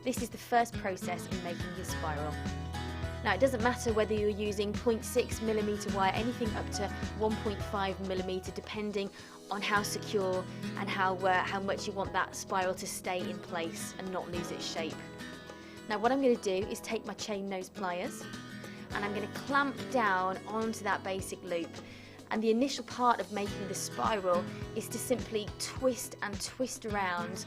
This is the first process in making your spiral. Now it doesn't matter whether you're using 0.6mm wire, anything up to 1.5mm, depending on how secure and how much you want that spiral to stay in place and not lose its shape. Now what I'm going to do is take my chain nose pliers and I'm going to clamp down onto that basic loop. And the initial part of making the spiral is to simply twist and twist around